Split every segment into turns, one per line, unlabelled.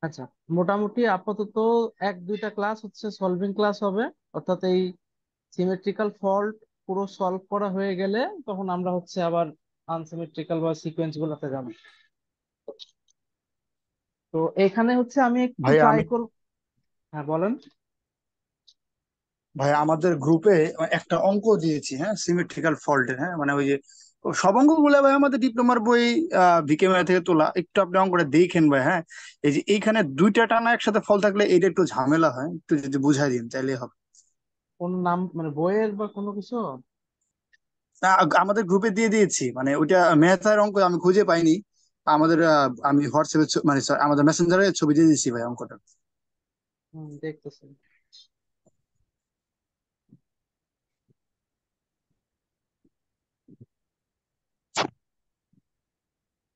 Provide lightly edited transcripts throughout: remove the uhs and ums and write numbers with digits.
আচ্ছা, মোটামুটি আপাতত এক দুইটা ক্লাস হচ্ছে সলভিং ক্লাস হবে, অর্থাৎ এই সিমেট্রিক্যাল ফল্ট পুরো সলভ করা হয়ে গেলে তখন আমরা হচ্ছে আবার আনসিমেট্রিক্যাল বা সিকোয়েন্স গুলোতে যাবো। তো এখানে হচ্ছে আমি একটু
ভাই
ট্রাই
আমি
করব। হ্যাঁ বলেন।
ভাই আমাদের গ্রুপে একটা অঙ্ক দিয়েছি, হ্যাঁ, সিমেট্রিক্যাল ফল্টের, হ্যাঁ, মানে ওই যে সব অঙ্কগুলো ভাই আমাদের ডিপ্লোমার বই ভিকে মেলা থেকে তোলা। একটু আপনি অঙ্কটা দেখেন ভাই, হ্যাঁ। এই যে এইখানে দুইটা টানা একসাথে ফল থাকলে এটা একটু ঝামেলা হয়, একটু যদি বুঝাই দিন তাইলে হবে।
কোন নাম, মানে বইয়ের বা কোনো কিছু?
আমাদের গ্রুপে দিয়ে দিয়েছি, মানে ওইটা ম্যাথের অঙ্ক আমি খুঁজে পাইনি। আমাদের আমি হোয়াটসঅ্যাপে মানে sorry, আমাদের মেসেঞ্জারে ছবি দিয়ে দিয়েছি ভাই অঙ্কটা।
দেখতেছি।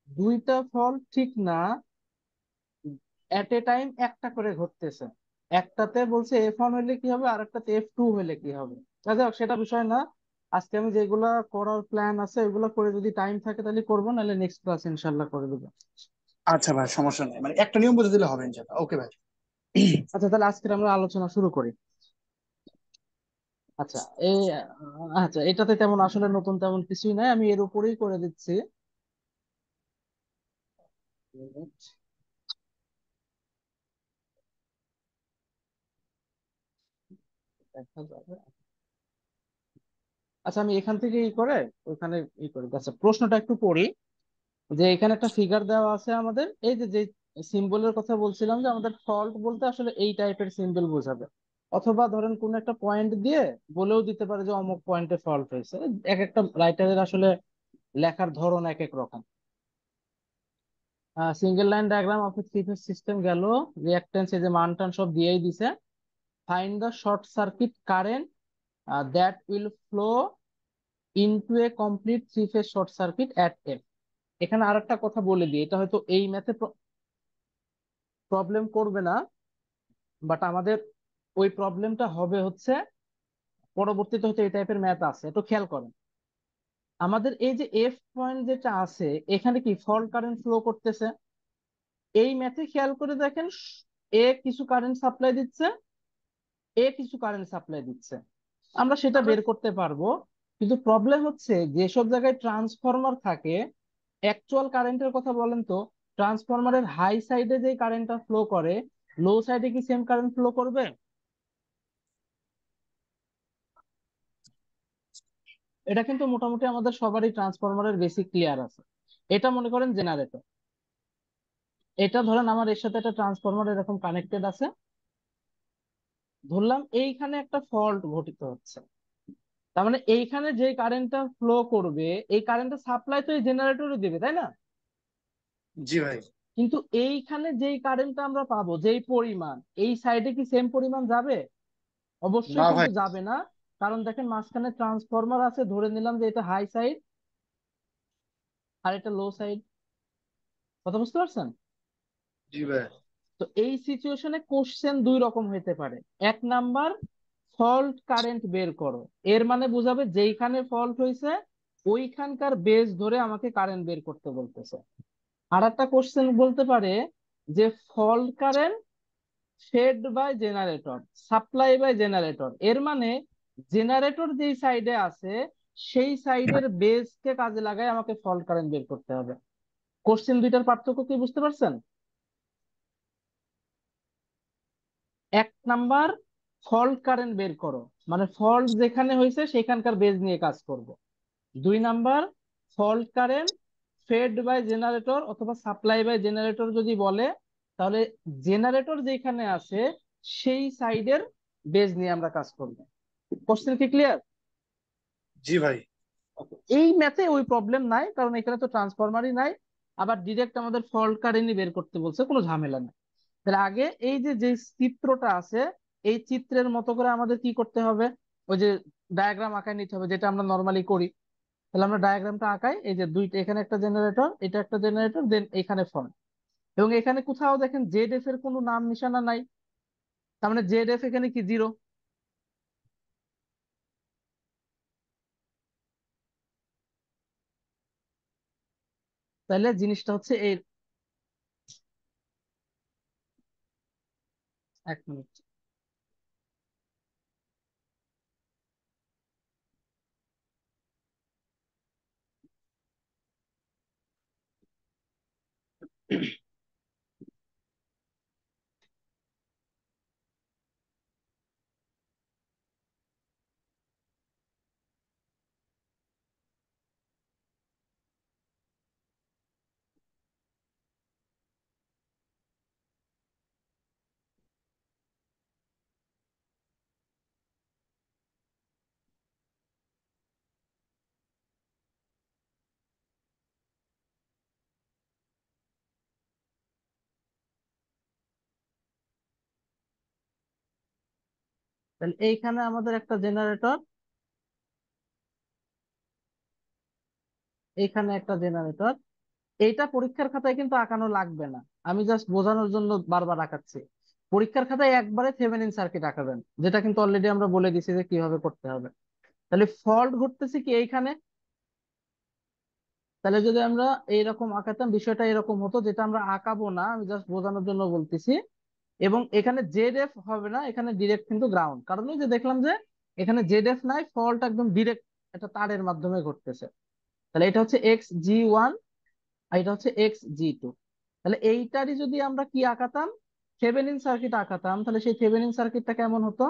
দুইটা ফল ঠিক না, এট এ টাইম একটা করে ঘটতেছে। একটাতে বলছে F1 হইলে কি হবে, আর একটাতে F2 হইলে কি হবে। যাই হোক, সেটা বিষয় না। আজকে আমি যেগুলা করার প্ল্যান আছে ওগুলো করে, যদি টাইম থাকে তাহলে করবো, নাহলে নেক্সট ক্লাস ইনশাল্লাহ করে দেবো।
আচ্ছা ভাই, সমস্যা নেই, মানে একটা নিয়ম বুঝে দিলে হবে ইনশাল্লাহ। ওকে ভাই।
আচ্ছা, তাহলে আজকে আমরা আলোচনা শুরু করি। আচ্ছা, এই আচ্ছা, এটাতে তেমন আসলে নতুন তেমন কিছুই নাই, আমি এর উপরেই করে দিচ্ছি। দেখা যাবে। আচ্ছা, আমি এখান থেকে ই করে ওইখানে ই করি। আচ্ছা, প্রশ্নটা একটু পড়ি। যে এখানে একটা ফিগার দেওয়া আছে আমাদের, এই যে যে সিম্বলের কথা বলছিলাম, যে আমাদের ফল্ট বলতে আসলে এই টাইপের সিম্বল বোঝাবে। অথবা ধরেন কোন একটা পয়েন্ট দিয়ে বলেও দিতে পারে যে অমুক পয়েন্টে ফল্ট হয়েছে। এক একটা রাইটারের আসলে লেখার ধরন এক এক রকম। Single line diagram of three phase system গেল। রিঅ্যাকট্যান্স, এই যে মান টান সব দিয়েই দিছে। Find the short circuit current that will flow into a complete three phase short circuit at F. এখানে আর একটা কথা বলে দিই, এটা হয়তো এই ম্যাথে প্রবলেম করবে না, বাট আমাদের ওই প্রবলেমটা হবে হচ্ছে পরবর্তীতে, হচ্ছে এই টাইপের ম্যাথ আছে, একটু খেয়াল করেন। আমাদের এই যে এফ পয়েন্ট যেটা আছে, এখানে কি ফল্ট কারেন্ট ফ্লো করতেছে। এই ম্যাথে খেয়াল করে দেখেন, এ কিছু কারেন্ট সাপ্লাই দিচ্ছে, এ কিছু কারেন্ট সাপ্লাই দিচ্ছে, আমরা সেটা বের করতে পারবো। কিন্তু প্রবলেম হচ্ছে যেসব জায়গায় ট্রান্সফরমার থাকে, অ্যাকচুয়াল কারেন্টের কথা বলেন তো, ট্রান্সফরমারের হাই সাইডে যে কারেন্টটা ফ্লো করে, লো সাইডে কি সেম কারেন্ট ফ্লো করবে? এটা কিন্তু মোটামুটি আমাদের সবারই ট্রান্সফরমারের বেসিক ক্লিয়ার আছে। এটা মনে করেন জেনারেটর। এটা ধরেন আমার এর সাথে একটা ট্রান্সফরমার এরকম কানেক্টেড আছে। ধরলাম এইখানে একটা ফল্ট ঘটিত হচ্ছে, তার মানে এইখানে যে কারেন্টটা ফ্লো করবে, এই কারেন্টের সাপ্লাই তো এই জেনারেটরে দিবে, তাই না?
জি ভাই।
কিন্তু এইখানে যেই কারেন্টটা আমরা পাবো, যেই পরিমাণ, এই সাইডে কি সেম পরিমাণ যাবে? অবশ্যই
না
কিন্তু
ভাই।
যাবে না। কারণ দেখেন, মাঝখানে ট্রান্সফরমার আছে, ধরে নিলাম যে এটা হাই সাইড আর এটা লো সাইড। কথা বুঝতে পারছেন?
জি ভাই।
তো এই সিচুয়েশনে কোশ্চেন দুই রকম হইতে পারে। এক নাম্বার, ফল্ট কারেন্ট বের করো। এর মানে বোঝাবে যেইখানে ফল্ট হয়েছে ওইখানকার বেস ধরে আমাকে কারেন্ট বের করতে বলতেছে। আর একটা কোশ্চেন বলতে পারে যে fault current fed by generator, supply by generator. এর মানে জেনারেটর যেই সাইডে আছে সেই সাইডের বেসকে কাজে লাগায় আমাকে ফল্ট কারেন্ট বের করতে হবে। কোশ্চেন দুইটার পার্থক্য কি বুঝতে পারছেন? এক নাম্বার, ফল্ট কারেন্ট বের করো, মানে ফল্ট যেখানে হয়েছে সেখানকার বেজ নিয়ে কাজ করব। দুই number, fault current fed by generator অথবা সাপ্লাই বাই জেনারেটর যদি বলে, তাহলে জেনারেটর যেখানে আছে সেই সাইডের বেজ নিয়ে আমরা কাজ করব। কোশ্চেন কি ক্লিয়ার?
জি ভাই।
এই ম্যাথে ওই প্রবলেম নাই, কারণ এখানে তো ট্রান্সফরমারই নাই। আবার ডিরেক্ট আমাদের ফল্ট কারেন্টই বের করতে বলছে, কোনো ঝামেলা নেই। তাহলে আগে এই যে যে চিত্রটা আছে, এই চিত্রের মতো করে আমাদের কি করতে হবে, ওই যে ডায়াগ্রাম আঁকায় নিতে হবে, যেটা আমরা নর্মালি করি। তাহলে আমরা ডায়াগ্রামটা আঁকাই। এই যে দুইটা, এখানে একটা জেনারেটর, এটা একটা জেনারেটর, দেন এখানে ফল্ট। এবং এখানে কোথাও দেখেন জেড এফ এর কোনো নাম নিশানা নাই, তার মানে জেড এফ এখানে কি জিরো। তাহলে জিনিসটা হচ্ছে এই, 1 মিনিট। তাহলে এইখানে আমাদের একটা জেনারেটর, এইখানে একটা জেনারেটর। এইটা পরীক্ষার খাতায় কিন্তু আঁকানো লাগবে না, আমি জাস্ট বোঝানোর জন্য বারবার আঁকাচ্ছি। পরীক্ষার খাতায় একবারে থেভেনিন সার্কিট আঁকাবেন, যেটা কিন্তু অলরেডি আমরা বলে দিছি যে কিভাবে করতে হবে। তাহলে ফল্ট ঘটতেছে কি এইখানে। তাহলে যদি আমরা এইরকম আঁকাতাম, বিষয়টা এরকম হতো, যেটা আমরা আঁকাবো না, আমি জাস্ট বোঝানোর জন্য বলতেছি। এবং এখানে জেড এফ হবে না, এখানে ডিরেক্ট কিন্তু গ্রাউন্ড, কারণ ওই যে দেখলাম যে এখানে জেড এফ নাই, ফল্ট একদম ডিরেক্ট একটা তারের মাধ্যমে ঘটতেছে। তাহলে এটা হচ্ছে Xg1, আর এটা হচ্ছে Xg2। তাহলে এইটারই যদি আমরা কি আঁকাতাম, থেভেনিন সার্কিট আঁকাতাম, তাহলে সেই থেভেনিন সার্কিটটা কেমন হতো।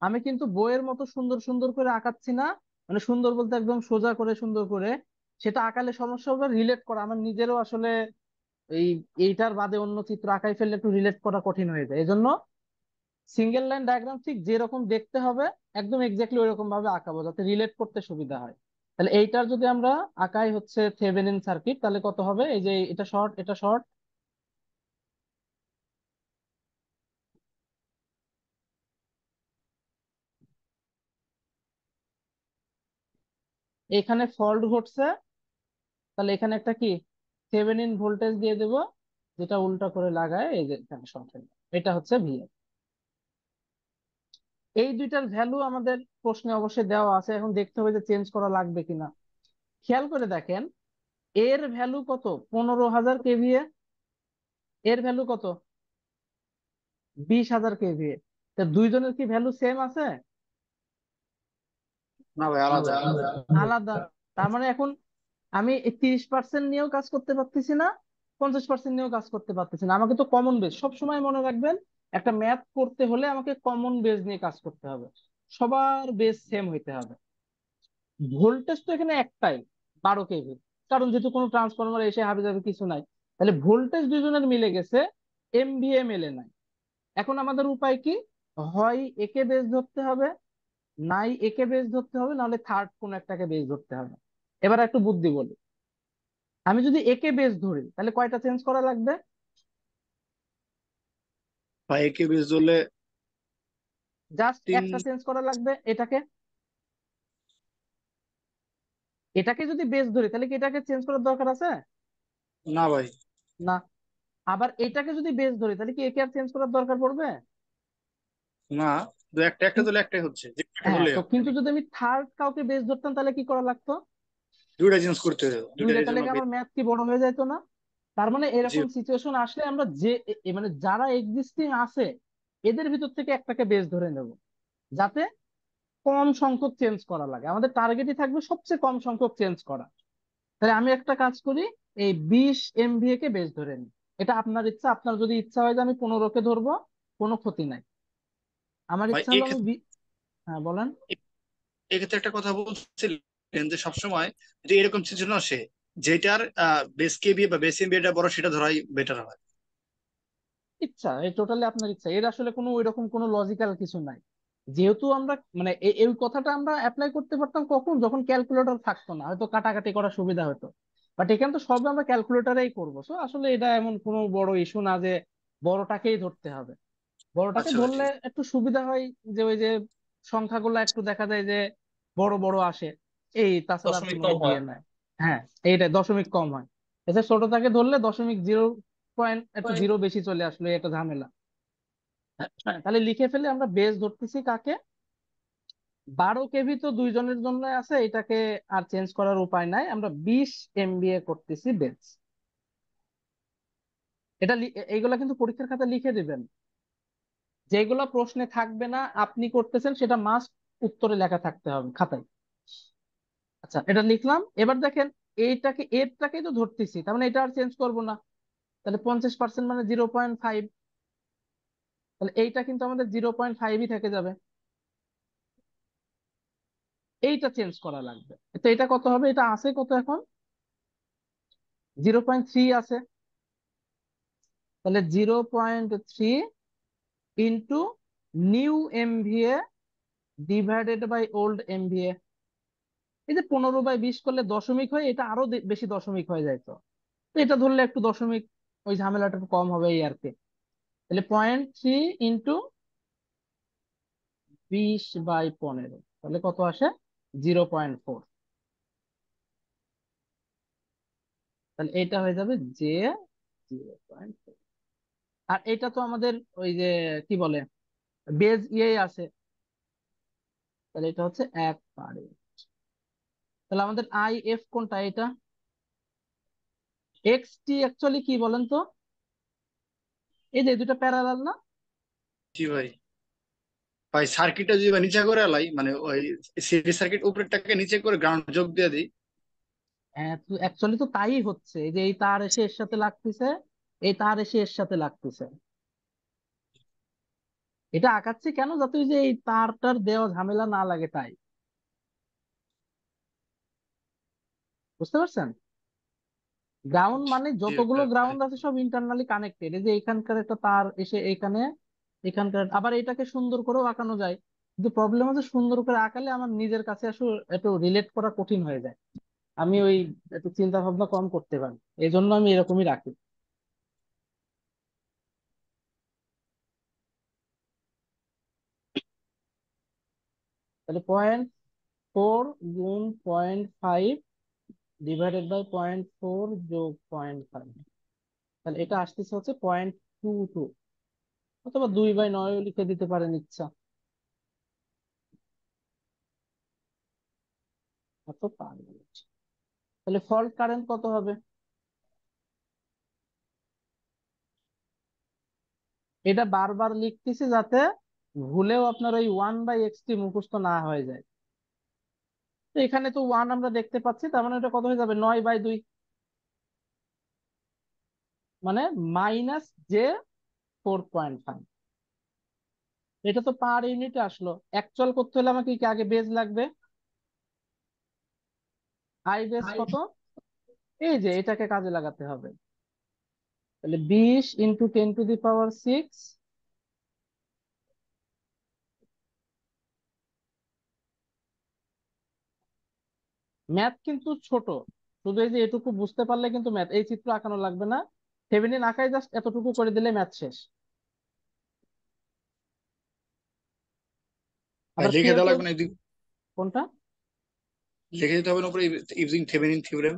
আমি কিন্তু বইয়ের মতো সুন্দর সুন্দর করে আঁকাচ্ছি না, মানে সুন্দর বলতে একদম সোজা করে সুন্দর করে। সেটা আঁকালে সমস্যা হবে রিলেট করা, আমার নিজেরও আসলে এই এইটার বাদে অন্য চিত্র আঁকাই ফেললে একটু রিলেট করা কঠিন হয়ে যায়। এজন্য সিঙ্গেল লাইন ডায়াগ্রাম ঠিক যেরকম দেখতে হবে একদম এক্স্যাক্টলি ওইরকম ভাবে আঁকাবো, যাতে রিলেট করতে সুবিধা হয়। তাহলে এইটার যদি আমরা আঁকাই হচ্ছে থেভেনিন সার্কিট, তাহলে কত হবে, এই যে এটা শর্ট, এটা শর্ট, এখানে ফল্ট ঘটছে, তাহলে এখানে একটা কি থেভেনিন ভোল্টেজ দিয়ে দেব, যেটা উল্টা করে লাগায় এই যে এখানে শর্ট হয়ে গেল। এটা হচ্ছে ভিএ। এই দুইটার ভ্যালু আমাদের প্রশ্নে অবশ্যই দেওয়া আছে, এখন দেখতে হবে যে চেঞ্জ করা লাগবে কিনা। খেয়াল করে দেখেন, এর ভ্যালু কত, 15,000 কেভিএ, এর ভ্যালু কত, 20,000 কেভিএ। তা দুইজনের কি ভ্যালু সেম আছে?
না ভাই, আলাদা।
আলাদা। তার মানে এখন আমি 30% নিয়েও কাজ করতে পারতেছি না, 50% নিয়েও কাজ করতে পারতেছি না। আমাকে তো কমন বেস, সব সময় মনে রাখবেন, একটা ম্যাথ করতে হলে আমাকে কমন বেস নিয়ে কাজ করতে হবে, সবার বেস সেম হইতে হবে। ভোল্টেজ তো এখানে একটাই, 12 কেভি, কারণ যেহেতু কোনো ট্রান্সফরমার এসে হাবি যাবে কিছু নাই। তাহলে ভোল্টেজ দুইজনের মিলে গেছে, এমভিএ মেলে নাই। এখন আমাদের উপায় কি, হয় একে বেস ধরতে হবে, নাই একে বেস ধরতে হবে, নাহলে থার্ড কোন একটাকে বেস ধরতে হবে। এবার একটু বুদ্ধি বলি, আমি যদি একে বেস ধরি তাহলে কয়টা চেঞ্জ করা লাগবে?
ভাই একে বেশ ধরলে
জাস্ট
তিন।
একটা চেঞ্জ করা লাগবে, এটাকে। এটাকে যদি বেস ধরি তাহলে কি এটাকে চেঞ্জ করার দরকার আছে?
না ভাই।
না। আবার এটাকে যদি বেস ধরি তাহলে কি একে আর চেঞ্জ করার দরকার পড়বে?
না, তো একটা একটা
কিন-
ধরলে একটাই হচ্ছে, যে একটা
হ্যাঁ,
ধরলেই
তো
হবে।
কিন্তু যদি আমি থার্ড কাউকে বেস ধরতাম তাহলে কি করা লাগতো?
দুইটা চেঞ্জ করতে হবে,
দুইটা,
দুইটার
তাহলে
জন্য
কি আমার ম্যাথ কি বড় হয়ে যাইতো না? তার মানে
জি।
এরকম সিচুয়েশন আসলে আমরা যে মানে যারা এক্সিস্টিং আছে এদের ভিতর থেকে একটাকে বেস ধরে নেব, যাতে কম সংখ্যক চেঞ্জ করা লাগে। আমাদের টার্গেটই থাকবে সবচেয়ে কম সংখ্যক চেঞ্জ করা। তাহলে আমি একটা কাজ করি, এই 20 এমভিএ কে বেস ধরে নিই। এটা আপনার ইচ্ছা, আপনার যদি ইচ্ছা হয় যে আমি 15কে ধরবো, কোনো ক্ষতি নাই। আমার
ভাই
ইচ্ছা হলো আমি
এক্ষেত্রে,
হ্যাঁ বলেন।
এক্ষেত্রে একটা কথা বলছিলেন যে সবসময় যে এরকম সিচুয়েশন আসে, যেটার বেস কেবি বা বেস এমবিটা বড় সেটা ধরাই বেটার হয়।
ইচ্ছা, এই টোটালি আপনার ইচ্ছা, এর আসলে কোনো ওইরকম কোনো লজিক্যাল কিছু নাই। যেহেতু আমরা মানে এই কথাটা আমরা অ্যাপ্লাই করতে পারতাম কখন, যখন ক্যালকুলেটর থাকতো না, হয়তো কাটাকাটি করা সুবিধা হতো। বাট এখানে তো সব আমরা ক্যালকুলেটরেই করবো, সো আসলে এটা এমন কোনো বড় ইস্যু না যে বড়টাকেই ধরতে হবে। বড়টাকে
আচ্ছা ভাই,
ধরলে
ঠিক।
একটু সুবিধা হয়, যে ওই যে সংখ্যাগুলো একটু দেখা যায় যে বড় বড় আসে, এই তাছাড়া আর
দশমিক
কোনো
কম হয়।
ইয়ে নাই। হ্যাঁ, এইটাই দশমিক কম হয়। এতে ছোটটাকে ধরলে 0.0 একটু জিরো বেশি চলে আসলো, এটা ঝামেলা। হ্যাঁ, তাহলে লিখে ফেলে আমরা বেস ধরতেছি কাকে, 12 কেভি তো দুইজনের জন্য আছে, এটাকে আর চেঞ্জ করার উপায় নাই, আমরা 20 এমবিএ করতেছি বেস। এইগুলা কিন্তু পরীক্ষার খাতায় লিখে দিবেন। যেগুলা প্রশ্নে থাকবে না আপনি করতেছেন সেটা মাস্ট উত্তরে লেখা থাকতে হবে খাতায়। আচ্ছা, এটা লিখলাম। এবার দেখেন, এরটাকেই তো ধরতেছি, তার মানে এটা আর চেঞ্জ করবো না। তাহলে 50% মানে 0.5। তাহলে এইটা কিন্তু আমাদের 0.5ই থেকে যাবে। এইটা চেঞ্জ করা লাগবে। তো এটা কত হবে? এটা আছে কত এখন? 0.3 আছে। তাহলে 0.3 into new MVA divided by old MVA. এই যে 15/20 করলে দশমিক হয়, এটা আরো বেশি দশমিক হয়ে যায়। তো তো এটা ধরলে একটু দশমিক, ওই ঝামেলাটা একটু কম হবে এই আর কি। তাহলে 0.3 ইন্টু 20/15, তাহলে কত আসে? 0.4। তাহলে এটা হয়ে যাবে যে 0.4। আর এটা তো আমাদের ওই যে কি বলে, বেজ আছে। তাহলে এটা হচ্ছে 1/। তাহলে আমাদের আই এফ কোনটা? এটা এক্স টি অ্যাকচুয়ালি কি বলেন তো? এই যে দুটো প্যারালাল না?
জি ভাই। ভাই সার্কিটটা যদি বা নিচে করে এলাই, মানে ওই সিরিজ সার্কিট উপরেরটাকে নিচে করে গ্রাউন্ড যোগ দিয়ে দিই।
অ্যাকচুয়ালি তো তাই হচ্ছে। এই যে এই তার এসে এর সাথে লাগতেছে, এই তার এসে এর সাথে লাগতেছে। এটা আঁকাচ্ছি কেন? যাতে ওই যে এই তারটার দেওয়া ঝামেলা না লাগে, তাই। বুঝতে পারছেন? গ্রাউন্ড মানে
জি
যতগুলো
ভাই।
গ্রাউন্ড আছে সব ইন্টারনালি কানেক্টেড। এই যে এখানকার একটা তার এসে এখানে, এখানকার আবার এটাকে সুন্দর করেও আঁকানো যায়। কিন্তু প্রবলেম হচ্ছে সুন্দর করে আঁকালে আমার নিজের কাছে আসলে একটু রিলেট করা কঠিন হয়ে যায়। আমি ওই একটু চিন্তা ভাবনা কম করতে পারি, এই জন্য আমি এরকমই রাখি। তাহলে 0.4 গুণ 0.5 ডিভাইডেড বাই 0.4 যোগ 0.5, তাহলে এটা আসতেছে হচ্ছে 0.22। অথবা 2/9 লিখে দিতে পারেন ইচ্ছা, অত পার। তাহলে ফল্ট কারেন্ট কত হবে? এটা বারবার লিখতেছি যাতে ভুলেও আপনার ওই 1/xt মুখস্থ না হয়ে যায়। তো এখানে তো 1 আমরা দেখতে পাচ্ছি, তার মানে এটা কত হয়ে যাবে? 9/2, মানে -j4.5। এটা তো পার ইউনিটে আসলো। অ্যাকচুয়াল করতে হলে আমাকে কি আগে বেজ লাগবে? আই বেজ কত? এই যে এটাকে কাজে লাগাতে হবে। তাহলে 20 × 10⁶। ম্যাথ কিন্তু ছোট, শুধু এই যে এটুকু বুঝতে পারলে কিন্তু ম্যাথ, এই চিত্র আঁকানো লাগবে না। থেভেনিন আঁকায় জাস্ট এতটুকু করে দিলে ম্যাথ শেষ।
ভাই
আবার
লিখে
কেউ
দেওয়া
কেউ
লাগবে না
কোনটা?
লিখে দিতে হবে না উপরে, ইউজিং থেভেনিন থিওরেম।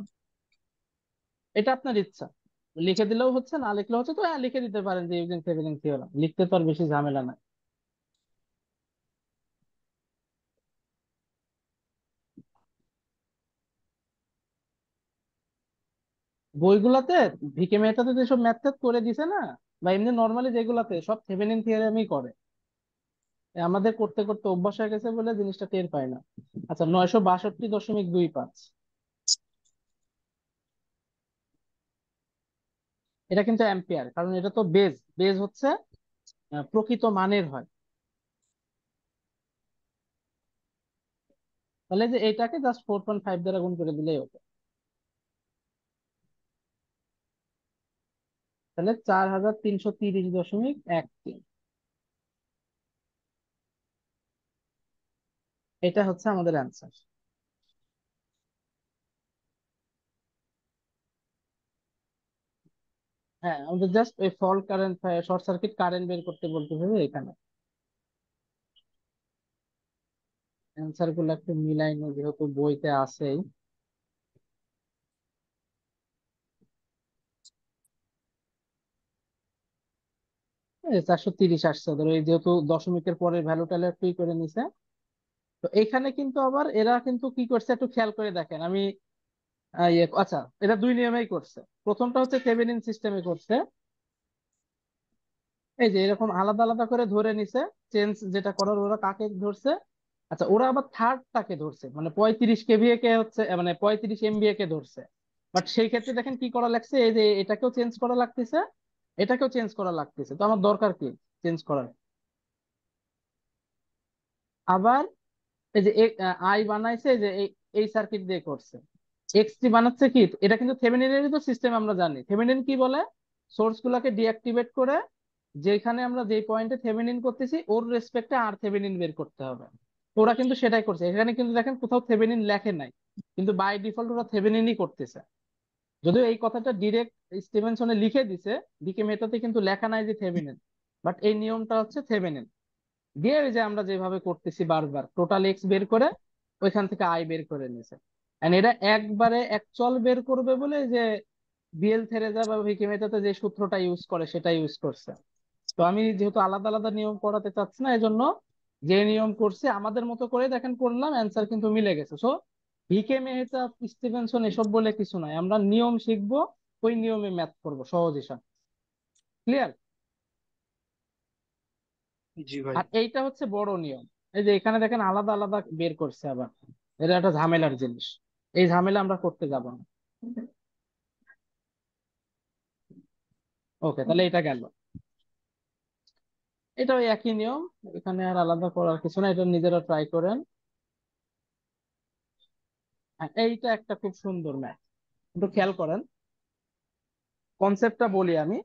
এটা আপনার ইচ্ছা, লিখে দিলেও হচ্ছে, না লিখলেও হচ্ছে। তো হ্যাঁ, লিখে দিতে পারেন যে ইউজিং থেভেনিন থিওরেম, লিখতে তো আর বেশি ঝামেলা নাই। বইগুলাতে ভিকে মেহতাতে যেসব ম্যাথ ট্যাথ করে দিছে না, বা এমনি নর্মালি যেগুলাতে, সব থেভেনিন থিওরেমই করে। আমাদের করতে করতে অভ্যাস হয়ে গেছে বলে জিনিসটা টের পায় না। আচ্ছা, 962.25, এটা কিন্তু অ্যাম্পিয়ার, কারণ এটা তো বেজ। বেজ হচ্ছে প্রকৃত মানের হয়। তাহলে যে এটাকে জাস্ট 4.5 দ্বারা গুণ করে দিলেই হতো। তাহলে 4330.13। এটা হচ্ছে আমাদের অ্যান্সার। হ্যাঁ, আমাদের জাস্ট ওই fault current, short circuit current বের করতে বলতে হবে এখানে। অ্যান্সার গুলো একটু মিলাই নি, যেহেতু বইতে আছেই। 430 আসছে ওদের, ওই যেহেতু দশমিকের পরের ভ্যালু ট্যালু একটু করে নিছে। তো এখানে কিন্তু আবার এরা কিন্তু কি করছে একটু খেয়াল করে দেখেন। আমি আচ্ছা, এটা দুই নিয়মেই করছে। প্রথমটা হচ্ছে থেভেনিন সিস্টেমে করছে। এই যে এরকম আলাদা আলাদা করে ধরে নিছে, চেঞ্জ যেটা করার ওরা কাকে ধরছে। আচ্ছা, ওরা আবার থার্ডটাকে ধরছে, মানে 35 কেভিএ কে হচ্ছে, মানে 35 এমবিএ কে ধরছে। বাট সেই ক্ষেত্রে দেখেন কি করা লাগছে, এই যে এটাকেও চেঞ্জ করা লাগতেছে, এটাকেও চেঞ্জ করা লাগতেছে, তো আমার দরকার কি চেঞ্জ করার। আবার এই যে আই বানাইছে, এই যে এই সার্কিট দিয়ে করছে। এক্সটি বানাচ্ছে কি, এটা কিন্তু থেভেনিনেরই তো সিস্টেম, আমরা জানি থেভেনিন কি বলে, সোর্স গুলাকে ডিঅ্যাক্টিভেট করে যেখানে আমরা যে পয়েন্টে থেভেনিন করতেছি ওর রেসপেক্টে আর থেভেনিন বের করতে হবে। তো ওরা কিন্তু সেটাই করছে, এখানে কিন্তু দেখেন কোথাও থেভেনিন লেখে নাই, কিন্তু বাই ডিফল্ট ওরা থেভেনিনই করতেছে। যদিও এই কথাটা ডিরেক্ট স্টিভেনসনে লিখে দিছে, ডিকে মেটাতে কিন্তু লেখা নাই যে থেভেনিন, বাট এই নিয়মটা হচ্ছে থেভেনিন দিয়ে, ওই যে আমরা যেভাবে করতেছি বারবার টোটাল এক্স বের করে ওইখান থেকে আই বের করে নিছে। এন্ড এটা একবারে অ্যাকচুয়াল বের করবে বলে যে বিএল থেরেজা বা উইকিমেটাতে যে সূত্রটা ইউজ করে সেটা ইউজ করছে। তো আমি যেহেতু আলাদা আলাদা নিয়ম পড়াতে চাচ্ছি না, এজন্য যে নিয়ম করছে আমাদের মতো করে দেখেন করলাম, অ্যান্সার কিন্তু মিলে গেছে। সো ভিকে মেহতা, স্টিভেনসন এসব বলে কিছু নাই, আমরা নিয়ম শিখবো, ওই নিয়মে ম্যাথ করবো, সহজ হিসাব। ক্লিয়ার?
জি ভাই।
আর এইটা হচ্ছে বড় নিয়ম। এই যে এখানে দেখেন আলাদা আলাদা বের করছে আবার, এটা একটা ঝামেলার জিনিস, এই ঝামেলা আমরা করতে যাব না। ওকে, তাহলে এটা গেল। এটা ওই একই নিয়ম, এখানে আর আলাদা করার কিছু না, এটা নিজেরা ট্রাই করেন। হ্যাঁ, এইটা একটা খুব সুন্দর ম্যাথ, একটু খেয়াল করেন, কনসেপ্টটা বলি আমি।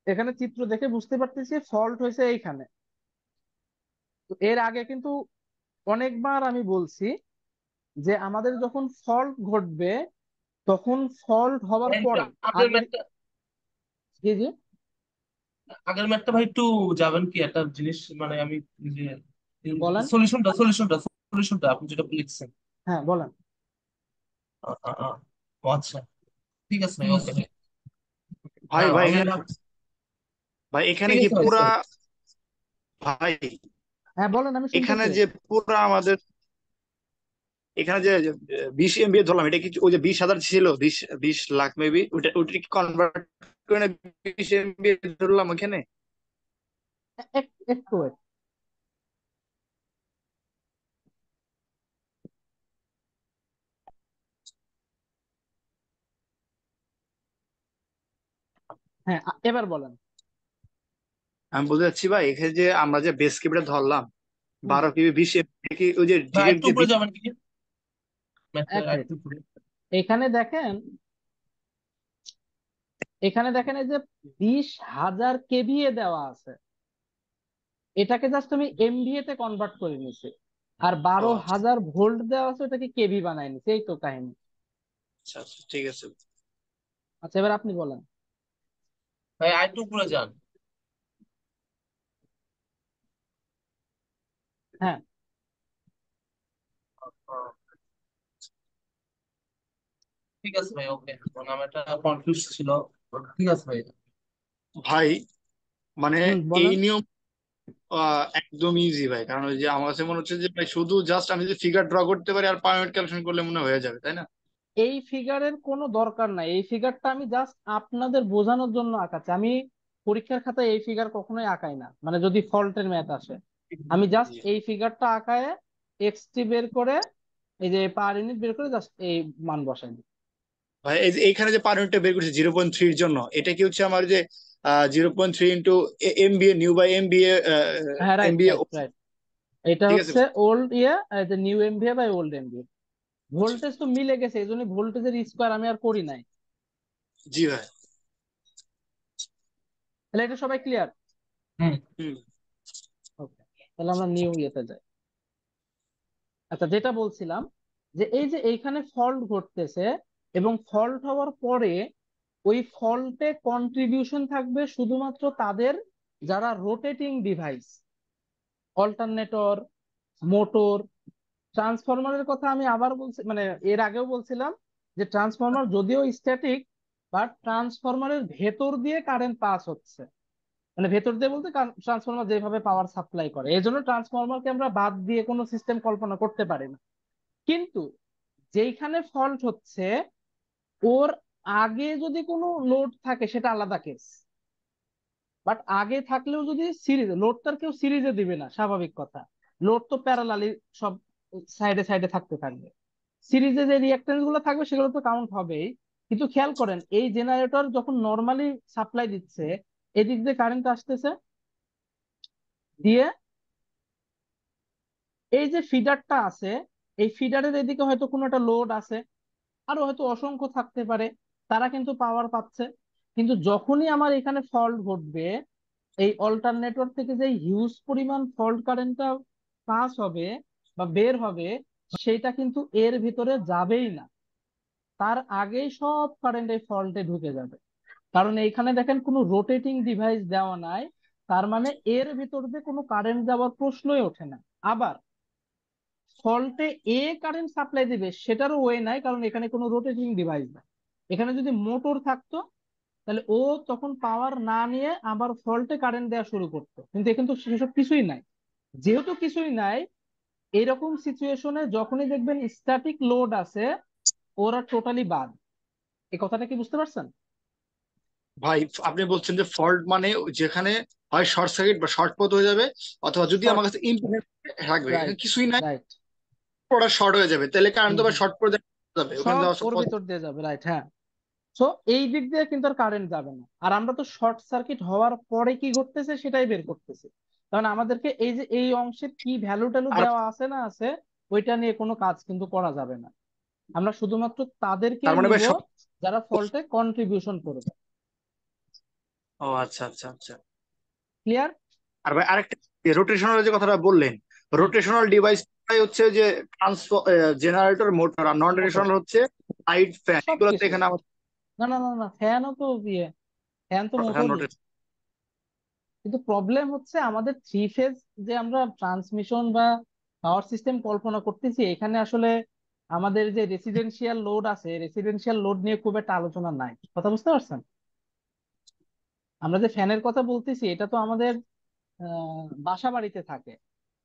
এখানে চিত্র দেখে বুঝতে পারতেছি ফল্ট হয়েছে এইখানে। তো এর আগে কিন্তু অনেকবার আমি বলছি যে আমাদের যখন ফল্ট ঘটবে তখন ফল্ট হওয়ার
একটু
পরে
আগের
আগের,
ম্যাথটা,
জি জি
আগের ম্যাথটা ভাই একটু যাবেন কি একটা জিনিস, মানে আমি যে
বলেন,
সলিউশনটা আপনি যেটা লিখছেন।
হ্যাঁ বলেন।
আ, আ, আ। ও আচ্ছা, ঠিক আছে ভাই, ওকে।
ভাই
হ্যাঁ
ভাই
আমি
এখানে, ভাই এখানে
ঠিক
কি
আছে ভাই,
পুরা,
sorry।
ভাই
হ্যাঁ বলেন, আমি
এখানে
শুনতেছি।
যে পুরা আমাদের এখানে যে 20 এমবি ধরলাম, এটা কি ওই যে 20,000 ছিল, 20 20 লাখ মেবি, ওটা ওটা কি কনভার্ট করে 20 এমবি ধরলাম ওখানে?
একটু wait। হ্যাঁ, এবার বলেন।
আমি বলতে চাচ্ছি ভাই, এখানে যে আমরা যে বেস কেবিটা ধরলাম
হুম,
12 কেবি, 20 এমবি, কি ওই যে
ভাই
ডিরেক্ট
একটু
যে
উপরে যাবেন কি, ম্যাথটা
এক মিনিট।
একটু উপরে।
এখানে দেখেন, এখানে দেখেন এই যে 20,000 কেভিএ দেওয়া আছে, এটাকে জাস্ট আমি এমভিএ তে কনভার্ট করে নিছি। আর
ও
বারো
আচ্ছা
হাজার ভোল্ট দেওয়া আছে, ওটাকে কেভি বানাই নিছি, এই তো কাহিনী।
আচ্ছা আচ্ছা, ঠিক আছে।
আচ্ছা, এবার আপনি বলেন।
ভাই আর একটু উপরে যান।
হ্যাঁ,
ঠিক আছে ভাই, ওকে, মানে আমার একটা কনফিউজ ছিল। ঠিক আছে ভাই।
ভাই মানে
হুম,
এই
বলেন।
নিয়ম একদম ইজি ভাই, কারণ ওই যে আমার কাছে মনে হচ্ছে যে ভাই শুধু জাস্ট আমি যদি ফিগার ড্র করতে পারি আর পারমিট ক্যালকুলেশন করলে মনে হয় হয়ে যাবে, তাই না?
এই ফিগারের কোনো দরকার নাই, এই ফিগারটা আমি জাস্ট আপনাদের বোঝানোর জন্য আঁকাচ্ছি। আমি পরীক্ষার খাতায় এই ফিগার কখনোই আঁকাই না, মানে যদি ফল্টের ম্যাথ আসে আমি জাস্ট
জি।
এই ফিগারটা আঁকায় এক্সটি বের করে, এই যে পার ইউনিট বের করে জাস্ট এই মান বসাই দিই।
ভাই এই যে এইখানে যে পারমিটটা বের করছে 0.3 এর জন্য, এটা কি হচ্ছে আমার যে 0.3 into MVA new by MVA,
হ্যাঁ, রাইট
এমবিএ।
Right right. এটা
ঠিক আছে
হচ্ছে
ভাই।
Old new MVA by old MVA. Voltage তো মিলে গেছে, এই জন্য ভোল্টেজের স্কোয়ার আমি আর করি নাই।
জি ভাই।
তাহলে এটা সবাই ক্লিয়ার?
হুম।
হুম।
ওকে, তাহলে আমরা নিউ ইয়েতে যাই। আচ্ছা, যেটা বলছিলাম যে এই যে এইখানে ফল্ট ঘটতেছে, এবং ফল্ট হওয়ার পরে ওই ফল্টে কন্ট্রিবিউশন থাকবে শুধুমাত্র তাদের যারা রোটেটিং ডিভাইস, অল্টারনেটর, মোটর, ট্রান্সফরমারের কথা আমি আবার বলছি, মানে এর আগেও বলছিলাম যে ট্রান্সফরমার যদিও স্ট্যাটিক, বাট ট্রান্সফরমারের ভেতর দিয়ে কারেন্ট পাস হচ্ছে, মানে ভেতর দিয়ে বলতে ট্রান্সফরমার যেভাবে পাওয়ার সাপ্লাই করে, এই জন্য ট্রান্সফরমারকে আমরা বাদ দিয়ে কোনো সিস্টেম কল্পনা করতে পারি না। কিন্তু যেইখানে ফল্ট হচ্ছে ওর আগে যদি কোনো লোড থাকে সেটা আলাদা কেস। বাট আগে থাকলেও যদি সিরিজ, লোড তার কেউ সিরিজে দিবে না, স্বাভাবিক কথা। লোড তো প্যারালালি সব সাইডে সাইডে থাকতে থাকবে। সিরিজে যে রিঅ্যাকট্যান্স গুলো থাকবে সেগুলো তো কাউন্ট হবেই। কিন্তু খেয়াল করেন, এই জেনারেটর যখন নর্মালি সাপ্লাই দিচ্ছে, এদিক দিয়ে কারেন্ট আসতেছে, দিয়ে এই যে ফিডারটা আছে, এই ফিডারের এদিকে হয়তো কোনো একটা লোড আছে, আরো হয়তো অসংখ্য থাকতে পারে, তারা কিন্তু পাওয়ার পাচ্ছে। কিন্তু যখনই আমার এখানে ফল্ট ঘটবে, এই অল্টারনেটর থেকে যে হিউজ পরিমাণ ফল্ট কারেন্টটা পাস হবে বা বের হবে, সেটা কিন্তু এর ভিতরে যাবেই না। তার আগেই সব কারেন্ট এই ফল্টে ঢুকে যাবে। কারণ এইখানে দেখেন কোনো রোটেটিং ডিভাইস দেওয়া নাই, তার মানে এর ভিতর দিয়ে কোনো কারেন্ট যাওয়ার প্রশ্নই ওঠে না। আবার ফল্টে এ কারেন্ট সাপ্লাই দিবে সেটারও ওয়ে নাই, কারণ এখানে কোনো রোটেটিং ডিভাইস নাই। এখানে যদি মোটর থাকতো, তাহলে ও তখন পাওয়ার না নিয়ে আবার ফল্টে কারেন্ট দেওয়া শুরু করতো, কিন্তু এখানে তো সেসব কিছুই নাই। যেহেতু কিছুই নাই, এরকম সিচুয়েশনে যখনই দেখবেন স্ট্যাটিক লোড আছে, ওরা টোটালি বাদ। এই কথাটা কি বুঝতে পারছেন?
ভাই আপনি বলছেন যে ফল্ট মানে যেখানে হয় শর্ট সার্কিট বা শর্ট পথ হয়ে যাবে, অথবা যদি
শর্ট,
আমার কাছে ইম্পিডেন্স থাকবে, এখানে
রাইট,
কিছুই নাই,
রাইট।
ওটা শর্ট হয়ে যাবে, তাহলে কারেন্ট
হুম
তো আবার
হুম,
শর্ট পড়ে যাবে, ওখানে
সব
যাওয়া সব
ওর ভিতর দিয়ে যাবে, রাইট, হ্যাঁ। তো এই দিক দিয়ে কিন্তু আর কারেন্ট যাবে না। আর আমরা তো শর্ট সার্কিট হওয়ার পরে কি ঘটতেছে সেটাই বের করতেছি। কারণ আমাদেরকে এই যে এই অংশের কি ভ্যালু ট্যালু
আর
দেওয়া আছে না আছে, ওইটা নিয়ে কোনো কাজ কিন্তু করা যাবে না। আমরা শুধুমাত্র
তার
তাদেরকেই
মানে
নিব
ভাই
যারা ফল্টে কন্ট্রিবিউশন করবে।
ও আচ্ছা আচ্ছা আচ্ছা।
ক্লিয়ার?
আর ভাই আরেকটা, রোটেশনাল যে কথাটা বললেন,
হুম,
রোটেশনাল ডিভাইস হচ্ছে যে জেনারেটর, মোটর, আর নন
মোটর,
রোটেশনাল হচ্ছে লাইট, ফ্যান, এগুলো তো
সবকিছু।
এখানে আমার
না না না না, ফ্যানও তো দিয়ে, ফ্যান তো মোটরই।
নোটেশন।
কিন্তু প্রবলেম হচ্ছে আমাদের থ্রি ফেজ যে আমরা ট্রান্সমিশন বা পাওয়ার সিস্টেম কল্পনা করতেছি, এখানে আসলে আমাদের যে রেসিডেন্সিয়াল লোড আছে, রেসিডেন্সিয়াল লোড নিয়ে খুব একটা আলোচনা নাই। কথা বুঝতে পারছেন? আমরা যে ফ্যানের কথা বলতেছি, এটা তো আমাদের বাসা বাড়িতে থাকে।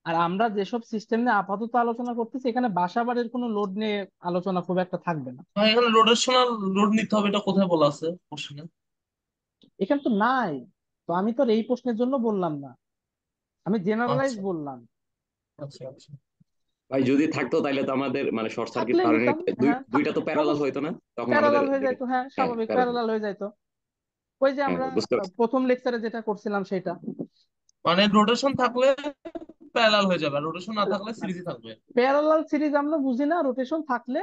আর আমরা যেসব সিস্টেম নিয়ে আপাতত আলোচনা করতেছি, এখানে বাসা বাড়ির কোনো লোড নিয়ে আলোচনা খুব একটা থাকবে না।
ভাই এখানে রোটেশনাল লোড নিতে হবে, এটা কোথায় বলা আছে কোশ্চেনে?
এখানে তো নাই। তো আমি তো আর এই প্রশ্নের জন্য বললাম না, আমি জেনারেলাইজ
আচ্ছা
বললাম।
আচ্ছা আচ্ছা।
ভাই যদি থাকতো তাহলে তো আমাদের মানে শর্ট সার্কিট
থাকলে
কারণে
নিতাম, হ্যাঁ।
দুইটা তো প্যারালাল
অবশ্যই
হইতো না, তখন আমাদের
প্যারালাল হয়ে
যেটা।
যাইতো, হ্যাঁ
হ্যাঁ
স্বাভাবিক,
প্যারালাল।
প্যারালাল হয়ে যাইতো। ওই যে
হ্যাঁ
আমরা
বুঝতে পারছি।
প্রথম লেকচারে যেটা করছিলাম সেটা।
মানে রোটেশন থাকলে প্যারালাল হয়ে যাবে, আর রোটেশন না থাকলে সিরিজে থাকবে।
প্যারালাল সিরিজ আমরা বুঝি না, রোটেশন থাকলে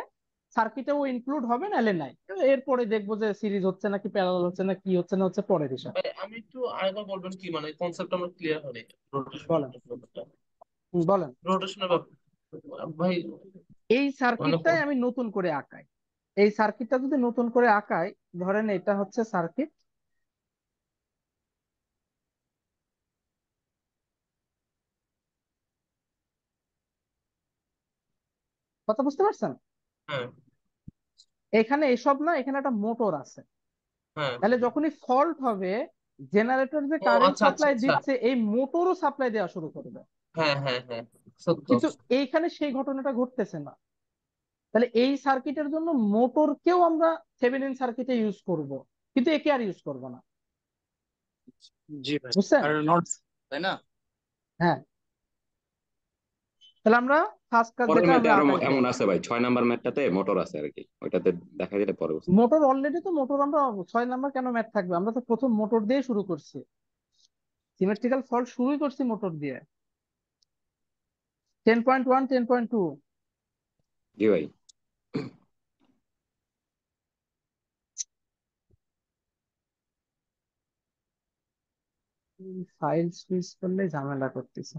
সার্কিটেও ইনক্লুড হবে, নাহলে নাই। এরপরে দেখবো যে সিরিজ হচ্ছে নাকি প্যারালাল হচ্ছে না কি হচ্ছে না হচ্ছে, পরের বিষয়।
ভাই আমি একটু আরেকবার বলবেন কি, মানে কনসেপ্ট আমার ক্লিয়ার হয়নি
বলেন,
রোটেশনের ব্যাপারটা।
বলেন।
রোটেশনের ব্যাপার ভাই,
এই
মানে
সার্কিটটাই আমি নতুন করে আঁকাই। এই সার্কিটটা যদি নতুন করে আঁকাই, ধরেন এটা হচ্ছে সার্কিট। কথা বুঝতে পারছেন?
হ্যাঁ
এখানে এসব না, এখানে একটা মোটর আছে।
হ্যাঁ।
তাহলে যখনই ফল্ট হবে, জেনারেটর যে
ও
কারেন্ট
আচ্ছা আচ্ছা
সাপ্লাই
আচ্ছা।
দিচ্ছে, এই মোটরও সাপ্লাই দেওয়া শুরু করবে।
হ্যাঁ হ্যাঁ হ্যাঁ, সত্য।
কিন্তু এইখানে সেই ঘটনাটা ঘটতেছে না। তাহলে এই সার্কিটের জন্য মোটরকেও আমরা থেভেনিন সার্কিটে ইউজ করব, কিন্তু একে আর ইউজ করব না।
জি ভাই।
বুঝছেন?
আর নট, তাই না?
হ্যাঁ। তাহলে আমরা ফার্স্ট কাজ
পরের
যেটা
ম্যাথে
আমরা
আরো
আঁকাইছি,
এমন আছে ভাই, 6 নাম্বার ম্যাথটাতে মোটর আছে আর কি, ওইটাতে দেখা যেতে পরে বুঝতে পারবো।
মোটর অলরেডি তো মোটর আমরা 6 নাম্বার কেন ম্যাথ থাকবে, আমরা তো প্রথম মোটর দিয়ে শুরু করছি, সিমেট্রিক্যাল ফল্ট শুরুই করছি মোটর দিয়ে। 10.1, 10.2।
জি ভাই।
ফাইল সুইচ করলে ঝামেলা করতেছে।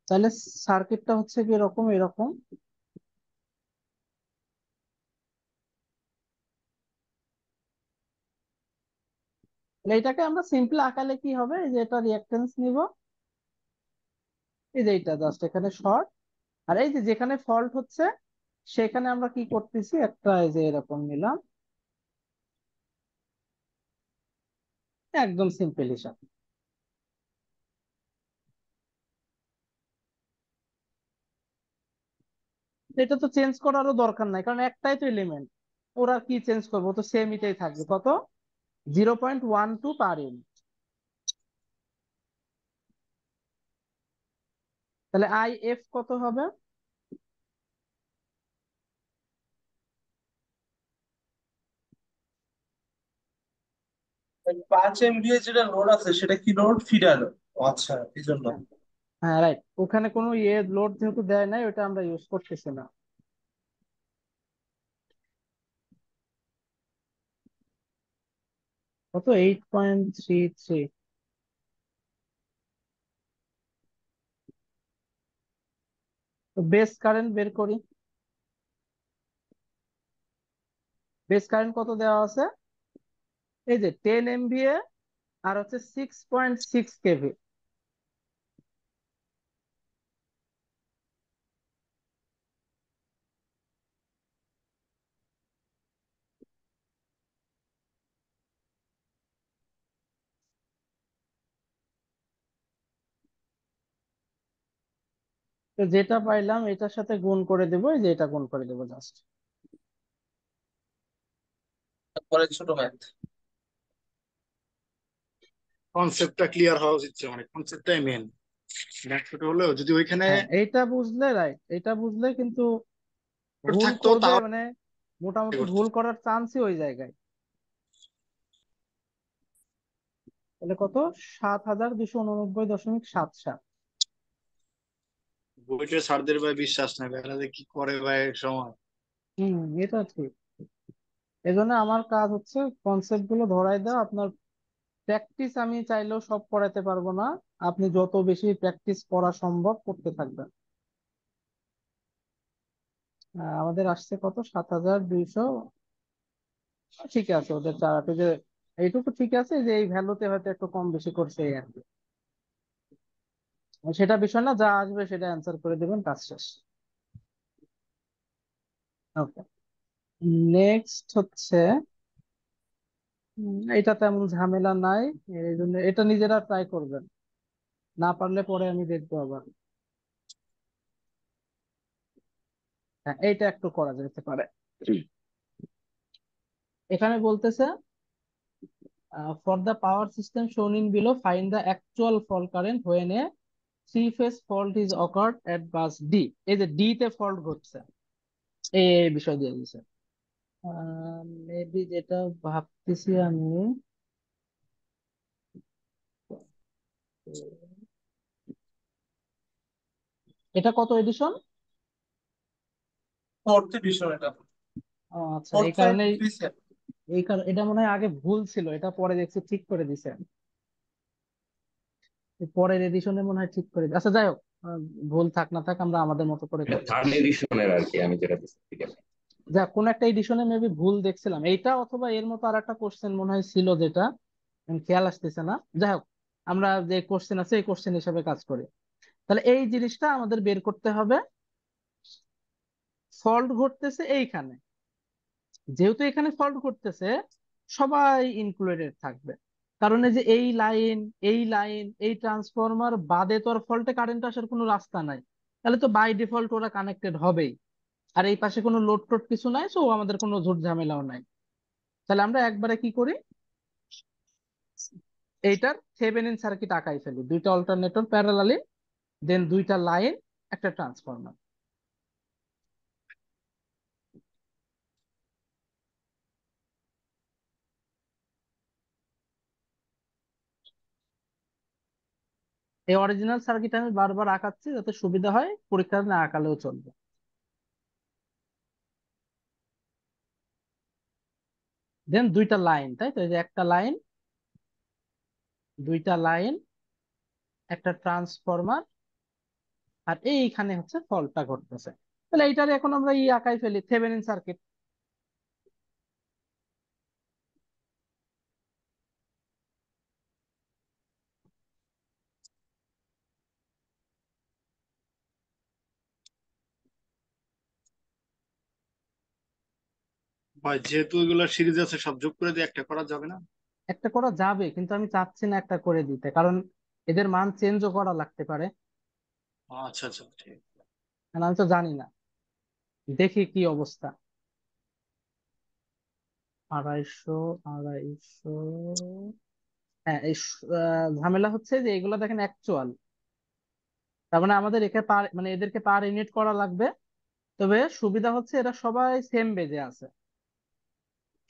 তাহলে সার্কিটটা হচ্ছে কি এরকম এরকম। তাহলে এটাকে আমরা সিম্পল আকালে কি হবে, এই যে এটা রিঅ্যাকটেন্স নিব, এই যে এইটা জাস্ট এখানে শর্ট, আর এই যে যেখানে ফল্ট হচ্ছে সেখানে আমরা কি করতেছি, একটা এই যে এরকম নিলাম, একদম সিম্পল হিসাব। এটা তো চেঞ্জ করারও দরকার নাই, কারণ একটাই তো এলিমেন্ট, ওরা কি চেঞ্জ করবো, তো সেম এটাই থাকবে। কত? 0.12 পার ইউনিট। তাহলে আই এফ কত হবে?
ওই 5 MVA যেটা লোড আছে সেটা কি লোড ফিডার? আচ্ছা, এই জন্য।
হ্যাঁ, হ্যাঁ, রাইট, ওখানে কোনো ইয়ে লোড যেহেতু দেয় নাই, ওটা আমরা ইউজ করতেছি না। কত? 8.33। তো বেস কারেন্ট বের করি। বেস কারেন্ট কত দেওয়া আছে? এই যে 10 MVA, আর হচ্ছে 6.6 কেভি। তো যেটা পাইলাম এটার সাথে গুণ করে দেবো, এই যে এটা গুণ করে দেবো জাস্ট।
তারপরে ছোট ম্যাথ।
কনসেপ্টটা ক্লিয়ার হওয়া উচিত, মানে কনসেপ্টটাই মেন। ছোট হলেও যদি ওইখানে
হ্যাঁ, এইটা বুঝলে, রাইট, এটা বুঝলে কিন্তু ভুল
থাকতো
করবে
তাহলে
মানে মোটামুটি
করতো।
ভুল করার চান্সই ওই জায়গায়। তাহলে কত? 7,289.77।
বইটা স্যারদের ভাই বিশ্বাস নাই, এরা যে কি করে ভাই এক সময়।
হম, এটা ঠিক। এই জন্য আমার কাজ হচ্ছে কনসেপ্ট গুলো ধরাই দেওয়া। আপনার প্র্যাকটিস আমি চাইলেও সব করাতে পারবো না, আপনি যত বেশি প্র্যাকটিস করা সম্ভব করতে থাকবেন। আমাদের আসছে কত? 7,200। ঠিক আছে, ওদের চারাতে যে এইটুকু ঠিক আছে, যে এই ভ্যালুতে হয়তো একটু কম বেশি করছে এই আর কি। সেটা বিষয় না, যা আসবে সেটা অ্যান্সার করে দেবেন, কাজ শেষ। ওকে, নেক্সট হচ্ছে এটা তেমন ঝামেলা নাই, এই জন্য এটা নিজেরা ট্রাই করবেন, না পারলে পরে আমি দেখবো আবার। হ্যাঁ, এইটা একটু করা যেতে পারে। এখানে বলতেছে ফর দ্য পাওয়ার সিস্টেম শোন in below find the actual fault current when A three phase fault is occurred at bus D. এই যে ডি তে ফল্ট ঘটছে, এই বিষয় দিয়ে দিছে। মেবি যেটা ভাবতেছি আমি, এটা কত এডিশন?
ফোর্থ এডিশন এটা।
আচ্ছা,
ফোর্থ
এই
ফাইভ
কারণেই,
দিছে।
এই কারণে এটা মনে হয় আগে ভুল ছিল, এটা পরে দেখছি ঠিক করে দিছে। এই পরের এডিশনে মনে হয় ঠিক করে আচ্ছা, যাই হোক, আহ, ভুল থাক না থাক, আমরা আমাদের মতো করে
এটা
করি।
থার্ড এডিশনের আর কি, আমি যেটা বুঝতে ঠিক আছে।
যা কোন একটা এডিশনে মেবি ভুল দেখছিলাম, এইটা অথবা এর মতো আর একটা কোশ্চেন মনে হয় ছিল, যেটা আমি খেয়াল আসতেছে না। যাই হোক, আমরা যে কোশ্চেন আছে এই কোশ্চেন হিসাবে কাজ করি। তাহলে এই জিনিসটা আমাদের বের করতে হবে। ফল্ট ঘটতেছে এইখানে, যেহেতু এখানে ফল্ট ঘটতেছে, সবাই ইনক্লুডেড থাকবে। কারণ এই যে এই লাইন, এই লাইন, এই ট্রান্সফরমার বাদে তো আর ফল্টে কারেন্ট আসার কোনো রাস্তা নাই। তাহলে তো বাই ডিফল্ট ওরা কানেক্টেড হবেই। আর এই পাশে কোনো লোড টোড কিছু নাই, সো আমাদের কোনো ঝুট ঝামেলাও নাই। তাহলে আমরা একবারে কি করি, এইটার থেভেনিন সার্কিট আঁকাই ফেলি, দুইটা অল্টারনেটর প্যারালালি, দেন দুইটা লাইন, একটা ট্রান্সফরমার। এই অরিজিনাল সার্কিট আমি বারবার আঁকাচ্ছি যাতে সুবিধা হয়, পরীক্ষা না আঁকালেও চলবে। দেন দুইটা লাইন, তাই তো, এই যে একটা লাইন, দুইটা লাইন, একটা ট্রান্সফরমার, আর এইখানে হচ্ছে ফল্টটা ঘটতেছে। তাহলে এইটারে এখন আমরা আঁকাই ফেলি, থেভেনিন সার্কিট।
ভাই যেহেতু এগুলো সিরিজ আছে সব যোগ করে দিয়ে একটা করা যাবে না?
একটা করা যাবে, কিন্তু আমি চাচ্ছি না একটা করে দিতে, কারণ এদের মান চেঞ্জও করা লাগতে পারে।
আচ্ছা আচ্ছা ঠিক।
কারণ আমি তো জানি না, দেখি কি অবস্থা। 250, 250। হ্যাঁ, ঝামেলা হচ্ছে যে এগুলো দেখেন অ্যাকচুয়াল, তার মানে আমাদের একে পার মানে এদেরকে পার ইউনিট করা লাগবে। তবে সুবিধা হচ্ছে এরা সবাই সেম বেজে আছে।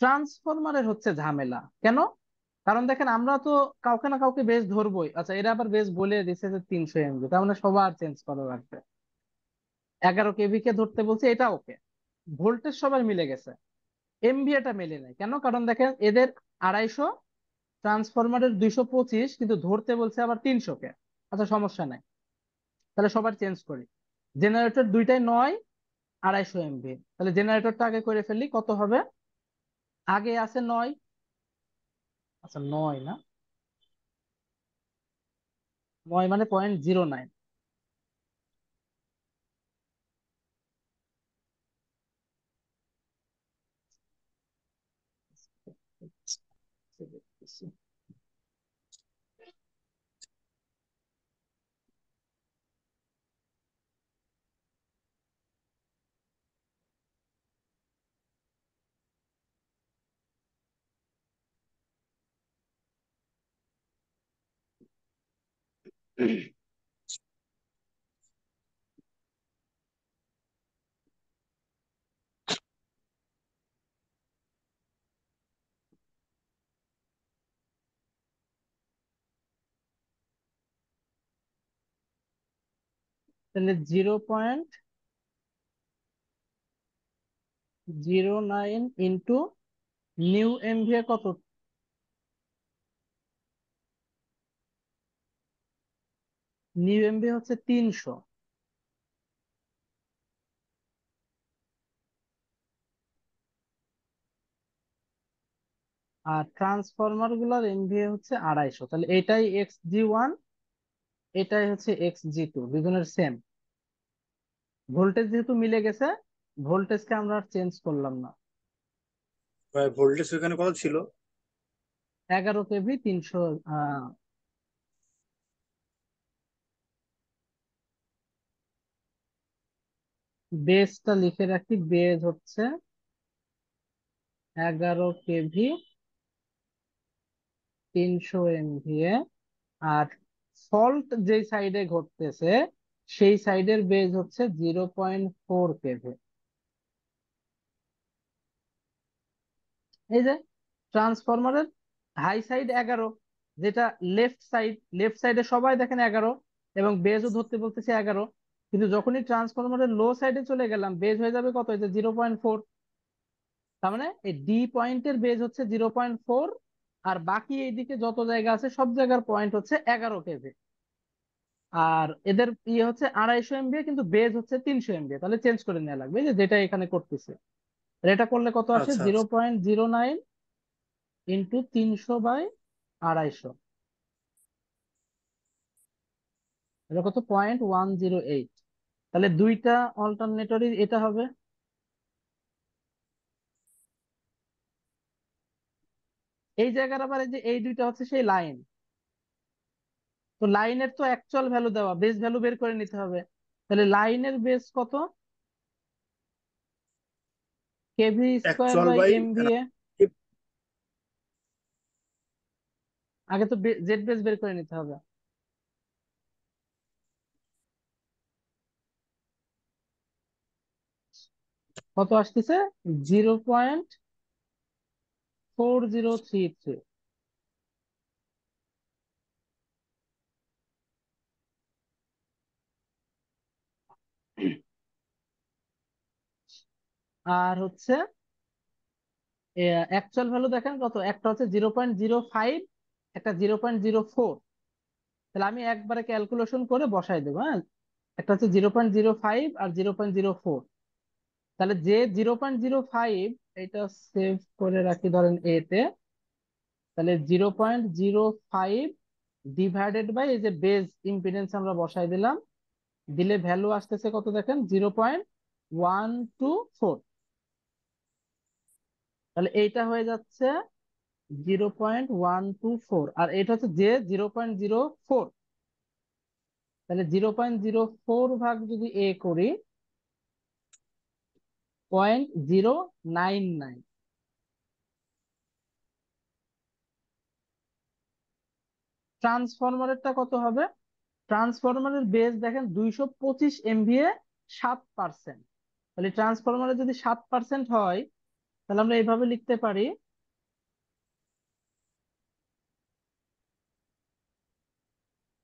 ট্রান্সফরমারের হচ্ছে ঝামেলা কেন? কারণ দেখেন আমরা তো কাউকে না কাউকে বেস ধরবোই। আচ্ছা, এরা আবার বেস বলে দিচ্ছে যে 300 MV, তার মানে সবার চেঞ্জ করা লাগবে। 11 KV কে ধরতে বলছে, এটা ওকে। ভোল্টেজ সবার মিলে গেছে, এমভি এটা মেলে নাই কেন? কারণ দেখেন এদের 250, ট্রান্সফরমারের 225, কিন্তু ধরতে বলছে আবার 300 কে। আচ্ছা, সমস্যা নাই, তাহলে সবার চেঞ্জ করি। জেনারেটর দুইটাই 9, 250 MV। তাহলে জেনারেটরটা আগে করে ফেললি, কত হবে? আগে আছে 9। আচ্ছা, 9 না, 9 মানে 0.09। তাহলে 0.09 ইন্টু নিউ এমভিএ কত? নিউ এমভিএ হচ্ছে 300। আর ট্রান্সফরমার গুলার এমভিএ হচ্ছে 250। তাহলে এটাই XG1, এটাই হচ্ছে XG2, দুজনের সেম। ভোল্টেজ যেহেতু মিলে গেছে, ভোল্টেজকে আমরা আর চেঞ্জ করলাম না।
ভাই ভোল্টেজ ওখানে কত ছিল?
11 KV, 300। বেসটা লিখে রাখি, বেজ হচ্ছে 11 KV, 300 MVA। আর ফল্ট যে সাইডে ঘটতেছে সেই সাইডের বেজ হচ্ছে 0.4 KV। এই যে ট্রান্সফরমারের হাই সাইড 11, যেটা লেফট সাইডে সবাই দেখেন 11, এবং বেজও ধরতে বলতেছে 11। কিন্তু যখনই ট্রান্সফরমারের লো সাইডে চলে গেলাম, বেজ হয়ে যাবে কত? হয়েছে 0.4। তার মানে এই ডি পয়েন্টের বেজ হচ্ছে 0.4, আর বাকি এইদিকে যত জায়গা আছে সব জায়গার পয়েন্ট হচ্ছে 11 KV। আর এদের হচ্ছে 250 MVA, কিন্তু বেজ হচ্ছে 300 MVA। তাহলে চেঞ্জ করে নেওয়া লাগবে, এই যে যেটা এখানে করতেছে। এটা করলে কত আসে?
আচ্ছা
জিরো
আচ্ছা।
Point zero nine into 300/250। এটা কত? 0.108। তাহলে দুইটা অল্টারনেটরই এটা হবে। এই জায়গার আবার এই যে এই দুইটা হচ্ছে সেই লাইন। তো লাইনের তো অ্যাকচুয়াল ভ্যালু দেওয়া, বেস ভ্যালু বের করে নিতে হবে। তাহলে লাইনের বেস কত? KV square
actual
by
by
MVA. আগে তো জেড বেস বের করে নিতে হবে। কত আসতেছে? 0.4033। আর হচ্ছে অ্যাকচুয়াল ভ্যালু দেখেন কত, একটা হচ্ছে 0.05, একটা 0.04। তাহলে আমি একবারে ক্যালকুলেশন করে বসাই দেবো, হ্যাঁ। একটা হচ্ছে 0.05 আর 0.04। তাহলে যে 0.05, এটা সেভ করে রাখি ধরেন এ তে। তাহলে 0.05 ডিভাইডেড বাই এই যে বেজ ইম্পিডেন্স আমরা বসাই দিলাম, দিলে ভ্যালু আসতেছে কত দেখেন, 0.124। তাহলে এইটা হয়ে যাচ্ছে 0.124, আর এটা হচ্ছে যে 0.04। তাহলে 0.04 ভাগ যদি এ করি, 0.099। ট্রান্সফরমারেরটা কত হবে? ট্রান্সফরমারের বেস দেখেন 225 MVA, 7%। তাহলে ট্রান্সফরমারের যদি 7% হয়, তাহলে আমরা এইভাবে লিখতে পারি,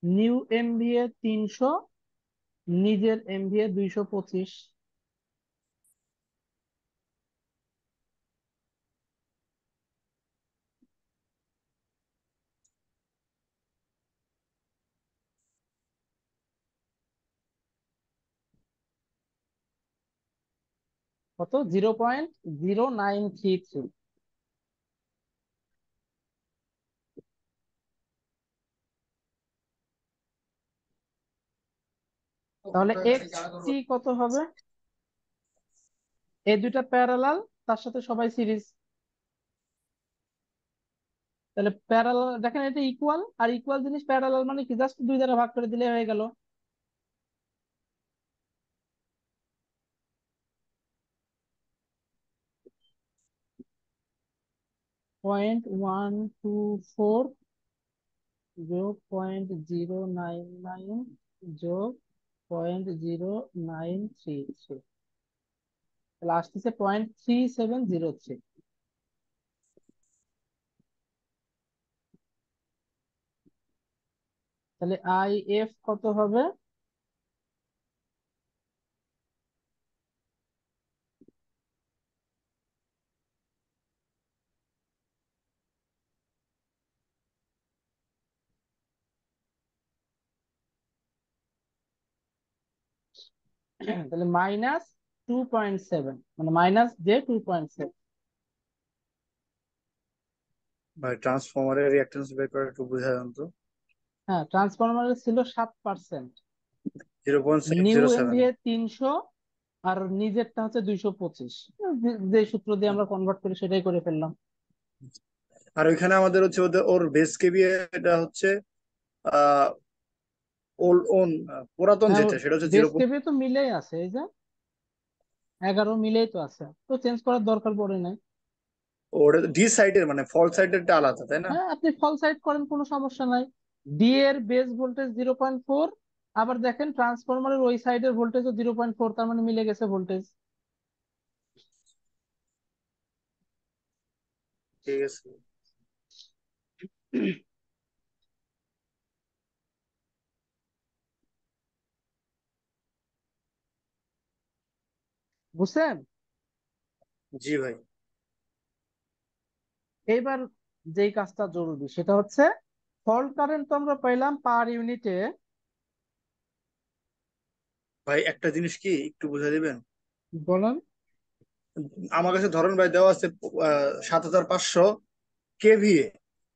নিউ এমভিএ 300, নিজের এমভিএ 225। কত? 0.0933। তাহলে এক্স টি কত হবে? এই দুইটা প্যারালাল, তার সাথে সবাই সিরিজ। তাহলে প্যারালাল দেখেন, এটা ইকুয়াল, আর ইকুয়াল জিনিস প্যারালাল মানে কি, জাস্ট 2 দ্বারা ভাগ করে দিলে হয়ে গেল। পয়েন্ট ওয়ান টু ফোর যোগ 0.099 যোগ 0.0933, তাহলে আসতেছে 0.3703। তাহলে আই এফ কত হবে? তাহলে -2.7, মানে -j2.7।
ভাই ট্রান্সফরমারের রিঅ্যাকট্যান্স বের করে একটু বুঝা যান তো।
হ্যাঁ, ট্রান্সফরমারের ছিল 7%,
zero point six
new
zero seven
MVA 300, আর নিজেরটা হচ্ছে 225। যে সূত্র দিয়ে আমরা কনভার্ট করি সেটাই করে ফেললাম।
আর ওইখানে আমাদের হচ্ছে ওর বেস কেবি, এটা হচ্ছে আহ ওল্ড ওন পুরাতন
হ্যাঁ,
যেটা সেটা হচ্ছে
বেস কেবি তো মিলেই আছে, এই যে 11 মিলেই তো আছে, তো চেঞ্জ করার দরকার পড়ে নাই।
ওটা ডি সাইডের মানে ফল সাইডেরটা আলাদা তাই না?
হ্যাঁ, আপনি ফল সাইড করেন, কোনো সমস্যা নাই। ডি এর বেস ভোল্টেজ 0.4, আবার দেখেন ট্রান্সফরমারের ওই সাইডের ভোল্টেজও 0.4, তার মানে মিলে গেছে ভোল্টেজ।
ঠিক আছে।
বুঝছেন?
জি ভাই।
এইবার যেই কাজটা জরুরি সেটা হচ্ছে, ফল্ট কারেন্ট তো আমরা পাইলাম পার ইউনিটে।
ভাই একটা জিনিস কি একটু বুঝা দিবেন?
বলেন।
আমার কাছে ধরন ভাই দেওয়া আছে 7500 কেভিএ।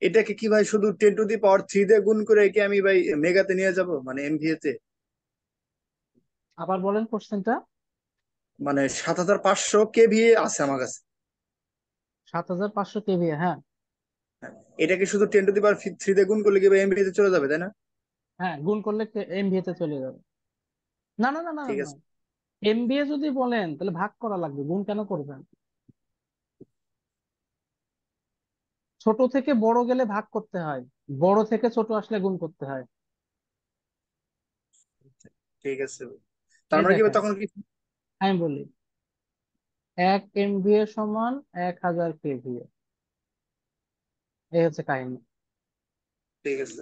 এটাকে কি ভাই শুধু 10⁻³ দিয়ে গুণ করে কি আমি ভাই মেগাতে নিয়ে যাব মানে এমভিএ তে?
আবার বলেন কোশ্চেনটা।
মানে 7500 কেভিএ আছে আমার কাছে।
7500 কেভিএ, হ্যাঁ।
হ্যাঁ, এটাকে শুধু 10⁻³ দিয়ে গুণ করলে কি ভাই এমভিএ তে চলে যাবে তাই না?
হ্যাঁ, গুণ করলে এমভিএ তে চলে যাবে। না না না না
ঠিক
না,
আছে।
এমভিএ যদি বলেন তাহলে ভাগ করা লাগবে, গুণ কেন করবেন? ছোট থেকে বড় গেলে ভাগ করতে হয়, বড় থেকে ছোট আসলে গুণ করতে হয়।
ঠিক আছে ভাই। তার
এই
মানে কি ভাই
দেখেন,
তখন কি?
আমি বলি, 1 MVA সমান 1000 কেভিএ। এই হচ্ছে কাহিনী।
ঠিক আছে।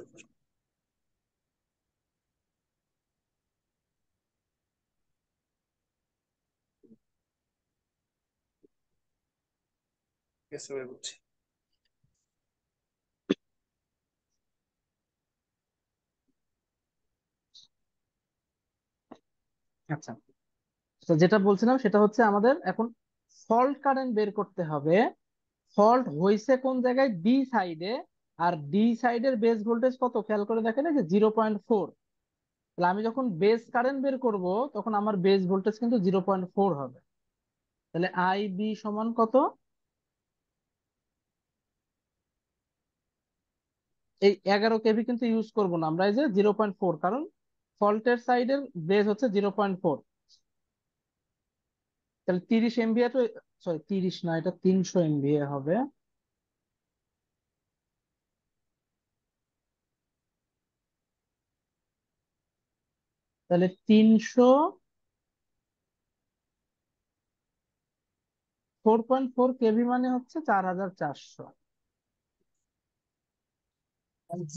ঠিক আছে ভাই, বুঝছি।
আচ্ছা, তো যেটা বলছিলাম সেটা হচ্ছে আমাদের এখন ফল্ট কারেন্ট বের করতে হবে। ফল্ট হয়েছে কোন জায়গায়? ডি সাইডে। আর ডি সাইডের বেস ভোল্টেজ কত খেয়াল করে দেখেন, এই যে 0.4। তাহলে আমি যখন বেস কারেন্ট বের করব তখন আমার বেস ভোল্টেজ কিন্তু 0.4 হবে। তাহলে আই বি সমান কত? এই 11 কেভি কিন্তু ইউজ করব না আমরা, এই যে 0.4, কারণ ফল্টের সাইডের বেস হচ্ছে 0.4। তাহলে 30 MVA তো, সরি 30 না, এটা 300 MVA হবে। তাহলে 4.4 কেভি মানে হচ্ছে 4400।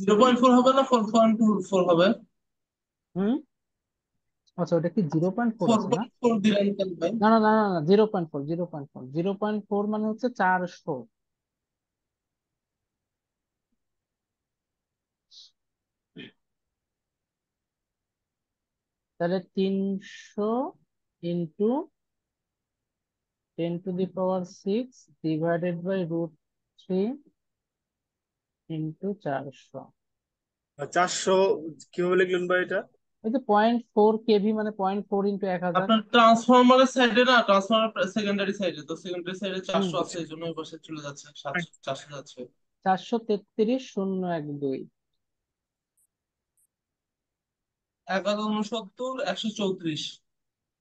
0.4 হবে না 4.24 হবে?
হুম, আচ্ছা ওটা কি 0.4
ফোর
আছে না?
পয়েন্ট ফোর দিলেন কেন ভাই?
না না না না না, 0.4, 0.4, 0.4 মানে হচ্ছে 400। তাহলে 300 × 10⁶ ডিভাইডেড বাই √3 × 400।
400 কিভাবে লিখলেন ভাই এটা?
এই যে 0.4 কেভি মানে 0.4 × 1000।
আপনার ট্রান্সফরমারের সাইডে না, ট্রান্সফরমার সেকেন্ডারি সাইডে, তো সেকেন্ডারি সাইডে
হুম,
400 আছে,
বুঝছি।
এই জন্য ওই পাশে চলে যাচ্ছে, 700 400 যাচ্ছে।
433,012।
11 69 134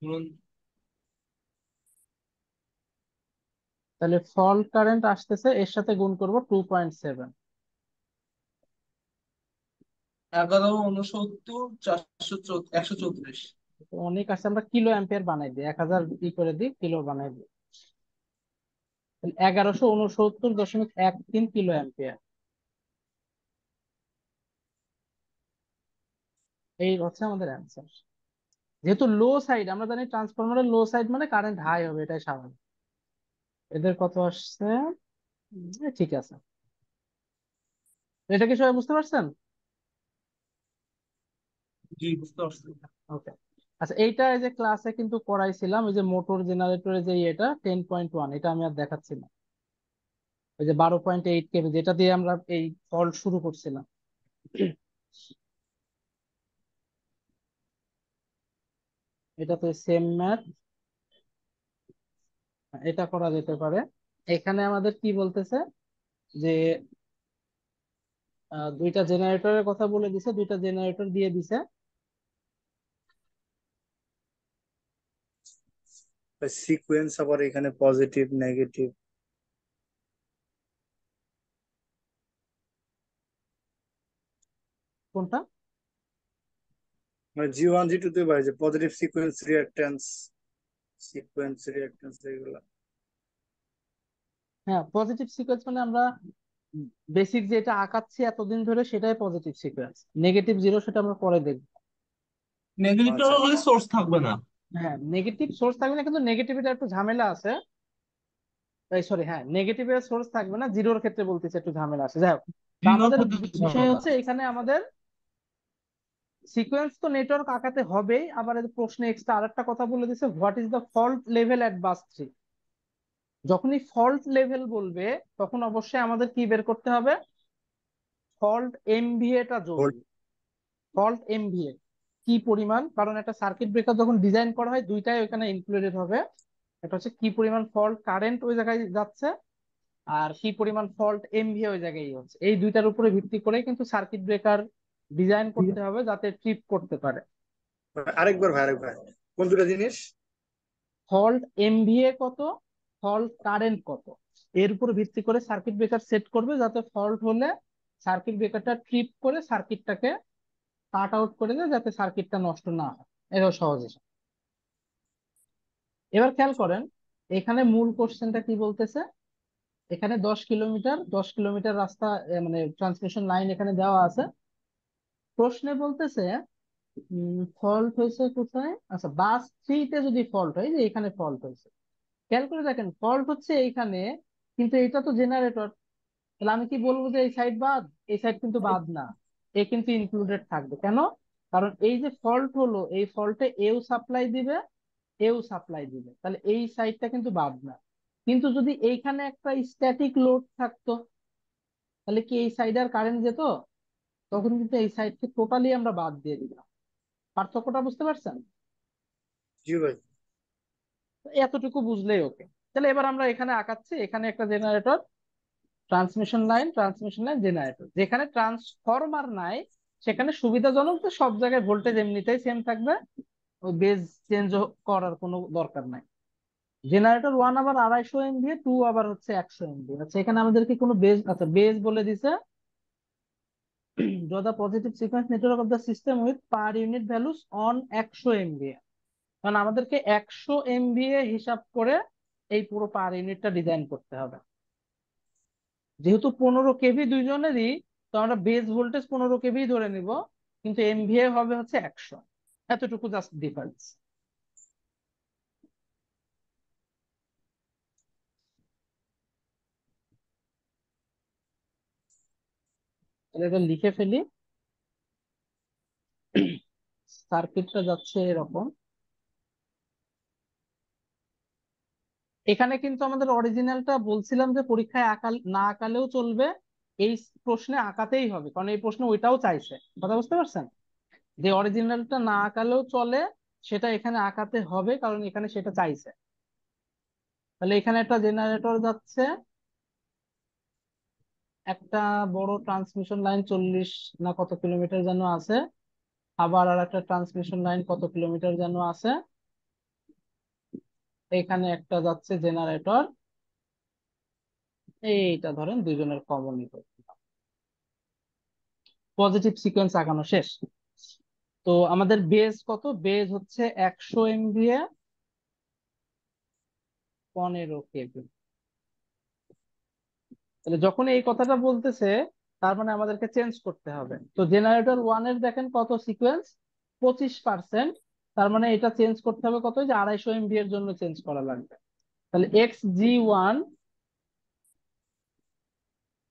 গুণন।
তাহলে ফল্ট কারেন্ট আসতেছে, এর সাথে গুণ করব 2.7।
11 69 434 134।
অনেক আছে, আমরা কিলো অ্যাম্পিয়ার বানাই দিই, 1000 করে দিই, কিলো বানাই দিই। 1169.13 কিলো অ্যাম্পিয়ার, এই হচ্ছে আমাদের অ্যান্সার। যেহেতু লো সাইড, আমরা জানি ট্রান্সফরমারের লো সাইড মানে কারেন্ট হাই হবে, এটাই স্বাভাবিক। এদের কত আসছে? ঠিক আছে, এটা কি সবাই বুঝতে পারছেন?
জি, বুঝতে পারছি।
ওকে। আচ্ছা, এইটা এই যে ক্লাসে কিন্তু করাইছিলাম, এই যে মোটর জেনারেটরের যে এটা 10.1, এটা আমি আর দেখাচ্ছি না। ওই যে 12.8 কেভি যেটা দিয়ে আমরা এই ফল্ট শুরু করছিলাম, এটা তো সেম ম্যাথ, এটা করা যেতে পারে। এখানে আমাদের কি বলতেছে যে দুইটা জেনারেটরের কথা বলে দিছে, দুইটা জেনারেটর দিয়ে দিছে।
সিকোয়েন্স আবার এখানে পজিটিভ নেগেটিভ,
কোনটা?
মানে G1 G2 তে ভাই যে পজিটিভ সিকোয়েন্স রিঅ্যাক্ট্যান্স এগুলা।
হ্যাঁ, পজিটিভ সিকোয়েন্স মানে আমরা বেসিক যেটা আঁকাচ্ছি এতদিন ধরে সেটাই পজিটিভ সিকোয়েন্স। নেগেটিভ জিরো সেটা আমরা পরে দেখবো।
নেগেটিভটা
আচ্ছা
হলে সোর্স থাকবে না।
হ্যাঁ, নেগেটিভ সোর্স থাকবে না, কিন্তু নেগেটিভিটা একটু ঝামেলা আছে। এই সরি, হ্যাঁ নেগেটিভের সোর্স থাকবে না, জিরোর ক্ষেত্রে বলতেছে একটু ঝামেলা আছে। যাই হোক, তো
জিরোর
আমাদের
ক্ষেত্রে
বিষয়
ঝামেলা।
হচ্ছে এখানে আমাদের সিকোয়েন্স তো নেটওয়ার্ক আঁকাতে হবেই, আবার এই প্রশ্নে এক্সট্রা আরেকটা কথা বলে দিছে, what is the fault level at bus 3। যখনই ফল্ট লেভেল বলবে তখন অবশ্যই আমাদের কি বের করতে হবে? ফল্ট এমভিএ টা
ভোল্ট।
জরুরি। ফল্ট এমভিএ কি পরিমাণ, কারণ একটা সার্কিট ব্রেকার যখন ডিজাইন করা হয় দুইটাই ওখানে ইনক্লুডেড হবে। এটা হচ্ছে কি পরিমাণ ফল্ট কারেন্ট ওই জায়গায় যাচ্ছে, আর কি পরিমাণ ফল্ট এমভিএ ওই জায়গায় হচ্ছে, এই দুইটার উপরে ভিত্তি করে কিন্তু সার্কিট ব্রেকার ডিজাইন করতে হবে যাতে ট্রিপ করতে পারে।
আরেকবার কোন দুটা জিনিস?
ফল্ট এমভিএ কত, ফল্ট কারেন্ট কত, এর উপর ভিত্তি করে সার্কিট ব্রেকার সেট করবে যাতে ফল্ট হলে সার্কিট ব্রেকারটা ট্রিপ করে সার্কিটটাকে কাট আউট করে দেয়, যাতে সার্কিটটা নষ্ট না হয়। এটাও সহজ হিসাব। এবার খেয়াল করেন, এখানে মূল কোশ্চেনটা কি বলতেছে। এখানে 10 কিলোমিটার, 10 কিলোমিটার রাস্তা, মানে ট্রান্সমিশন লাইন এখানে দেওয়া আছে। প্রশ্নে বলতেছে ফল্ট হয়েছে কোথায়? আচ্ছা, বাস 3-তে যদি ফল্ট হয়, যে এখানে ফল্ট হয়েছে, খেয়াল করে দেখেন ফল্ট হচ্ছে এইখানে, কিন্তু এটা তো জেনারেটর। তাহলে আমি কি বলবো যে এই সাইড বাদ? এই সাইড কিন্তু বাদ না, এ কিন্তু ইনক্লুডেড থাকবে। কেন? কারণ এই যে ফল্ট হলো, এই ফল্টে এও সাপ্লাই দিবে, এও সাপ্লাই দিবে, তাহলে এই সাইডটা কিন্তু বাদ না। কিন্তু যদি এইখানে একটা স্ট্যাটিক লোড থাকতো, তাহলে কি এই সাইডে আর কারেন্ট যেত? তখন কিন্তু এই সাইডকে টোটালি আমরা বাদ দিয়ে দিলাম। পার্থক্যটা বুঝতে পারছেন?
জি ভাই।
তো এতটুকু বুঝলেই ওকে। তাহলে এবার আমরা এখানে আঁকাচ্ছি, এখানে একটা জেনারেটর, ট্রান্সমিশন লাইন, জেনারেটর। যেখানে ট্রান্সফরমার নাই সেখানে সুবিধাজনক যে সব জায়গায় ভোল্টেজ এমনিতেই সেম থাকবে, ওই বেজ চেঞ্জ করার কোনো দরকার নাই। জেনারেটর 1 আবার 250 MVA, 2 আবার হচ্ছে 100 MVA। আচ্ছা, এখানে আমাদেরকে কোনো বেজ, আচ্ছা বেজ বলে দিছে, draw the positive sequence network of the system with per unit values on 100 MVA। কারণ আমাদেরকে 100 MVA হিসাব করে এই পুরো পার ইউনিটটা ডিজাইন করতে হবে। যেহেতু 15 কেভি দুইজনেরই, তো আমরা বেস ভোল্টেজ 15 কেভি ধরে নিব, কিন্তু এমভিএ হবে হচ্ছে 100। এতটুকু জাস্ট ডিফারেন্স। তাহলে এটা লিখে ফেলি। সার্কিটটা যাচ্ছে এরকম। এখানে কিন্তু আমাদের অরিজিনালটা বলছিলাম যে পরীক্ষায় না আঁকালেও চলবে, এই প্রশ্নে আঁকাতেই হবে, কারণ এই প্রশ্ন ওইটাও চাইছে। কথা বুঝতে পারছেন? যে অরিজিনালটা না আঁকালেও চলে, সেটা এখানে আঁকাতে হবে, কারণ এখানে সেটা চাইছে। তাহলে এখানে একটা জেনারেটর যাচ্ছে, একটা বড় ট্রান্সমিশন লাইন 40 না কত কিলোমিটার যেন আছে, আবার আর একটা ট্রান্সমিশন লাইন কত কিলোমিটার যেন আছে। এখানে একটা যাচ্ছে জেনারেটর, এইটা ধরেন দুইজনের কমনই। পজিটিভ সিকোয়েন্স আঁকানো শেষ। তো আমাদের বেজ কত? বেজ হচ্ছে 100 MVA, 15 কেভি। তাহলে যখন এই কথাটা বলতেছে, তার মানে আমাদেরকে চেঞ্জ করতে হবে। তো জেনারেটর 1 এর দেখেন কত সিকোয়েন্স, 25%। তার মানে এটা চেঞ্জ করতে হবে কত? যে 250 MVA এর জন্য চেঞ্জ করা লাগবে। তাহলে XG1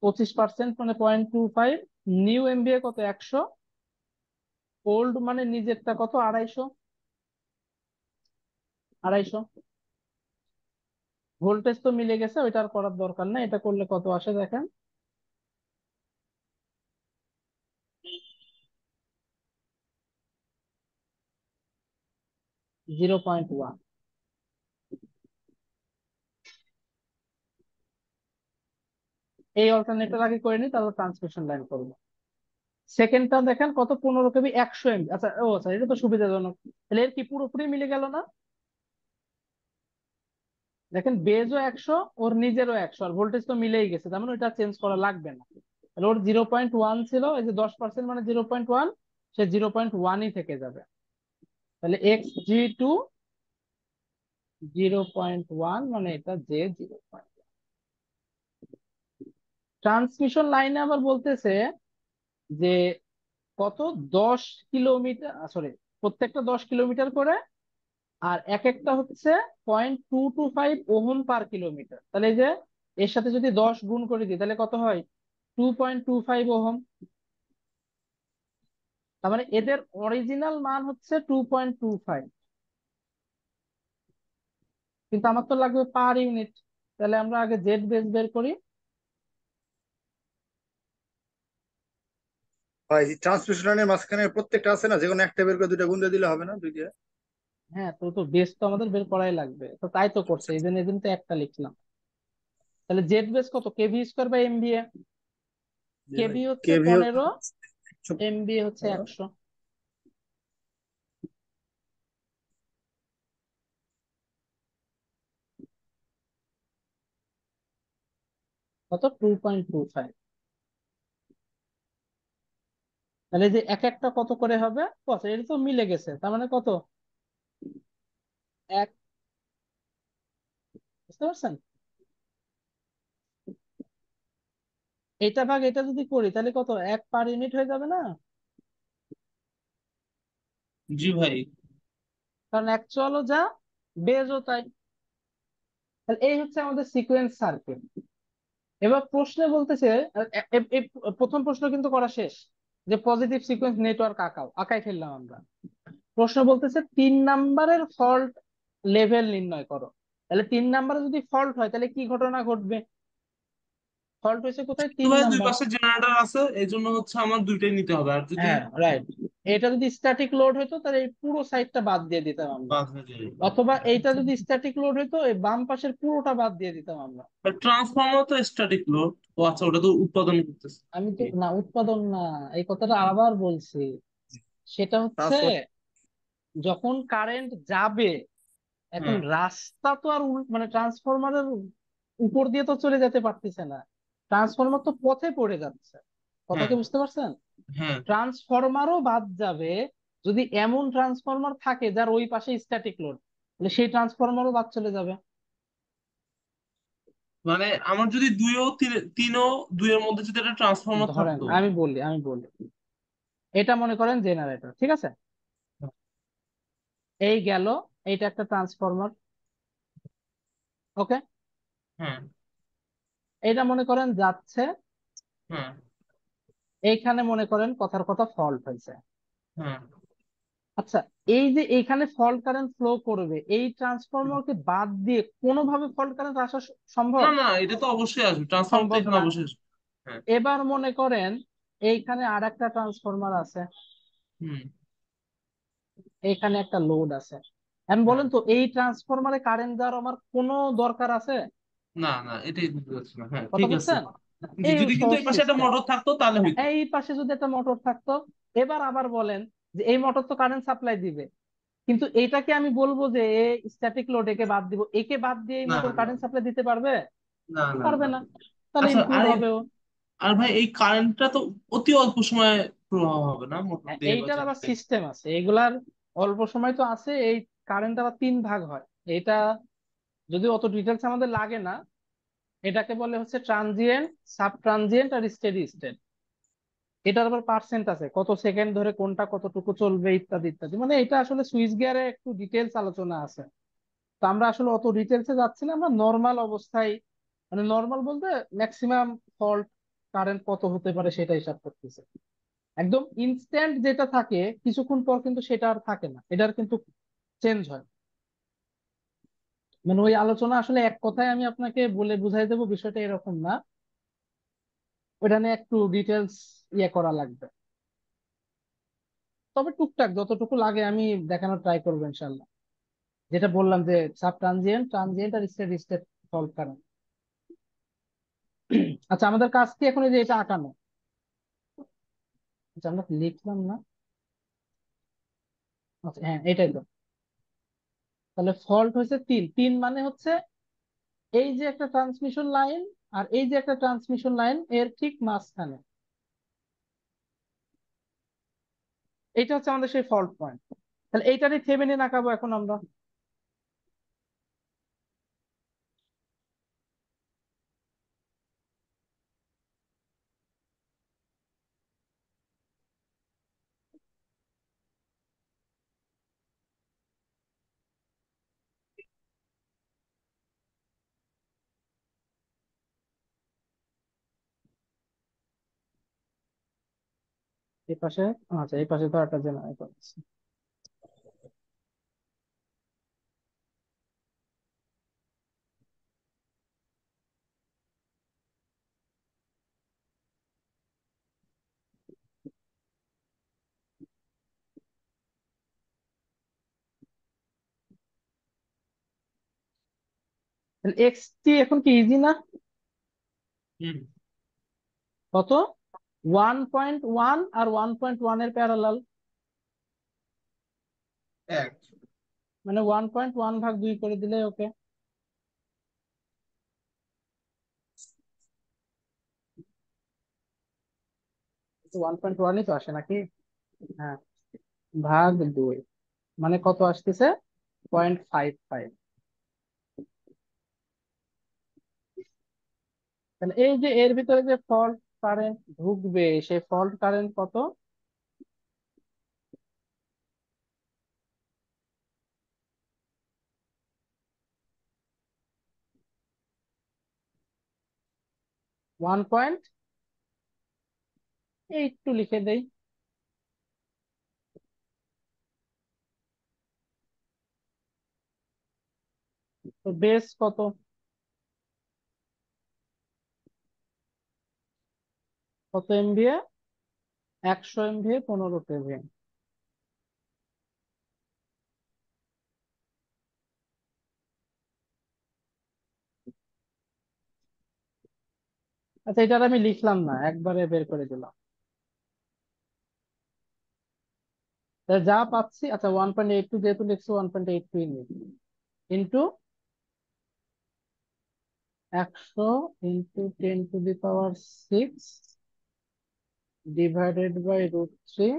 25% মানে 0.25, নিউ এমভিএ কত? 100, ওল্ড মানে নিজেরটা কত? 250। 250 ভোল্টেজ তো মিলে গেছে, ওইটা আর করার দরকার নাই। এটা করলে কত আসে দেখেন, 0.1। এই অল্টারনেটর আগে করে নিই, তারপর ট্রান্সমিশন লাইন করবো। সেকেন্ডটা দেখেন কত? 15 কেভি, 100 MVA। আচ্ছা, ও আচ্ছা, এটা তো সুবিধাজনক। তাহলে এর কি পুরোপুরি মিলে গেল না? দেখেন বেজও 100, ওর নিজেরও 100, আর ভোল্টেজ তো মিলেই গেছে, তার মানে ওইটা চেঞ্জ করা লাগবে না। তাহলে ওর 0.1 ছিল, এই যে 10% মানে 0.1, সে 0.1ই থেকে যাবে। তাহলে XG2 0.1 মানে এটা যে 0.1। ট্রান্সমিশন লাইনে আবার বলতেছে যে কত? 10 কিলোমিটার, সরি, প্রত্যেকটা 10 কিলোমিটার করে, আর এক একটা হচ্ছে 0.225 ওহম পার কিলোমিটার। তাহলে এই যে এর সাথে যদি 10 গুণ করে দিই, তাহলে কত হয়? 2.25 ওহম। তার মানে এদের অরিজিনাল মান হচ্ছে 2.25, কিন্তু আমার তো লাগবে পার ইউনিট। তাহলে আমরা আগে জেড বেস বের করি।
ভাই ট্রান্সমিশন লাইনের মাঝখানে প্রত্যেকটা আছে না, যে কোনো একটা বের করে দুইটা গুণ দিয়ে দিলে হবে না, দুইটা?
হ্যাঁ, তো তো বেস তো আমাদের বের করাই লাগবে, তো তাই তো করছে, এই জন্য তো একটা লিখলাম। তাহলে জেড বেস কত? KV square by MVA.
জি ভাই।
কেভি হচ্ছে
কেভি
15, এমভিএ হচ্ছে 100। কত? 2.25। তাহলে যে এক একটা কত করে হবে? কত? এটা তো মিলে গেছে, তার মানে কত? এক, বুঝতে পারছেন? এটা ভাগ এটা যদি করি, তাহলে কত? 1 পার ইউনিট হয়ে যাবে না?
জি ভাই।
কারণ অ্যাকচুয়ালও যা, বেজও তাই। তাহলে এই হচ্ছে আমাদের সিকোয়েন্স সার্কিট। এবার প্রশ্নে বলতেছে, প্রথম প্রশ্ন কিন্তু করা শেষ, যে পজিটিভ সিকোয়েন্স নেটওয়ার্ক আঁকাই ফেললাম আমরা। প্রশ্ন বলতেছে 3 নাম্বারের ফল্ট লেভেল নির্ণয় করো। তাহলে 3 নাম্বারে যদি ফল্ট হয় তাহলে কি ঘটনা ঘটবে? ফল্ট হয়েছে কোথায়?
তো
তিন
ভাই দুই
নাম্বার
পাশে জেনারেটর আছে, এই জন্য হচ্ছে আমার দুইটাই নিতে হবে, আর যদি
হ্যাঁ, রাইট। এটা যদি স্ট্যাটিক লোড হতো তাহলে এই পুরো সাইডটা বাদ দিয়ে দিতাম আমরা,
বাদ হয়ে যায়।
অথবা এইটা যদি স্ট্যাটিক লোড হতো এই বাম পাশের পুরোটা বাদ দিয়ে দিতাম আমরা।
ট্রান্সফর্মার তো স্ট্যাটিক লোড, ও আচ্ছা, ওটা তো উৎপাদন করতেছে।
আমি তো না, উৎপাদন না, এই কথাটা আবার বলছি। সেটা হচ্ছে
ট্রান্সফার।
যখন কারেন্ট যাবে, এখন
হ্যাঁ,
রাস্তা তো আর মানে ট্রান্সফরমারের উপর দিয়ে তো চলে যেতে পারতেছে না, ট্রান্সফরমার তো পথে পড়ে যাচ্ছে। কথা
হ্যাঁ,
কি বুঝতে পারছেন?
হ্যাঁ।
ট্রান্সফরমারও বাদ যাবে যদি এমন ট্রান্সফরমার থাকে যার ওই পাশে স্ট্যাটিক লোড, তাহলে সেই ট্রান্সফরমারও বাদ চলে যাবে।
মানে আমার যদি দুইও তিনও, দুইয়ের মধ্যে যদি একটা ট্রান্সফর্মার
ধরেন
থাকতো।
আমি বলি এটা মনে করেন জেনারেটর, ঠিক আছে? এই গেল, এইটা একটা ট্রান্সফরমার, ওকে।
হ্যাঁ,
এটা মনে করেন যাচ্ছে,
হ্যাঁ,
এইখানে মনে করেন কথার কথা ফল্ট হয়েছে।
হ্যাঁ।
আচ্ছা, এই যে এইখানে ফল্ট কারেন্ট ফ্লো করবে, এই ট্রান্সফরমারকে বাদ দিয়ে কোনোভাবে ফল্ট কারেন্ট আসা সম্ভব?
না, না, এটা তো অবশ্যই আসবে, ট্রান্সফর্মার তো
সম্ভব
এখানে
না।
অবশ্যই আসবে। হ্যাঁ।
এবার মনে করেন এইখানে আর একটা ট্রান্সফরমার আছে,
হুম।
এইখানে একটা লোড আছে। আমি
হ্যাঁ।
বলেন তো এই ট্রান্সফরমারে কারেন্ট দেওয়ার আমার কোনো দরকার আছে?
না, না, এটাই বুঝতে পারছি না। হ্যাঁ,
কথা
ঠিক আছে।
বুঝছেন?
জি,
এই
যদি কিন্তু
সহজ
এই পাশে একটা
সিস্টেম।
মোটর থাকতো তাহলে হইতো।
এই পাশে যদি একটা মোটর থাকতো, এবার আবার বলেন যে এই মোটর তো কারেন্ট সাপ্লাই দিবে, কিন্তু এটাকে আমি বলবো যে স্ট্যাটিক লোড, একে বাদ দিব, একে বাদ দিয়ে এই
না,
মোটর কারেন্ট সাপ্লাই দিতে পারবে?
না, না,
পারবে
না।
না, তাহলে
আচ্ছা,
ইনক্লুড হবে ও।
আর ভাই এই কারেন্টটা তো অতি অল্প সময় প্রবাহ হবে না মোটর দিয়ে বা
এইটার
যেটা
আবার
দিয়ে?
সিস্টেম আছে, এগুলার অল্প সময় তো আছে। এই কারেন্ট আবার 3 ভাগ হয়। এটা যদি অত ডিটেলস আমাদের লাগে না, এটাকে বলে হচ্ছে ট্রানজিয়েন্ট, সাব ট্রানজিয়েন্ট আর স্টেডি স্টেট। এটার আবার পার্সেন্ট আছে, কত সেকেন্ড ধরে কোনটা কতটুকু চলবে ইত্যাদি ইত্যাদি। মানে এটা আসলে সুইচ গিয়ারে একটু ডিটেলস আলোচনা আছে। তো আমরা আসলে অত ডিটেলসে যাচ্ছি না, আমরা নর্মাল অবস্থায়, মানে নর্মাল বলতে ম্যাক্সিমাম ফল্ট কারেন্ট কত হতে পারে সেটা হিসাব করতেছে। একদম ইনস্ট্যান্ট যেটা থাকে কিছুক্ষণ পর কিন্তু সেটা আর থাকে না, এটার কিন্তু চেঞ্জ হয়। মানে ওই আলোচনা আসলে এক কথায় আমি আপনাকে বলে বুঝাই দেবো বিষয়টা এরকম না, ওইটা নিয়ে একটু ডিটেলস করা লাগবে। তবে টুকটাক যতটুকু লাগে আমি দেখানোর ট্রাই করবো ইনশাল্লাহ। যেটা বললাম যে সাব ট্রানজিয়েন্ট, ট্রানজিয়েন্ট আর স্টেডি স্টেট ফল্ট কারেন্ট। আচ্ছা, আমাদের কাজ কি এখন? এই যে এটা আঁকানো, আচ্ছা আমরা লিখলাম না। আচ্ছা হ্যাঁ, এটাই তো। তাহলে ফল্ট হয়েছে তিন, তিন মানে হচ্ছে এই যে একটা ট্রান্সমিশন লাইন আর এই যে একটা ট্রান্সমিশন লাইন, এর ঠিক মাঝখানে এটা হচ্ছে আমাদের সেই ফল্ট পয়েন্ট। তাহলে এইটারই থেভেনিন আঁকাবো এখন আমরা। এই পাশে, আচ্ছা এই পাশে তো একটা জেনারেটর আছে। তাহলে এক্স টি এখন কি ইজি না?
হুম।
কত? 1.1 আর 1.1 এর প্যারালাল,
এক।
মানে 1.1 ভাগ 2 করে দিলে ওকে। 1.1ই তো আসে নাকি? হ্যাঁ, ভাগ 2 মানে কত আসতেছে? 0.55। তাহলে এই যে এর ভিতরে যে ফল্ট কারেন্ট ঢুকবে, সেই ফল্ট কারেন্ট কত? 1.82 লিখে দেই। তো বেস কত? কত এমভিএ? 100 MVA, 15 KV. আচ্ছা, এটা আর আমি লিখলাম না, একবারে বের করে দিলাম। তাহলে যা পাচ্ছি, আচ্ছা 1.82 যেহেতু লিখছি, 1.82 into 100 into 10⁶ divided by √3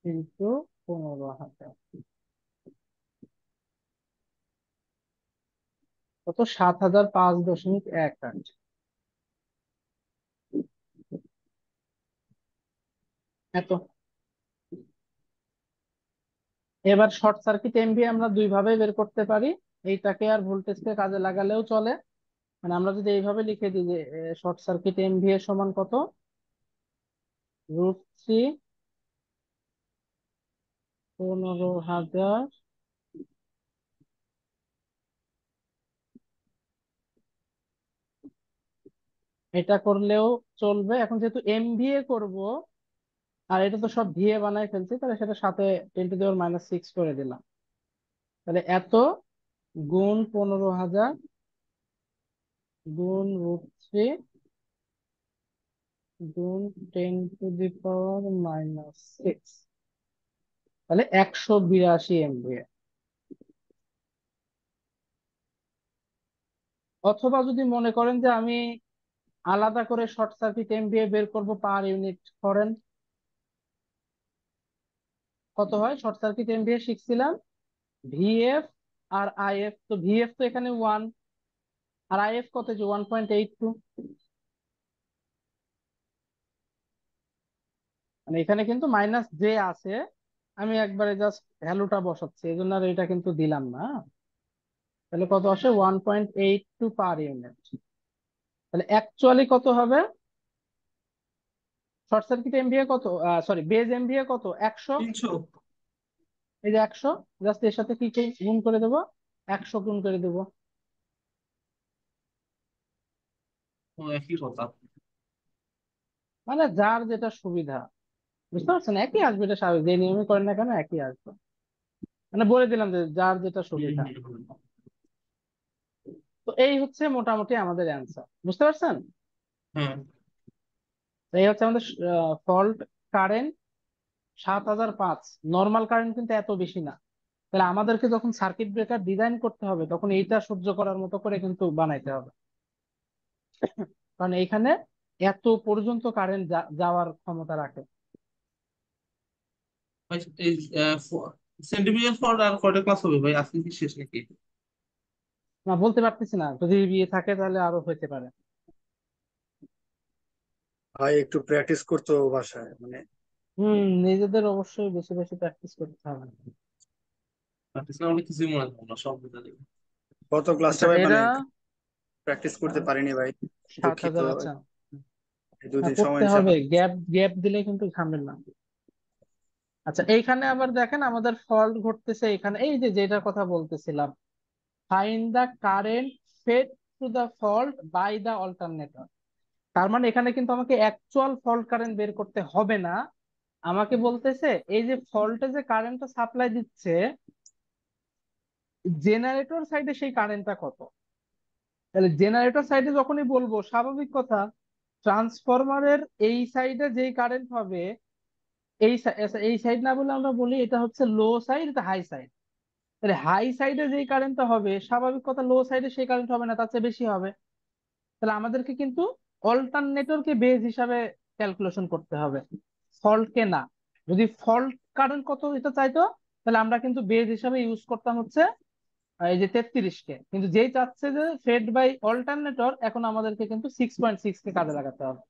into 15,000, কত? 7,005.18। এত। এবার শর্ট সার্কিট এমভিএ আমরা দুই ভাবে বের করতে পারি, এইটাকে আর ভোল্টেজকে কাজে লাগালেও চলে। মানে আমরা যদি এইভাবে লিখে দিই যে শর্ট সার্কিট এমভিএ সমান কত, √3 15,000 এটা করলেও চলবে। এখন যেহেতু এমভিএ করব, আর এটা তো সব ভিএ বানাই ফেলছি, তাহলে সেটা সাথে 10⁻⁶ করে দিলাম। তাহলে এত গুণ 15,000 গুণ √3 গুণ 10⁻⁶, তাহলে 182 এমভিএ। অথবা যদি মনে করেন যে আমি আলাদা করে শর্ট সার্কিট এমভিএ বের করব পার ইউনিট, করেন। কত হয় শর্ট সার্কিট এমভিএ শিখছিলাম? ভিএফ আর আইএফ। তো ভিএফ তো এখানে 1, আর আইএফ কত? যে 1.82। মানে এখানে কিন্তু মাইনাস যে আছে, আমি একবারে জাস্ট ভ্যালুটা বসাচ্ছি, এই জন্য আর এটা কিন্তু দিলাম না। তাহলে কত আসে? 1.82 পার ইউনিট। তাহলে অ্যাকচুয়ালি কত হবে? শর্ট সার্কিট এমভিএ কত, সরি বেজ এমভিএ কত? 100।
300।
এই যে 100, জাস্ট এর সাথে কি গুণ করে দেবো? 100 গুণ করে দেবো।
একই কথা।
মানে যার যেটা সুবিধা, বুঝতে পারছেন? একই আসবে, এটা স্বাভাবিক, যে নিয়মই করেন না কেন একই আসবে। মানে বলে দিলাম যে যার যেটা সুবিধা। তো এই হচ্ছে মোটামুটি আমাদের অ্যান্সার, বুঝতে পারছেন?
হ্যাঁ।
তো এই হচ্ছে আমাদের ফল্ট কারেন্ট 7,005। নর্মাল কারেন্ট কিন্তু এত বেশি না। তাহলে আমাদেরকে যখন সার্কিট ব্রেকার ডিজাইন করতে হবে, তখন এইটা সহ্য করার মতো করে কিন্তু বানাইতে হবে, কারণ এইখানে এত পর্যন্ত কারেন্ট যাওয়ার ক্ষমতা রাখে।
ভাই, এই সেন্টিমিটার ফল্ট আর কয়টা ক্লাস হবে ভাই? আজকে কি শেষ নাকি?
না, বলতে পারতেছি না, যদি বিয়ে থাকে তাহলে আরো হইতে পারে।
ভাই একটু প্র্যাকটিস করতে হবে বাসায়, মানে
নিজেদের অবশ্যই বেশি বেশি প্র্যাকটিস করতে হবে।
প্র্যাকটিস না হলে কিছুই মনে থাকবে না, সব বুঝা যাবে।
গত ক্লাসটা
আচ্ছা,
ভাই মানে
এরা
প্র্যাকটিস করতে পারিনি ভাই,
7,000।
দুঃখিত।
আচ্ছা,
দুদিন সময়
করতে হবে,
ইনশাআল্লাহ।
গ্যাপ গ্যাপ দিলে কিন্তু ঝামেলা না। আচ্ছা, এইখানে আবার দেখেন আমাদের ফল্ট ঘটতেছে এখানে, এই যে যেটার কথা বলতেছিলাম, find the current fed to the fault by the alternator. তার মানে এখানে কিন্তু আমাকে অ্যাকচুয়াল ফল্ট কারেন্ট বের করতে হবে না, আমাকে বলতেছে এই যে ফল্টে যে কারেন্টটা সাপ্লাই দিচ্ছে, জেনারেটর সাইডে সেই কারেন্টটা কত। তাহলে জেনারেটর সাইডে যখনই বলবো, স্বাভাবিক কথা, ট্রান্সফরমারের এই সাইডে যেই কারেন্ট হবে, এই সাইড না বলে আমরা বলি এটা হচ্ছে লো সাইড, এটা হাই সাইড। তাহলে হাই সাইডে যেই কারেন্টটা হবে, স্বাভাবিক কথা লো সাইডে সেই কারেন্ট হবে না, তার চেয়ে বেশি হবে। তাহলে আমাদেরকে কিন্তু অল্টারনেটরকে বেজ হিসাবে ক্যালকুলেশন করতে হবে, ফল্টকে না। যদি ফল্ট কারেন্ট কত এটা চাইতো, তাহলে আমরা কিন্তু বেজ হিসাবে ইউজ করতাম হচ্ছে এই যে 33 কে। কিন্তু যেই চাচ্ছে যে ফেড বাই অল্টারনেটর, এখন আমাদেরকে কিন্তু 6.6 কে কাজে লাগাতে হবে।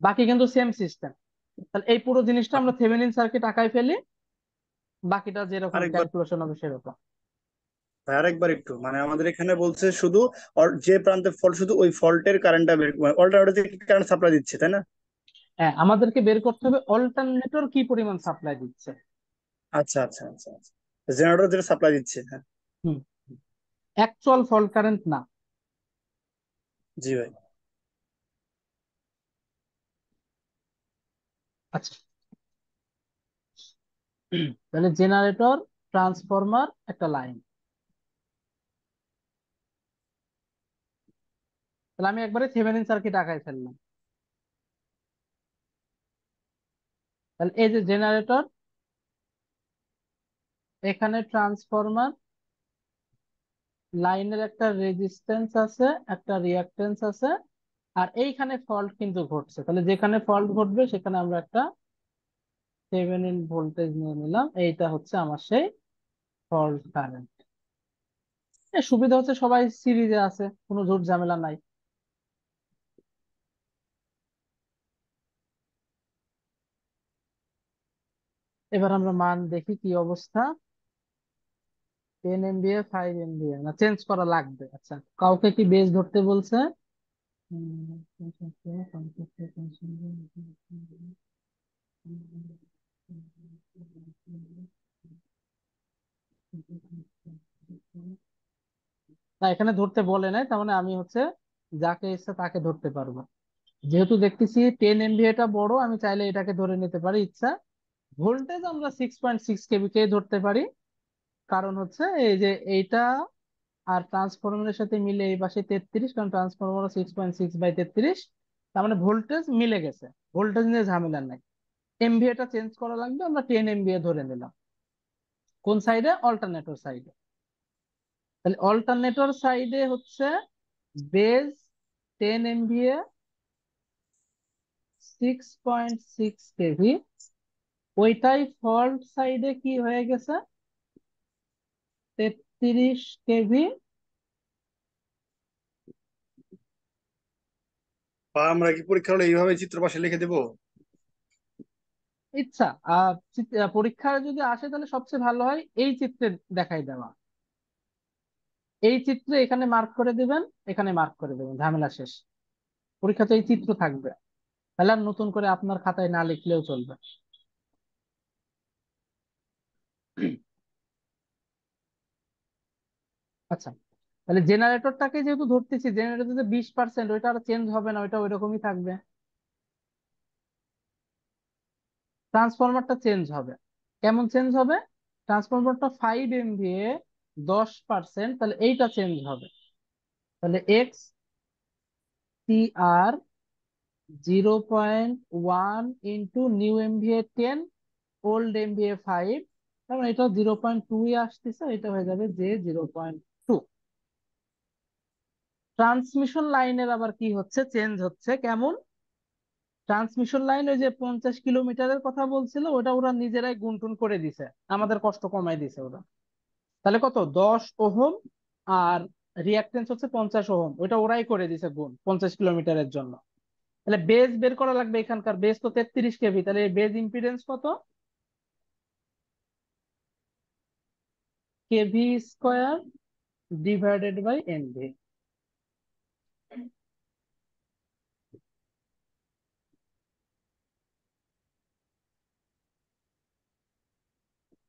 বাকি কিন্তু সেম সিস্টেম। তাহলে এই পুরো জিনিসটা আমরা থেভেনিন সার্কিট আঁকাই ফেলি, বাকিটা যেরকম
আরেকবার
ক্যালকুলেশন হবে সেরকম।
ভাই, আরেকবার একটু, মানে আমাদের এখানে বলছে শুধু যে প্রান্তে ফল্ট, শুধু ওই ফল্টের কারেন্টটা বের, অল্টারনেটর থেকে কারেন্ট সাপ্লাই দিচ্ছে, তাই না?
হ্যাঁ, আমাদেরকে বের করতে হবে অল্টারনেটর কি পরিমাণ সাপ্লাই দিচ্ছে।
আচ্ছা আচ্ছা আচ্ছা আচ্ছা, জেনারেটর যেটা সাপ্লাই দিচ্ছে, হ্যাঁ।
হুম, অ্যাকচুয়াল ফল্ট কারেন্ট না।
জি ভাই।
আচ্ছা, তাহলে জেনারেটর, ট্রান্সফরমার, একটা লাইন। তাহলে আমি একবারে থেভেনিন সার্কিট আঁকাই ফেললাম। তাহলে এই যে জেনারেটর, এখানে ট্রান্সফরমার, লাইনের একটা রেজিস্ট্যান্স আছে, একটা রিঅ্যাকট্যান্স আছে, আর এইখানে ফল্ট কিন্তু ঘটছে। তাহলে যেখানে ফল্ট ঘটবে সেখানে আমরা একটা থেভেনিন ভোল্টেজ নিয়ে নিলাম। এইটা হচ্ছে আমার সেই ফল্ট কারেন্ট। এর সুবিধা হচ্ছে সবাই সিরিজে আছে, কোনো ঝুট ঝামেলা নাই। এবার আমরা মান দেখি কি অবস্থা। 10 MVA, 5 MVA না, চেঞ্জ করা লাগবে। আচ্ছা, কাউকে কি বেস ধরতে বলছে? না, এখানে ধরতে বলে নাই, তার মানে আমি হচ্ছে যাকে ইচ্ছা তাকে ধরতে পারবো। যেহেতু দেখতেছি 10 MVA টা বড়, আমি চাইলে এটাকে ধরে নিতে পারি ইচ্ছা। ভোল্টেজ আমরা 6.6 কেভি কে ধরতে পারি, কারণ হচ্ছে এই যে এইটা আর ট্রান্সফরমারের সাথে মিলে এই পাশে 33, কারণ ট্রান্সফরমার 6.6/33, তার মানে ভোল্টেজ মিলে গেছে। ভোল্টেজ নিয়ে ঝামেলা নাই। এমভিএ টা চেঞ্জ করা লাগবে, আমরা 10 MVA ধরে নিলাম। কোন সাইডে? অল্টারনেটর সাইডে। তাহলে অল্টারনেটর সাইডে হচ্ছে বেজ 10 MVA, 6.6 কেভি, ওইটাই ফল্ট সাইডে কি হয়ে গেছে, 33 কেভি।
বা আমরা কি পরীক্ষা হলে এইভাবে চিত্র পাশে লিখে দেবো?
ইচ্ছা পরীক্ষায় যদি আসে তাহলে সবচেয়ে ভালো হয় এই চিত্রে দেখাই দেওয়া। এই চিত্রে এখানে মার্ক করে দিবেন, এখানে মার্ক করে দেবেন, ঝামেলা শেষ। পরীক্ষাতে এই চিত্র থাকবে, তাহলে আর নতুন করে আপনার খাতায় না লিখলেও চলবে। আচ্ছা, তাহলে জেনারেটরটাকে যেহেতু ধরতেছি, জেনারেটর যে 20%, ওইটা আর চেঞ্জ হবে না, ওইটা ওইরকমই থাকবে। ট্রান্সফরমারটা চেঞ্জ হবে। কেমন চেঞ্জ হবে? ট্রান্সফরমারটা 5 MVA, 10%, তাহলে এইটা চেঞ্জ হবে। তাহলে এক্স টি আর 0.1 into new MVA 10, old MVA 5, তার মানে এটা 0.2 আসতেছে, এটা হয়ে যাবে যে 0.2। ট্রান্সমিশন লাইনের আবার কি হচ্ছে, চেঞ্জ হচ্ছে। কেমন? ট্রান্সমিশন লাইন ওই যে 50 কিলোমিটারের কথা বলছিল, ওটা ওরা নিজেরাই গুনটুন করে দিছে, আমাদের কষ্ট কমাই দিছে ওরা। তাহলে কত? 10 ওহম, আর রিঅ্যাকটেন্স হচ্ছে 50 ওহম, ওইটা ওরাই করে দিছে গুণ 50 কিলোমিটারের জন্য। তাহলে বেজ বের করা লাগবে, এখানকার বেজ তো 33 কেভি, তাহলে বেজ ইম্পিডেন্স কত? KV square divided by NV.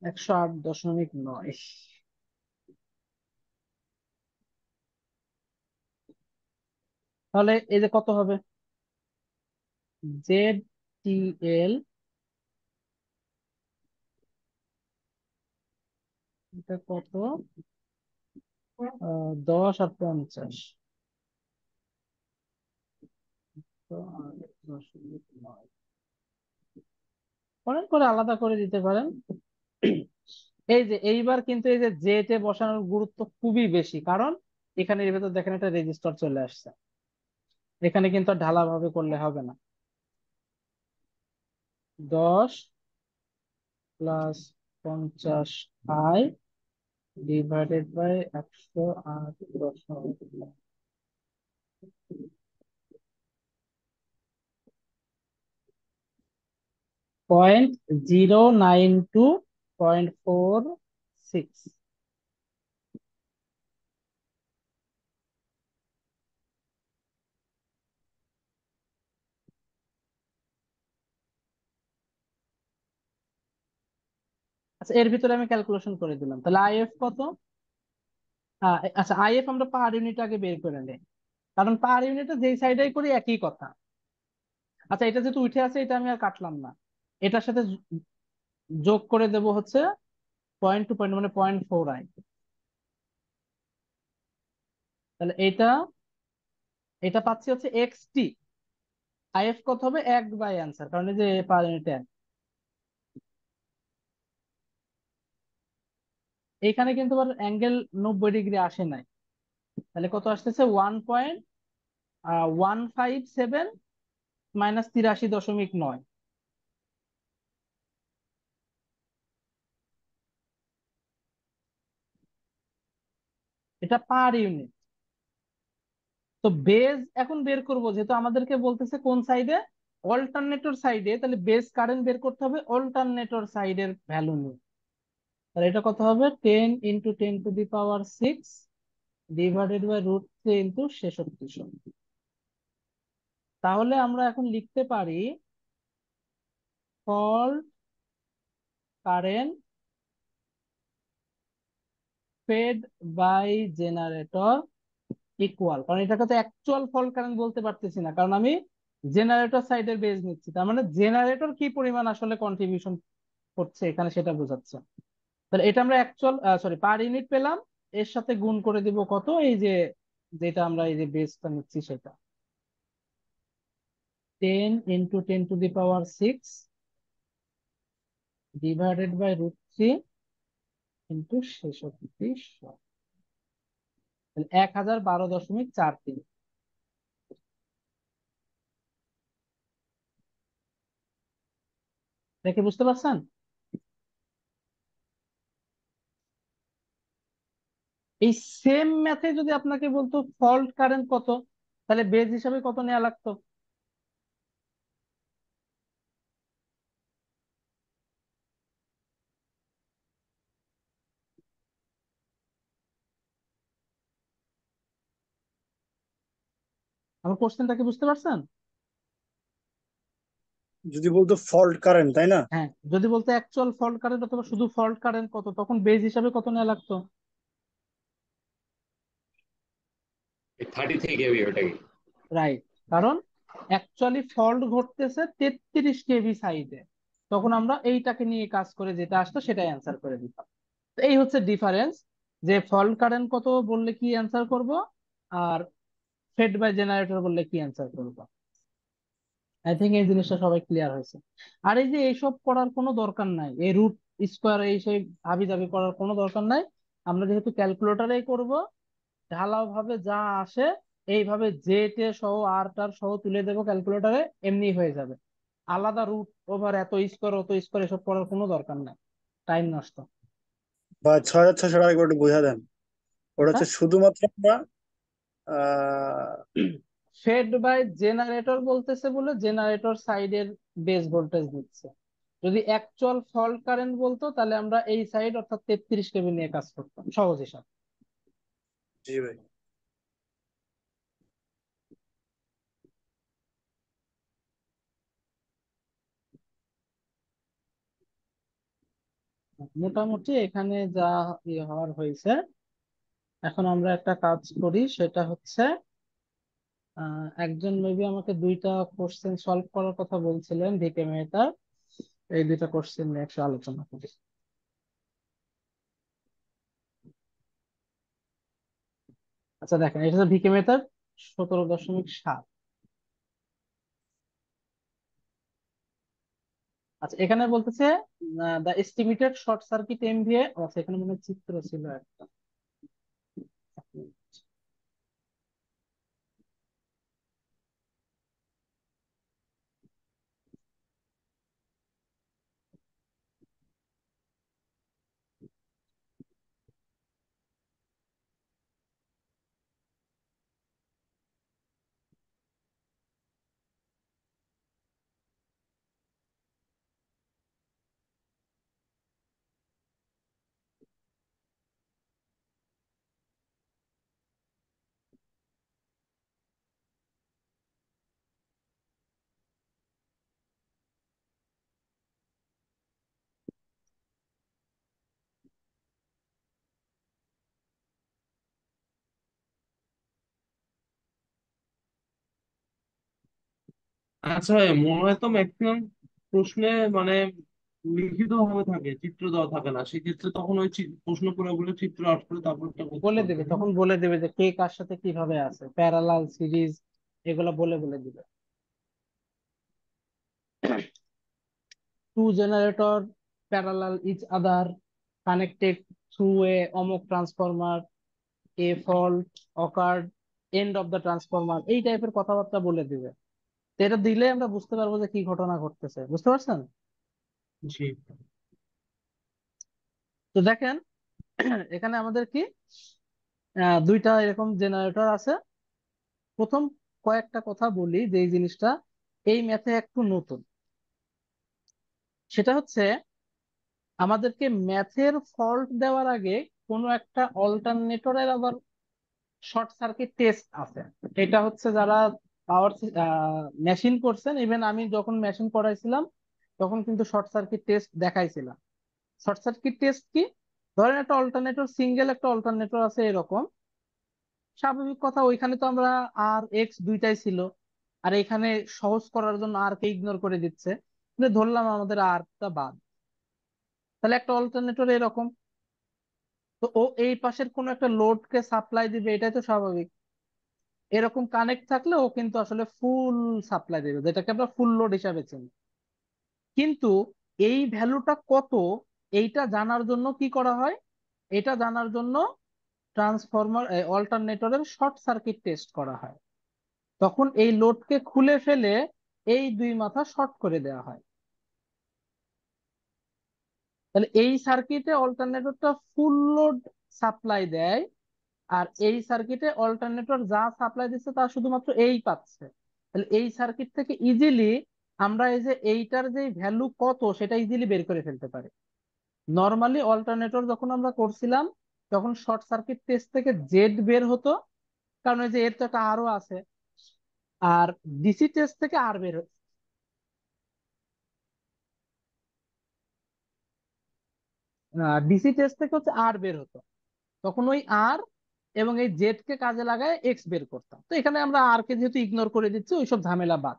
একশো 8.9। তাহলে এই যে কত হবে, জেড টি এল, এটা কত? 10 আর 50, তো 8.9। অনেক করে আলাদা করে দিতে পারেন। এই যে এইবার কিন্তু এই যে জেটে বসানোর গুরুত্ব খুবই বেশি, কারণ এখানে এর ভেতর দেখেন একটা রেজিস্টার চলে আসছে। এখানে কিন্তু আর ঢালা ভাবে করলে হবে না। 10 + 50 আই ডিভাইডেড বাই 108.9, 0.092, 0.46। আচ্ছা, এর ভিতরে আমি ক্যালকুলেশন করে দিলাম, তাহলে আইএফ কত? আচ্ছা, আইএফ আমরা পার ইউনিট আগে বের করে নেই, কারণ পার ইউনিটে যেই সাইডেই করি একই কথা। আচ্ছা, এটা যেহেতু উঠে আছে এটা আমি আর কাটলাম না, এটার সাথে যোগ করে দেব হচ্ছে পয়েন্ট টু পয়েন্ট, মানে 0.4 আই। তাহলে এটা এটা পাচ্ছি হচ্ছে এক্স টি। আইএফ কত হবে? 1/অ্যান্সার, কারণ এই যে পার ইউনিট 1। এখানে কিন্তু আবার অ্যাঙ্গেল 90 ডিগ্রি আসে নাই, তাহলে কত আসতেছে? 1.157 মাইনাস 83.9। এটা পার ইউনিট। তো বেজ এখন বের করব, যেহেতু আমাদেরকে বলতেছে কোন সাইডে? অল্টারনেটর সাইডে, তাহলে বেজ কারেন্ট বের করতে হবে অল্টারনেটর সাইডের ভ্যালু নিয়ে। তাহলে এটা কত হবে? 10 × 10⁶ ডিভাইডেড বাই √3 ইন্টু 6600। তাহলে আমরা এখন লিখতে পারি fault current fed by generator equal, কারণ এটাকে তো অ্যাকচুয়াল ফল্ট কারেন্ট বলতে পারতেছি না, কারণ আমি জেনারেটর সাইডের বেজ নিচ্ছি। তার মানে জেনারেটর কি পরিমাণ আসলে কন্ট্রিবিউশন করছে এখানে সেটা বোঝাচ্ছে। তাহলে এটা আমরা অ্যাকচুয়াল, সরি, পার ইউনিট পেলাম, এর সাথে গুণ করে দিব কত? এই যে যেটা আমরা এই যে বেসটা নিচ্ছি সেটা, 10 × 10⁶ ডিভাইডেড বাই √3 ইন্টু 6600। 1012.43। দেখে বুঝতে পারছেন? এই সেম ম্যাথে যদি আপনাকে বলতো ফল্ট কারেন্ট কত, তাহলে বেজ হিসাবে কত নেওয়া লাগতো? আমার কোশ্চেনটা কি বুঝতে পারছেন?
যদি বলতো ফল্ট কারেন্ট, তাই না?
হ্যাঁ, যদি বলতো অ্যাকচুয়াল ফল্ট কারেন্ট অথবা শুধু ফল্ট কারেন্ট কত, তখন বেজ হিসাবে কত নেওয়া লাগতো?
33 কেভি ওটা কি?
রাইট, কারণ অ্যাকচুয়ালি ফল্ট ঘটতেছে 33 কেভি সাইডে, তখন আমরা এইটাকে নিয়ে কাজ করে যেটা আসতো সেটাই অ্যান্সার করে দিতাম। তো এই হচ্ছে ডিফারেন্স, যে ফল্ট কারেন্ট কত বললে কি অ্যান্সার করব, আর ফেড বাই জেনারেটর বললে কি অ্যান্সার করব। আই থিঙ্ক এই জিনিসটা সবাই ক্লিয়ার হয়েছে। আর এই যে এইসব করার কোনো দরকার নাই, এই রুট স্কোয়ার এই সেই হাবি জাবি করার কোনো দরকার নাই। আমরা যেহেতু ক্যালকুলেটরেই করব, ঢালাও ভাবে যা আসে এইভাবে জে টে সহ আর টার সহ তুলে দেবো ক্যালকুলেটরে, এমনি হয়ে যাবে। আলাদা রুট ওভার এত স্কোয়ার অত স্কোয়ার এসব করার কোনো দরকার নাই, টাইম নষ্ট।
বা 6600 টাকা একটু বোঝা দেন। ওটা
এটা
হচ্ছে শুধুমাত্র আমরা আহ
ফেড বাই জেনারেটর বলতেছে বলে জেনারেটর সাইডের বেস ভোল্টেজ দিচ্ছে। যদি অ্যাকচুয়াল ফল্ট কারেন্ট বলতো তাহলে আমরা এই সাইড অর্থাৎ 33 কেবি নিয়ে কাজ করতাম, সহজ হিসাব।
জি ভাই।
মোটামুটি এখানে যা ইয়ে হওয়ার হয়েছে। এখন আমরা একটা কাজ করি, সেটা হচ্ছে একজন মেবি আমাকে 2টা কোশ্চেন সলভ করার কথা বলছিলেন, ভিকে মেহতা। এই 2টা কোশ্চেন নিয়ে একটু আলোচনা করি। আচ্ছা দেখেন, এটা হচ্ছে ভিকে মেহতার 17.7। আচ্ছা, এখানে বলতেছে the estimated short circuit MVA. আচ্ছা, এখানে মনে হয় চিত্র ছিল একটা।
আচ্ছা ভাই, মনে হয় তো ম্যাক্সিমাম প্রশ্নে মানে লিখিত ভাবে থাকে, চিত্র দেওয়া থাকে না, সেক্ষেত্রে তখন ওই প্রশ্ন করে বলে চিত্র আর্ট করে তারপর একটা করতে
বলে
হবে,
দেবে,
তাই না?
তখন বলে দেবে যে কে কার সাথে কিভাবে আছে, প্যারালাল সিরিজ, এগুলা বলে বলে দিবে। Two generator parallel each other, connected through a অমুক transformer, a fault occurred, end of the transformer, এই টাইপের কথাবার্তা বলে দিবে। তো এটা দিলে আমরা বুঝতে পারবো যে কি ঘটনা ঘটতেছে, বুঝতে পারছেন?
জি।
তো দেখেন, এখানে আমাদের কি দুইটা এরকম জেনারেটর আছে। প্রথম কয়েকটা কথা বলি যে এই জিনিসটা এই ম্যাথে একটু নতুন। সেটা হচ্ছে, আমাদেরকে ম্যাথের ফল্ট দেওয়ার আগে কোনো একটা অল্টারনেটরের আবার শর্ট সার্কিট টেস্ট আছে। এটা হচ্ছে যারা পাওয়ার মেশিন করছেন, ইভেন আমি যখন মেশিন করাইছিলাম তখন কিন্তু শর্ট সার্কিট টেস্ট দেখাইছিলাম। শর্ট সার্কিট টেস্ট কি? ধরেন একটা অল্টারনেটর, সিঙ্গেল একটা অল্টারনেটর আছে এরকম, স্বাভাবিক কথা, ওইখানে তো আমরা আর এক্স দুইটাই ছিল, আর এখানে সহজ করার জন্য আর কে ইগনোর করে দিচ্ছে, তাহলে ধরলাম আমাদের আরটা বাদ। তাহলে একটা অল্টারনেটর এরকম, তো ও এই পাশের কোন একটা লোডকে সাপ্লাই দিবে, এটাই তো স্বাভাবিক। এরকম কানেক্ট থাকলে ও কিন্তু আসলে ফুল সাপ্লাই দেবে, যেটাকে আমরা ফুল লোড হিসাবে চিনি। কিন্তু এই ভ্যালুটা কত, এইটা জানার জন্য কি করা হয়? এটা জানার জন্য ট্রান্সফরমার অল্টারনেটরের শর্ট সার্কিট টেস্ট করা হয়। তখন এই লোডকে খুলে ফেলে এই দুই মাথা শর্ট করে দেওয়া হয়। তাহলে এই সার্কিটে অল্টারনেটরটা ফুল লোড সাপ্লাই দেয়, আর এই সার্কিটে অল্টারনেটর যা সাপ্লাই দিচ্ছে তা শুধুমাত্র এই পাচ্ছে। তাহলে এই সার্কিট থেকে ইজিলি আমরা এই যে এইটার যে ভ্যালু কত সেটা ইজিলি বের করে ফেলতে পারি। নর্মালি অল্টারনেটর যখন আমরা করছিলাম তখন শর্ট সার্কিট টেস্ট থেকে জেড বের হতো, কারণ এই যে এর তো একটা আরও আছে, আর ডিসি টেস্ট থেকে আর বের হতো। ডিসি টেস্ট থেকে হচ্ছে আর বের হতো, তখন ওই আর এবং এই জেড কে কাজে লাগায় এক্স বের করতাম। তো এখানে আমরা আর কে যেহেতু ইগনোর করে দিচ্ছি, ওইসব ঝামেলা বাদ।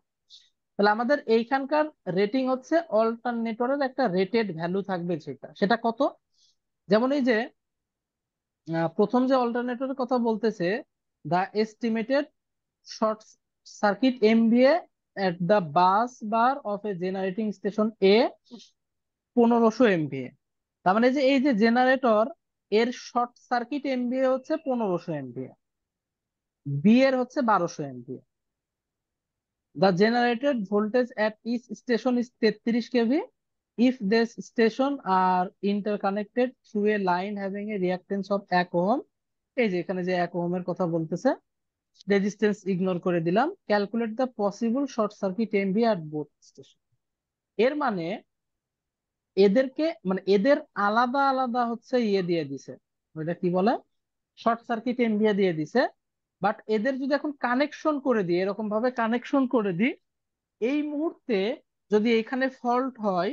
তাহলে আমাদের এইখানকার রেটিং হচ্ছে অল্টারনেটরের একটা রেটেড ভ্যালু থাকবে, সেটা সেটা কত? যেমন এই যে প্রথম যে অল্টারনেটরের কথা বলতেছে, the estimated short circuit MVA at the bus bar of a generating station a 1500 MVA. তার মানে যে এই যে জেনারেটর, এর শর্ট সার্কিট এমভিএ হচ্ছে 1500 এমভিএ, বি এর হচ্ছে 1200 MVA. The generated voltage at each station is 33 kV if these stations are interconnected through a line having a reactance of 1 ohm। এই যে এখানে যে 1 ওহমের কথা বলতেছে, রেজিস্ট্যান্স ইগনোর করে দিলাম। Calculate the possible short circuit MV at both station. এর মানে এদেরকে, মানে এদের আলাদা আলাদা হচ্ছে ইয়ে দিয়ে দিছে, ওইটা কি বলে, শর্ট সার্কিট এমভিএ দিয়ে দিছে। বাট এদের যদি এখন কানেকশন করে দিই, এরকম ভাবে কানেকশন করে দিই, এই মুহূর্তে যদি এখানে ফল্ট হয়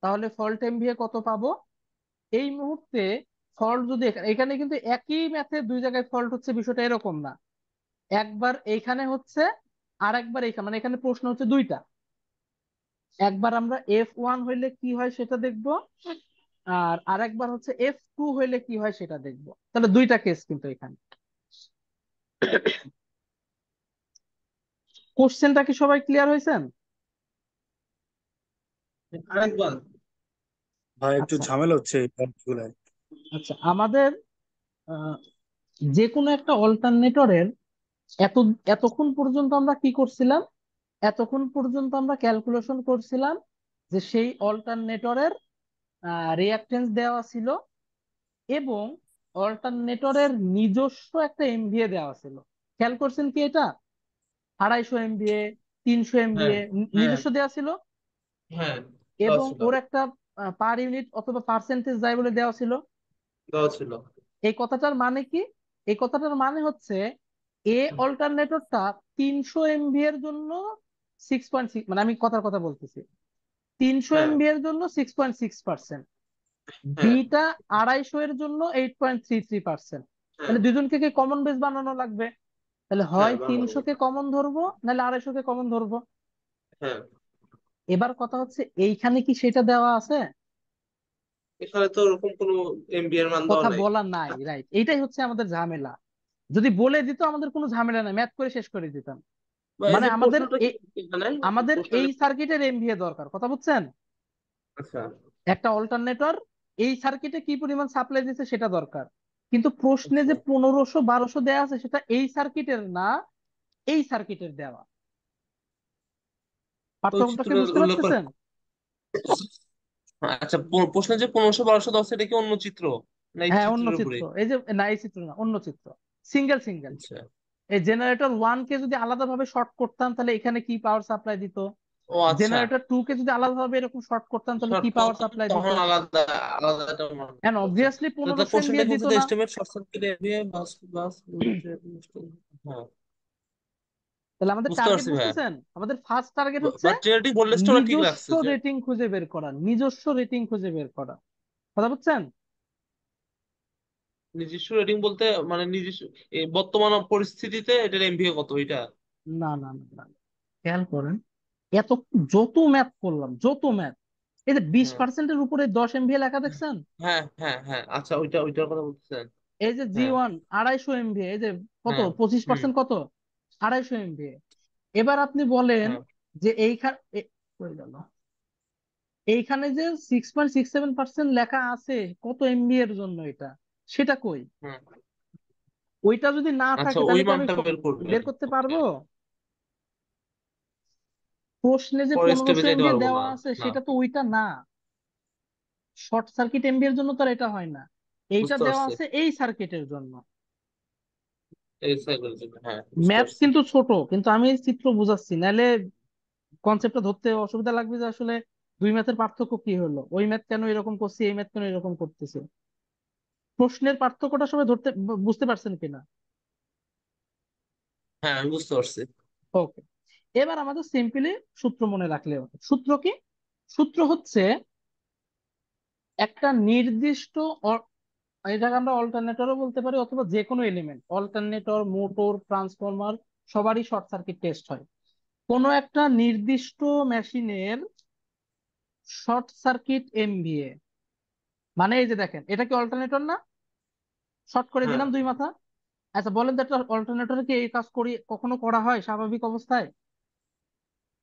তাহলে ফল্ট এমভিএ কত পাবো? এই মুহূর্তে ফল্ট যদি এখানে, এখানে কিন্তু একই ম্যাথে দুই জায়গায় ফল্ট হচ্ছে, বিষয়টা এরকম না। একবার এইখানে হচ্ছে, আর একবার এইখানে, মানে এখানে প্রশ্ন হচ্ছে দুইটা। একবার আমরা F1 হইলে কি হয় সেটা দেখবো, আর আরেকবার হচ্ছে F2 হইলে কি হয় সেটা দেখবো। তাহলে দুইটা কেস কিন্তু এখানে। কোশ্চেনটা কি সবাই ক্লিয়ার হয়েছেন?
আরেকবার।
ভাই একটু
আচ্ছা,
ঝামেলা হচ্ছে এই পয়েন্টগুলাই।
আচ্ছা, আমাদের আহ, যে কোনো একটা অল্টারনেটরের এত এতক্ষণ পর্যন্ত আমরা কি করছিলাম? এতক্ষণ পর্যন্ত আমরা ক্যালকুলেশন করছিলাম যে সেই অল্টারনেটরের রিঅ্যাকটেন্স দেওয়া ছিল এবং অল্টারনেটরের নিজস্ব একটা এমভিএ দেওয়া ছিল। খেয়াল করছেন কি এটা? 250 এমভিএ, 300 এমভিএ
হ্যাঁ, হ্যাঁ,
নিজস্ব দেওয়া ছিল,
হ্যাঁ, দেওয়া
এবং
ছিল,
ওর একটা পার ইউনিট অথবা পার্সেন্টেজ যায় বলে দেওয়া ছিল।
দেওয়া ছিল।
এই কথাটার মানে কি? এই কথাটার মানে হচ্ছে এ অল্টারনেটরটা 300 এমভি এর জন্য 6.6, মানে আমি কথার কথা বলতেছি, তিনশো
হ্যাঁ,
এমবি এর জন্য 6.6%,
হ্যাঁ,
বিটা 250 এর জন্য 8.33%।
হ্যাঁ,
তাহলে দুজনকে কি কমন বেস বানানো লাগবে? তাহলে
হ্যাঁ,
হয়
বাংলা
300 কে কমন ধরবো, নাহলে 250 কে কমন ধরবো।
হ্যাঁ,
এবার কথা হচ্ছে এইখানে কি সেটা দেওয়া আছে?
এখানে তো ওরকম কোনো এমবি এর মান দেওয়া
কথা
নাই।
বলা নাই, রাইট, এইটাই হচ্ছে আমাদের ঝামেলা। যদি বলে দিত আমাদের কোনো ঝামেলা নাই, ম্যাথ করে শেষ করে দিতাম।
বা এই
মানে
যে
আমাদের
প্রশ্নটা কি এখানে,
আমাদের
প্রশ্নের
এই সার্কিটের এমভিএ দরকার, কথা বুঝছেন?
আচ্ছা,
একটা অল্টারনেটর এই সার্কিটে কি পরিমাণ সাপ্লাই দিচ্ছে সেটা দরকার। কিন্তু প্রশ্নে
আচ্ছা।
যে 1500 1200 দেওয়া আছে সেটা এই সার্কিটের না, এই সার্কিটের দেওয়া।
তো ওই
পার্থক্যটা কি
চিত্রটা
বুঝতে
উল্লেখ করে।
পারতেছেন?
আচ্ছা, প্রশ্নে যে 1500 1200 এটা কি অন্য চিত্র না এই
হ্যাঁ, অন্য
চিত্রের উপরে?
চিত্র, এই যে না, এই চিত্র না, অন্য চিত্র, সিঙ্গেল সিঙ্গেল।
আচ্ছা।
এই জেনারেটর ওয়ান কে যদি আলাদাভাবে শর্ট করতাম তাহলে এখানে কি পাওয়ার সাপ্লাই দিত,
ও আচ্ছা,
জেনারেটর টু কে যদি আলাদাভাবে এরকম শর্ট করতাম তাহলে
শর্ট
কি পাওয়ার
করতাম
সাপ্লাই দিত।
তখন আলাদা আলাদা একটা মান
এন্ড
করতে। আচ্ছা,
অবভিয়াসলি
তো তার
1500
কোশ্চেনটা
এমবিএ
কি
দিত
বলছে,
না।
এস্টিমেট শর্ট সার্কিট এরিয়া বাস বাস। হ্যাঁ,
তাহলে আমাদের
বুঝতে
টার্গেট
পারছি ভাইয়া।
বুঝতেছেন? আমাদের ফার্স্ট টার্গেট হচ্ছে
বাট জেনারেটিভ ভোল্টেজটা ওরা ঠিক
নিজস্ব
রাখছে যে।
রেটিং খুঁজে বের করা, নিজস্ব রেটিং খুঁজে বের করা, কথা বুঝছেন?
নিজস্ব রেটিং বলতে মানে নিজস্ব বর্তমান পরিস্থিতিতে এটার এমভিএ কত এটা?
না না না না, খেয়াল করেন, এত যত ম্যাথ করলাম, যত ম্যাথ, এই যে বিশ
হ্যাঁ,
পার্সেন্টের উপরে 10 এমভিএ লেখা দেখছেন?
হ্যাঁ, হ্যাঁ, হ্যাঁ, আচ্ছা, ওইটার কথা বলতেছেন।
এই যে জি
হ্যাঁ,
ওয়ান 250 এমভিএ, এই যে কত,
হ্যাঁ, হুম,
25% কত, 250 এমভিএ। এবার আপনি বলেন
হ্যাঁ,
যে এইখানে কই গেল, এইখানে যে 6.67% লেখা আছে কত এমবি এর জন্য, এটা সেটা কই?
হ্যাঁ।
ওইটা যদি না
আচ্ছা,
থাকে
ওই
তাহলে কি আমি
মানটা বের করবেন।
বের করতে
ওকে,
পারবো? প্রশ্নে যে
পরের স্টেপে
1500
যাইতে
এমবি
পারবো না।
দেওয়া আছে
না,
সেটা তো ওইটা না, শর্ট সার্কিট এমবি এর জন্য তো আর এটা হয় না, এইটা
বুঝতে
দেওয়া
পারছি।
আছে এই সার্কিটের জন্য।
এই সাইকেল, হ্যাঁ, বুঝতে
ম্যাথ
পারছি।
কিন্তু ছোট, কিন্তু আমি এই চিত্র বুঝাচ্ছি, নাহলে কনসেপ্টটা ধরতে অসুবিধা লাগবে যে আসলে দুই ম্যাথের পার্থক্য কি হলো, ওই ম্যাথ কেন এরকম করছি, এই ম্যাথ কেন এরকম করতেছে। প্রশ্নের পার্থক্যটা সবাই ধরতে বুঝতে পারছেন কিনা?
হ্যাঁ, আমি বুঝতে পারছি।
ওকে, এবার আমাদের সিম্পলি সূত্র মনে রাখলে হবে। সূত্র কি? সূত্র হচ্ছে একটা নির্দিষ্ট এটাকে আমরা অল্টারনেটরও বলতে পারি অথবা যে কোনো এলিমেন্ট, অল্টারনেটর, মোটর, ট্রান্সফরমার, সবারই শর্ট সার্কিট টেস্ট হয়। কোনো একটা নির্দিষ্ট মেশিনের শর্ট সার্কিট এমভিএ, মানে এই যে দেখেন, এটা কি অল্টারনেটর না? শর্ট করে
হ্যাঁ,
দিলাম দুই মাথা। আচ্ছা বলেন তো, একটা অল্টারনেটরে কি এই কাজ করি কখনো করা হয় স্বাভাবিক অবস্থায়?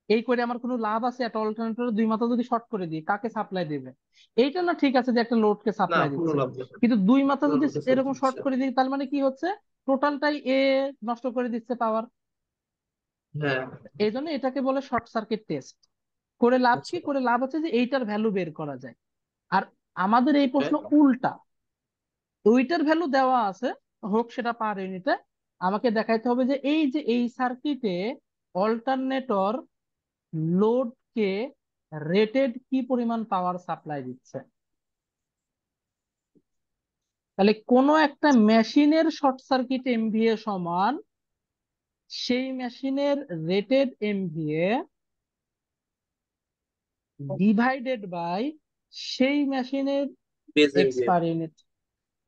এই করে আমার কোনো লাভ আছে? একটা অল্টারনেটর দুই মাথা যদি শর্ট করে দিই, কাকে সাপ্লাই দিবে? এইটা না, ঠিক আছে যে একটা লোডকে
না,
সাপ্লাই
কোনো
দিচ্ছে,
লাভ নেই।
কিন্তু দুই মাথা
পুরো
যদি
লোডে ফেরত
এরকম শর্ট
দিচ্ছে।
করে দিই তার মানে কি হচ্ছে, টোটালটাই এ নষ্ট করে দিচ্ছে পাওয়ার।
হ্যাঁ,
এই জন্য এটাকে বলে শর্ট সার্কিট টেস্ট। করে লাভ কি?
আচ্ছা,
করে লাভ হচ্ছে যে এইটার ভ্যালু বের করা যায়। আর আমাদের এই প্রশ্ন
হ্যাঁ,
উল্টা, ওইটার ভ্যালু দেওয়া আছে, হোক সেটা পার ইউনিটে, আমাকে দেখাইতে হবে যে এই যে এই সার্কিটে অল্টারনেটর লোডকে রেটেড কি পরিমাণ পাওয়ার সাপ্লাই দিচ্ছে। তাহলে কোন একটা মেশিনের শর্ট সার্কিট এমভিএ সমান সেই মেশিনের রেটেড এমভিএ ডিভাইডেড বাই সেই মেশিনের
base
X
MVA
per unit,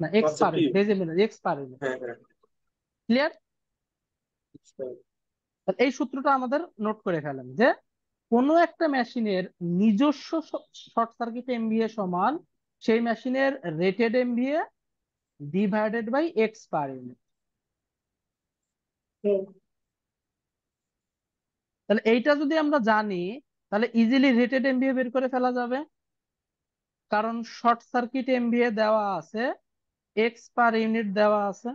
না X per
concept.
Unit, decimal, X per unit.
হ্যাঁ, হ্যাঁ,
ক্লিয়ার?
বুঝতে পারছি।
এই সূত্রটা আমাদের নোট করে ফেলেন যে কোনো একটা মেশিনের নিজস্ব শর্ট সার্কিট এমভিএ সমান সেই মেশিনের rated MVA divided by X per unit.
হুম।
তাহলে এইটা যদি আমরা জানি তাহলে ইজিলি রেটেড এমভিএ বের করে ফেলা যাবে, কারণ শর্ট সার্কিট এমভিএ দেওয়া আছে, এক্স পার ইউনিট দেওয়া আছে।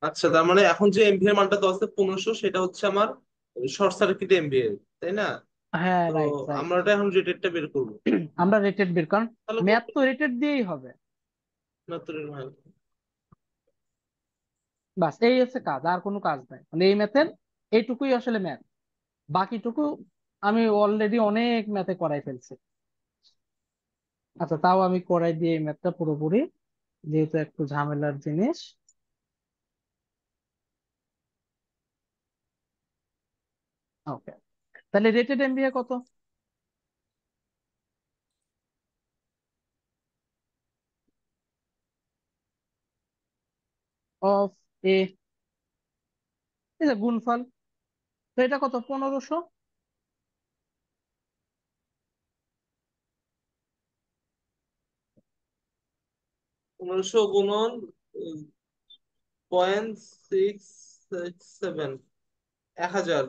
আচ্ছা, তার মানে এখন যে এমবিএ এর মানটা দেওয়া আছে 1500, সেটা হচ্ছে আমার শর্ট সার্কিট এমবিএ, তাই না?
হ্যাঁ,
তো
রাইট রাইট।
আমরা ওটা এখন রেটেডটা বের করবো।
আমরা রেটেড বের, কারণ
তাহলে
ম্যাথ
কত
তো রেটেড দিয়েই হবে।
মাত্র? হ্যাঁ,
বাস এই হচ্ছে কাজ, আর কোনো কাজ নাই, মানে এই ম্যাথের এইটুকুই আসলে ম্যাথ। বাকিটুকু আমি অলরেডি অনেক ম্যাথে করাই ফেলছি। আচ্ছা তাও আমি করাই দিই এই ম্যাথটা পুরোপুরি, যেহেতু একটু ঝামেলার জিনিস। ওকে, তাহলে রেটেড এমভিএ কত? অফ এ এই যে গুণফল, তো এটা কত, 1500।
1500 গুণন 0.667, 1000,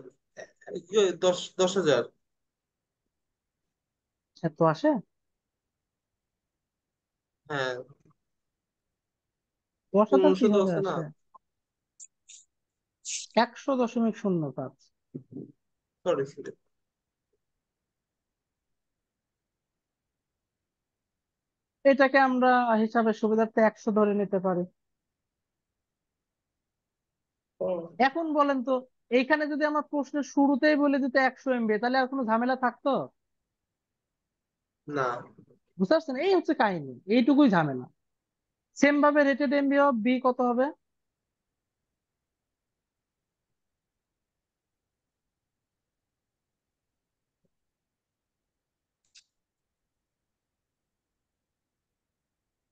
10,000।
এত আসে?
হ্যাঁ,
বসাতে
1510
কিভাবে
না,
আসে? 100.05।
সরি।
এটাকে আমরা হিসাবের সুবিধার্থে 100 ধরে নিতে পারি। এখন বলেন তো, এইখানে যদি আমার প্রশ্নের শুরুতেই বলে দিত 100 MB, তাহলে আর কোনো ঝামেলা থাকতো?
না,
বুঝতে পারছেন, এই হচ্ছে কাহিনী, এইটুকুই ঝামেলা। সেম ভাবে রেটেড এমবি অফ বি কত হবে?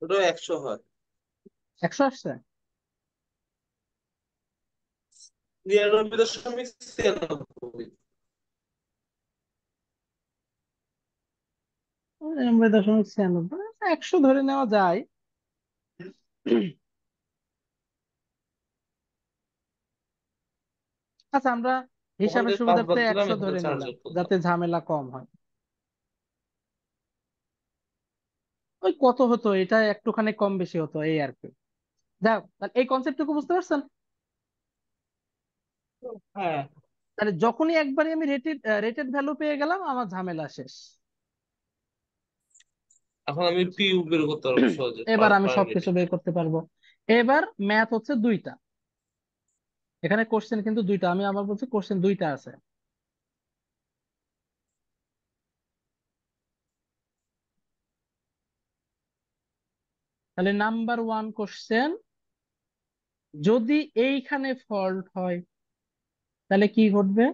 ওটা 100 হয়।
100 আসছে?
99.96।
90.96, 100 ধরে নেওয়া যায়। আচ্ছা, আমরা
ওখান
হিসাবের
থেকে 5
সুবিধার্থে
বাদ দিলাম,
100
এখানে
ধরে
4
নিলাম,
যোগ করলাম।
যাতে ঝামেলা কম হয়। ওই কত হতো, এটা একটুখানি কম বেশি হতো এই আর কি। যাক, তাহলে এই কনসেপ্টটুকু বুঝতে পারছেন।
হ্যাঁ,
তাহলে যখনই একবারই আমি রেটেড ভ্যালু পেয়ে গেলাম, আমার ঝামেলা শেষ।
এখন আমি পি বের করতে পারবো সহজে,
এবার আমি সবকিছু
পারমিটিভ।
বের করতে পারবো। এবার ম্যাথ হচ্ছে দুইটা, এখানে কোশ্চেন কিন্তু দুইটা, আমি আবার বলছি কোশ্চেন দুইটা আছে। তাহলে নাম্বার 1 কোশ্চেন, যদি এইখানে ফল্ট হয় তাহলে কি ঘটবে?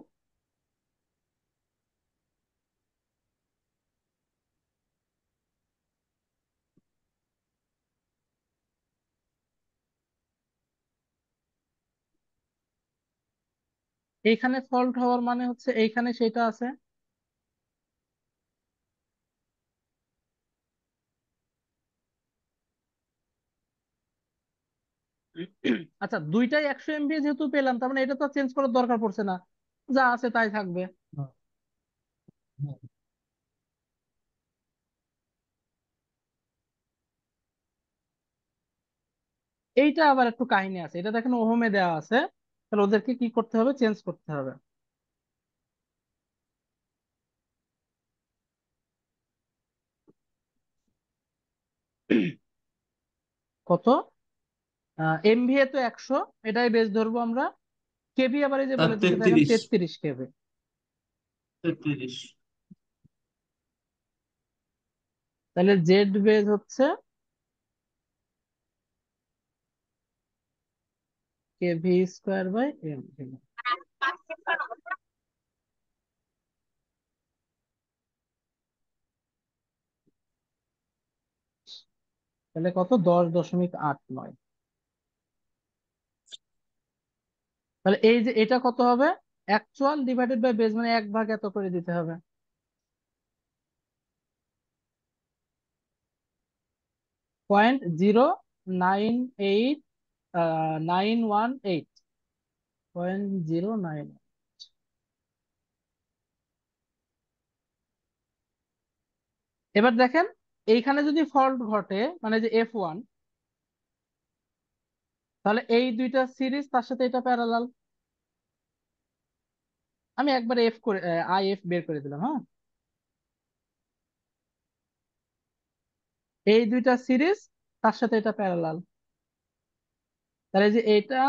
এইখানে ফল্ট হওয়ার মানে হচ্ছে এইখানে সেটা আছে। আচ্ছা, দুইটাই 100 MB যেহেতু পেলাম, তার মানে এটা তো চেঞ্জ করার দরকার পড়ছে না, যা আছে তাই থাকবে। এইটা আবার একটু কাহিনী আছে, এটা দেখেন ওহমে দেওয়া আছে, তাহলে ওদেরকে কি করতে হবে, চেঞ্জ করতে হবে। কত? এমভিএ তো 100, এটাই বেশ ধরবো আমরা। কেভি আবার এই যে
আর
বলে দিচ্ছে, দেখেন
33।
33 কেভি।
33।
তাহলে জেড বেজ হচ্ছে কেভি স্কোয়ার বাই এমভি। তাহলে কত, 10.89। তাহলে এই যে এটা কত হবে, অ্যাকচুয়াল ডিভাইডেড বাই বেজ, মানে 1/, এত করে দিতে হবে। পয়েন্ট 0.918, 0.09। এবার দেখেন, এইখানে যদি ফল্ট ঘটে, মানে যে F1, তাহলে এই দুইটা সিরিজ তার সাথে এটা প্যারালাল। আমি একবার এফ করে IF বের করে দিলাম, হ্যাঁ। এই দুইটা সিরিজ তার সাথে এটা প্যারালাল, তাহলে যে এটা,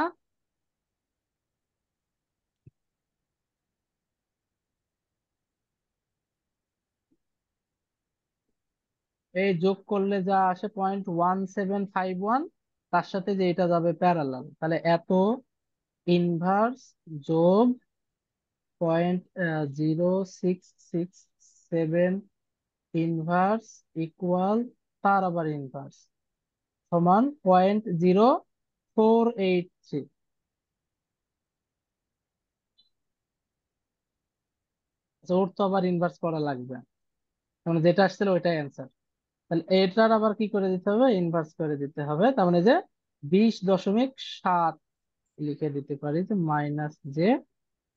এই যোগ করলে যা আসে 0.1751, তার সাথে যে এটা যাবে প্যারালাল, তাহলে এত ইনভার্স যোগ 0.0667 ইনভার্স ইকুয়াল, তার আবার ইনভার্স, সমান 0.0483। তো ওর তো আবার ইনভার্স করা লাগবে, মানে যেটা আসছিল ওইটাই অ্যান্সার। তাহলে এটার আবার কি করে দিতে হবে, ইনভার্স করে দিতে হবে। তার মানে যে 20.7 লিখে দিতে পারি যে মাইনাস যে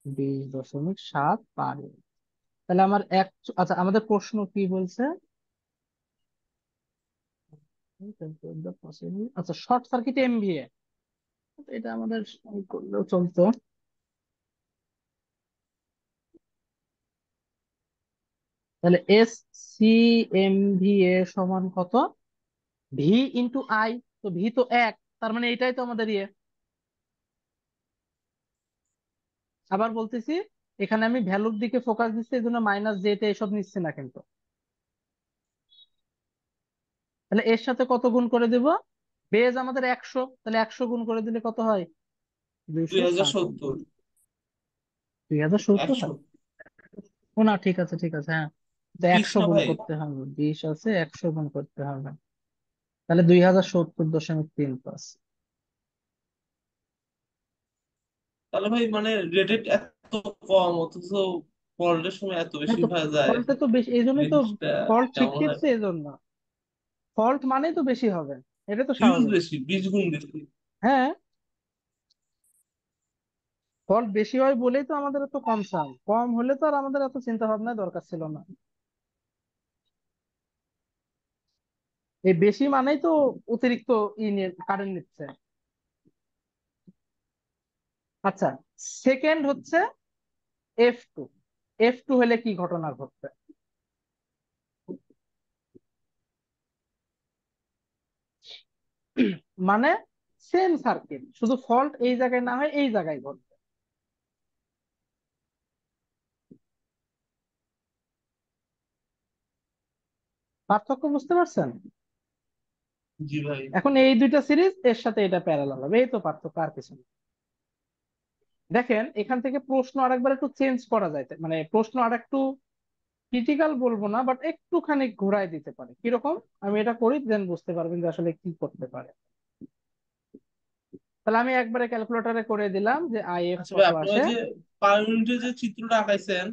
20.7 পারি। তাহলে আমার আচ্ছা আমাদের প্রশ্ন কি বলছে, আচ্ছা শর্ট সার্কিট এমভিএ, এটা আমাদের করলেও চলতো। তাহলে S C M V A সমান কত, ভি ইন্টু আই। তো ভি তো এক, তার মানে এটাই তো আমাদের ইয়ে। আবার বলতেছি, এখানে আমি ভ্যালুর দিকে ফোকাস দিচ্ছি, এই জন্য মাইনাস জেড এসব নিচ্ছি না কিন্তু। তাহলে এর সাথে কত গুণ করে দিব, বেজ আমাদের 100, তাহলে 100 গুণ করে দিলে কত হয়,
দুই
260।
2070
2070
100
হয়, ও না ঠিক আছে ঠিক আছে, হ্যাঁ। তো
20
100
না
গুণ
ভাই?
করতে হবে, 20 আছে, 100 গুণ করতে হবে, তাহলে 2070.35।
তাহলে ভাই মানে রেটেড এত কম অথচ ফল্টের সময় এত
হ্যাঁ,
বেশি
তো
হয়ে যায়,
ফল্টে তো বেশি, এই জন্যই তো
জিনিসটা
ফল্ট
কেমন হয়?
শিখতেছে, এই জন্য ফল্ট মানেই তো বেশি হবে, এটা তো
হিউজ
স্বাভাবিক।
বেশি, 20 গুণ বেশি।
হ্যাঁ, ফল্ট বেশি হয় বলেই তো আমাদের এত কনসার্ন, কম হলে তো আর আমাদের এত চিন্তা ভাবনার দরকার ছিল না। এই বেশি মানেই তো অতিরিক্ত কারেন্ট নিচ্ছে। আচ্ছা, সেকেন্ড হচ্ছে F2। F2 হলে কি ঘটনা ঘটবে, মানে সেম সার্কিট, শুধু ফল্ট এই জায়গায় না হয় এই জায়গায় ঘটবে। পার্থক্য বুঝতে পারছেন?
জি ভাই।
এখন এই দুইটা সিরিজ এর সাথে এটা প্যারালাল হবে, এই তো পার্থক্য, আর কিছু না। দেখেন এখান থেকে প্রশ্ন আরেকবার একটু চেঞ্জ করা যায়, মানে প্রশ্ন আরেকটু ক্রিটিক্যাল বলবো না, বাট একটুখানি ঘুরাই দিতে পারে। কিরকম, আমি এটা করি দেন বুঝতে পারবেন যে আসলে কি করতে পারে। তাহলে আমি একবারে ক্যালকুলেটরে করে দিলাম যে আই এফ
আচ্ছা ভাই,
কত
আপনি ওই
আসে।
যে পার ইউনিটের যে চিত্রটা আঁকাইছেন,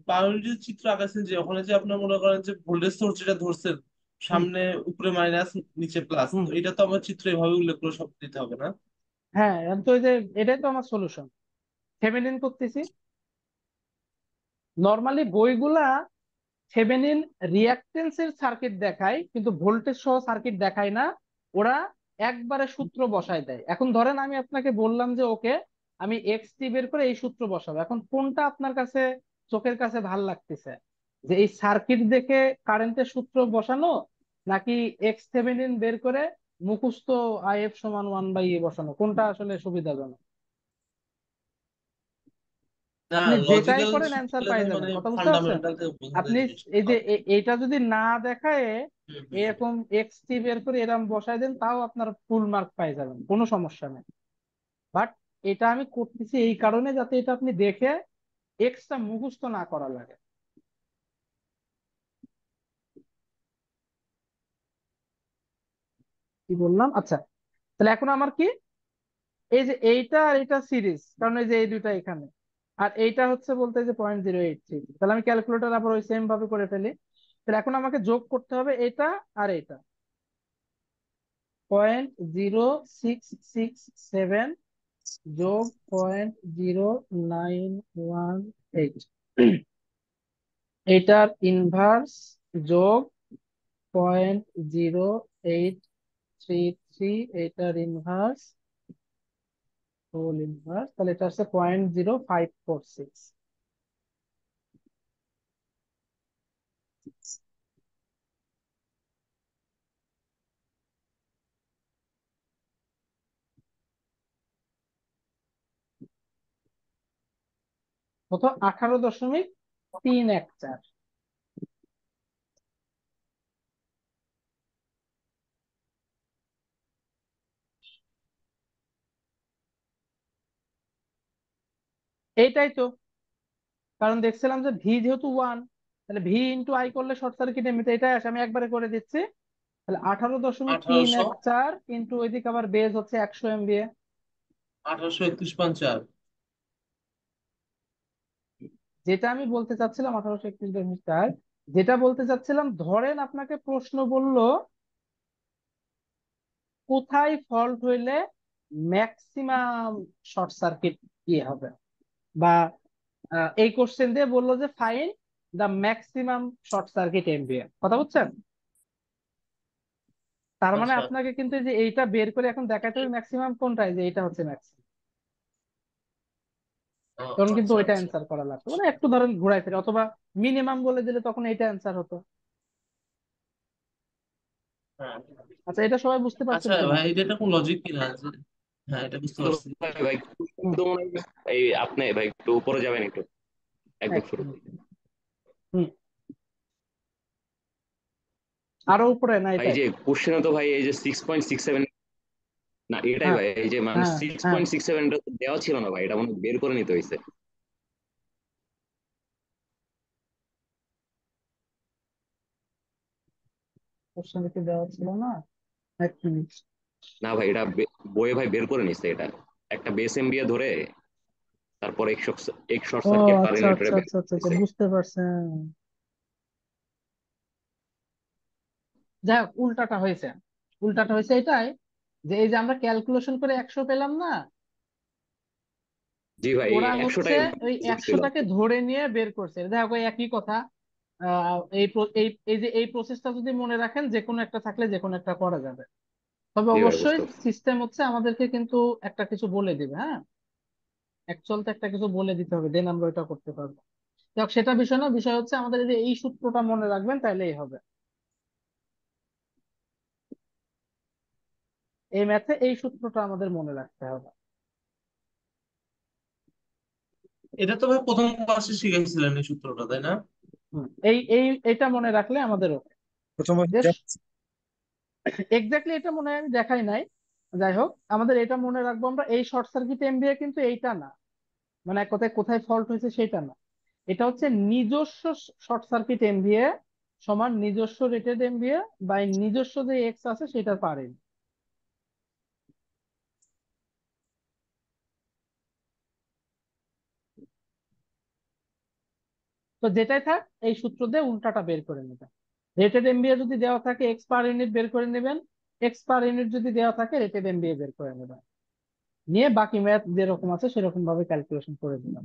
পার ইউনিটের চিত্র আঁকাইছেন, যে ওখানে যে আপনার মনে করেন যে ভোল্টেজ সোর্স যেটা ধরছেন,
হুম
সামনে উপরে মাইনাস নিচে প্লাস,
হুম,
তো এটা তো আমার চিত্র এভাবে উল্লেখ করে সব দিতে হবে না?
হ্যাঁ এখন তো ওই যে এটাই তো আমার সলিউশন, থেভেনিন করতেছি। নর্মালি বইগুলা থেভেনিন রিঅ্যাকটেন্স এর সার্কিট দেখায় কিন্তু ভোল্টেজ সহ সার্কিট দেখায় না, ওরা একবারে সূত্র বসায় দেয়। এখন ধরেন আমি আপনাকে বললাম যে ওকে আমি এক্স টি বের করে এই সূত্র বসাবো, এখন কোনটা আপনার কাছে চোখের কাছে ভাল লাগতেছে, যে এই সার্কিট দেখে কারেন্টের সূত্র বসানো, নাকি এক্স থেভেনিন বের করে মুখস্থ আই এফ সমান 1/E বসানো, কোনটা আসলে সুবিধাজনক?
না,
আপনি যেটাই
লজিক্যাল
করেন অ্যান্সার
শিখলে
পাই
তো
যাবেন,
মানে
কথা বুঝতে পারছেন?
ফান্ডামেন্টাল থেকে বোঝা যায়
আপনি
জিনিসটা।
এই যে এটা যদি না দেখায়
হুম, হুম।
এরকম এক্স টি বের করে এরকম বসায় দেন, তাও আপনার ফুল মার্ক পাই যাবেন, কোনো সমস্যা নেই। বাট এটা আমি করতেছি এই কারণে যাতে এটা আপনি দেখে এক্সটা মুখস্থ না করা লাগে। কি বললাম, আচ্ছা তাহলে এখন আমার কি, এই যে এইটা আর এটা সিরিজ, কারণ এই যে এই দুইটা এখানে, আর এইটা হচ্ছে বলতে যে 0.083, তাহলে আমি ক্যালকুলেটর আবার ওই সেম ভাবে করে ফেলি। তাহলে এখন আমাকে যোগ করতে হবে এটা আর এটা, 0.0667 যোগ 0.0918, এটার ইনভার্স যোগ 0.0833, এটার ইনভার্স হোল ইনভার্স, তাহলে এটা হচ্ছে 0.0546। কত, 18.314। এইটাই তো, কারণ দেখছিলাম যে ভি যেহেতু 1, তাহলে ভি ইন্টু আই করলে শর্ট সার্কিট এমনিতে এটাই আসে, আমি একবারে করে দিচ্ছি। তাহলে
1800
18.314 কিন্তু ওইদিকে আবার বেজ হচ্ছে
1831.4।
যেটা আমি বলতে চাচ্ছিলাম 1831 যেটা বলতে চাচ্ছিলাম, ধরেন আপনাকে প্রশ্ন বললো কোথায় ফল্ট হইলে ম্যাক্সিমাম শর্ট সার্কিট কি হবে, বা এই কোশ্চেন দিয়ে বললো যে find the maximum short circuit MVA, কথা বুঝছেন? তার মানে
আচ্ছা।
আপনাকে কিন্তু এই যে এইটা বের করে এখন দেখাতে হবে ম্যাক্সিমাম কোনটা, এই যে এইটা হচ্ছে ম্যাক্সিমাম।
ও,
তখন কিন্তু
আচ্ছা
ওইটা
আচ্ছা।
অ্যান্সার করা লাগতো, মানে একটু ধরেন ঘুরাই ফিরে, অথবা মিনিমাম বলে দিলে তখন এইটা অ্যান্সার হতো।
হ্যাঁ।
আচ্ছা, এটা সবাই বুঝতে পারছেন
আচ্ছা
কিনা?
ভাই, এটা কোনো লজিক কিনা হ্যাঁ, এটা বুঝতে
তো
পারছি।
ভাই ভাই
হুম,
তো মনে হয় এই আপনি ভাই একটু উপরে যাবেন একটু, একদম
এক
শুরুতে।
মিনিট। হুম, আরো উপরে না
ভাই
এটাই?
যে কোশ্চেনে তো ভাই এই যে 6.67, না এটাই
হ্যাঁ,
ভাই, এই যে মানে
হ্যাঁ,
সিক্স
হ্যাঁ,
পয়েন্ট সিক্স সেভেন দেওয়া ছিল না ভাই, এটা মনে হয় বের করে নিতে হয়েছে।
কোশ্চেন লিখে দেওয়া ছিল না, এক মিনিট।
না ভাই এটা বইয়ে ভাই বের করে নিছে এটা, একটা বেস এমবিএ ধরে তারপর এক শর্ট
ও
সার্কিট পার
আচ্ছা,
ইউনিট
আচ্ছা,
বের
আচ্ছা, আচ্ছা, আচ্ছা,
করতেছে।
বুঝতে পারছেন। যাই হোক, উল্টাটা হয়েছে। উল্টাটা হয়েছে এটাই, যে এই যে আমরা ক্যালকুলেশন করে 100 পেলাম না,
জি ভাই, এই
ওরা হচ্ছে
100টাই
ওই
ছিল।
100টাকে ধরে নিয়ে বের করছে। দেখো ওই একই কথা। এই যে এই প্রসেসটা যদি মনে রাখেন, যে কোনো একটা থাকলে যে কোনো একটা করা যাবে। তবে
জি ভাই
অবশ্যই
বুঝতে পারছি।
সিস্টেম হচ্ছে আমাদেরকে কিন্তু একটা কিছু বলে দিবে, হ্যাঁ, অ্যাকচুয়াল তো একটা কিছু বলে দিতে হবে, দেন আমরা এটা করতে পারবো। যাক, সেটা বিষয় না, বিষয় হচ্ছে আমাদের এই যে এই সূত্রটা মনে রাখবেন, তাইলেই হবে। এই ম্যাথে এই সূত্রটা আমাদের মনে রাখতে হবে।
এটা তো ভাই প্রথম ক্লাসে শিখেছিলেন এই সূত্রটা, তাই না?
এটা মনে রাখলে আমাদের ওকে।
প্রথমে
যে এক্স্যাক্টলি এটা মনে হয় আমি দেখাই নাই। যাই হোক, আমাদের এটা মনে রাখবো, আমরা এই শর্ট সার্কিট এমভিএ কিন্তু এইটা না, মানে এক কথায় কোথায় ফল্ট হয়েছে সেটা না। এটা হচ্ছে নিজস্ব শর্ট সার্কিট এমভিএ সমান নিজস্ব রেটেড এমভিএ বাই নিজস্ব যে এক্স আছে সেটার পারে। তো যেটাই থাক, এই সূত্র দিয়ে উল্টাটা বের করে নেবেন। রেটেড এমবিএ যদি দেওয়া থাকে এক্স পার ইউনিট বের করে নেবেন, এক্স পার ইউনিট যদি দেওয়া থাকে রেটেড এমবিএ বের করে নেবেন, নিয়ে বাকি ম্যাথ যেরকম আছে সেরকম ভাবে ক্যালকুলেশন করে দিলাম।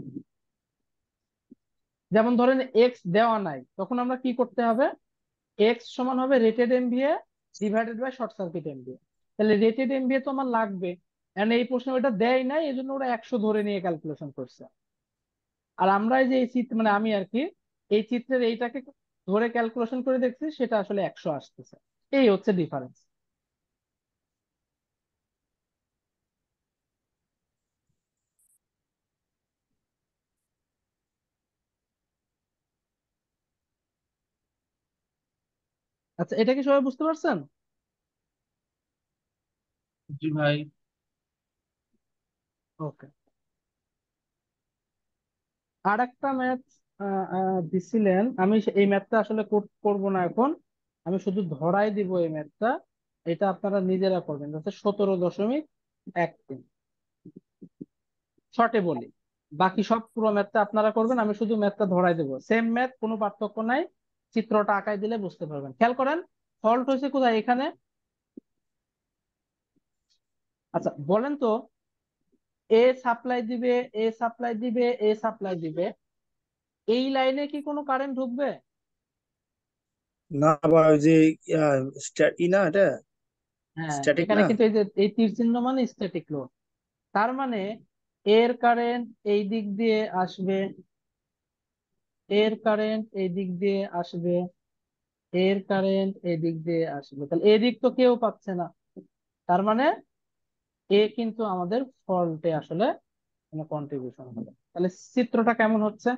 যেমন ধরেন এক্স দেওয়া নাই, তখন আমরা কি করতে হবে? এক্স সমান হবে rated MVA divided by short circuit MVA. তাহলে রেটেড এমবিএ তো আমার লাগবে, এন্ড এই প্রশ্নে ওটা দেয় নাই, এই জন্য ওরা 100 ধরে নিয়ে ক্যালকুলেশন করছে। আর আমরা এই যে এই চিত্র, মানে আমি আর কি এই চিত্রের এইটাকে ধরে ক্যালকুলেশন করে দেখছি, সেটা আসলে 100 আসতেছে। এই হচ্ছে ডিফারেন্স। আচ্ছা, এটা কি সবাই বুঝতে পারছেন?
জি ভাই।
ওকে। আর একটা ম্যাথ দিছিলেন, আমি এই ম্যাথটা আসলে করব না এখন, আমি শুধু ধরাই দিব এই ম্যাথটা। এটা আপনারা নিজেরা করবেন, হচ্ছে 17.13। শর্টে বলি, বাকি সব পুরো ম্যাথটা আপনারা করবেন, আমি শুধু ম্যাথটা ধরাই দেবো, সেম ম্যাথ, কোনো পার্থক্য নাই। চিত্রটা আঁকাই দিলে বুঝতে পারবেন। খেয়াল করেন, ফল্ট হয়েছে কোথায়? এখানে। আচ্ছা বলেন তো, এ সাপ্লাই দিবে, এ সাপ্লাই দিবে, এ সাপ্লাই দিবে, এই লাইনে কি কোনো কারেন্ট ঢুকবে?
না, বা ওই যে না এটা
হ্যাঁ,
স্ট্যাটিক
এখানে
না।
কিন্তু এই যে এই তীর চিহ্ন মানে স্ট্যাটিক লোড। তার মানে এর কারেন্ট এই দিক দিয়ে আসবে, এর কারেন্ট এই দিক দিয়ে আসবে, এর কারেন্ট এই দিক দিয়ে আসবে, তাহলে এদিক তো কেউ পাচ্ছে না। তার মানে এ কিন্তু আমাদের ফল্টে আসলে কোনো কন্ট্রিবিউশন হবে। তাহলে চিত্রটা কেমন হচ্ছে?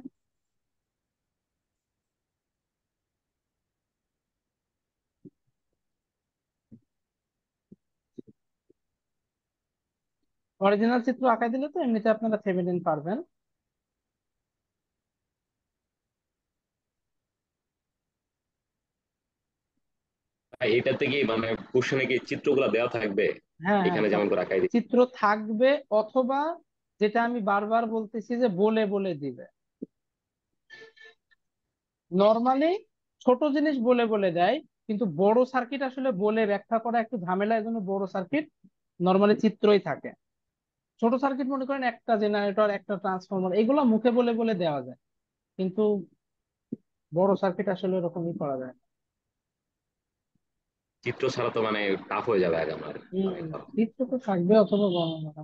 অরিজিনাল চিত্র আঁকাই দিলে তো এমনিতে আপনারা থেভেনিন পারবেন।
ভাই এটাতে কি মানে কোশ্চেনে কি চিত্রগুলো দেওয়া থাকবে
হ্যাঁ, হ্যাঁ,
এখানে যেমন করে রাখাই দিই?
চিত্র থাকবে, অথবা যেটা আমি বারবার বলতেছি যে বলে বলে দিবে। নর্মালি ছোট জিনিস বলে বলে দেয়, কিন্তু বড় সার্কিট আসলে বলে ব্যাখ্যা করা একটু ঝামেলা, এই জন্য বড় সার্কিট নর্মালি চিত্রই থাকে। ছোট সার্কিট মনে করেন একটা জেনারেটর, একটা ট্রান্সফরমার, এগুলো মুখে বলে বলে দেওয়া যায়, কিন্তু বড় সার্কিট আসলে এরকমই করা যায় না।
চিত্র ছাড়া তো মানে টাফ হয়ে যাবে আগে আমার
হম,
মানে ধরো।
চিত্র তো থাকবে অথবা বর্ণনা।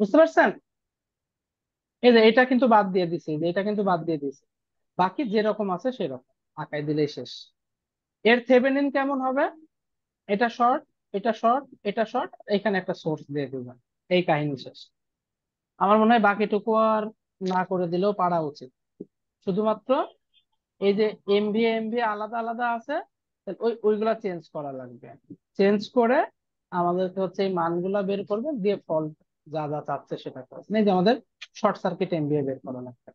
বুঝতে পারছেন? এই যে এটা কিন্তু বাদ দিয়ে দিছি, যে এটা কিন্তু বাদ দিয়ে দিছি, বাকি যেরকম আছে সেরকম আঁকাই দিলেই শেষ। এর থেভেনিন কেমন হবে? এটা শর্ট, এটা শর্ট, এটা শর্ট, এখানে একটা সোর্স দিয়ে দিবেন, এই কাহিনী শেষ। আমার মনে হয় বাকিটুকু আর না করে দিলেও পারা উচিত। শুধুমাত্র এই যে এমভিএ এমভিএ আলাদা আলাদা আছে, তাহলে ওইগুলা চেঞ্জ করা লাগবে। চেঞ্জ করে আমাদেরকে হচ্ছে এই মানগুলা বের করবে, দিয়ে ফল্ট যা যা চাচ্ছে সেটা করবে, এই যে আমাদের শর্ট সার্কিট এমভিএ বের করা লাগবে।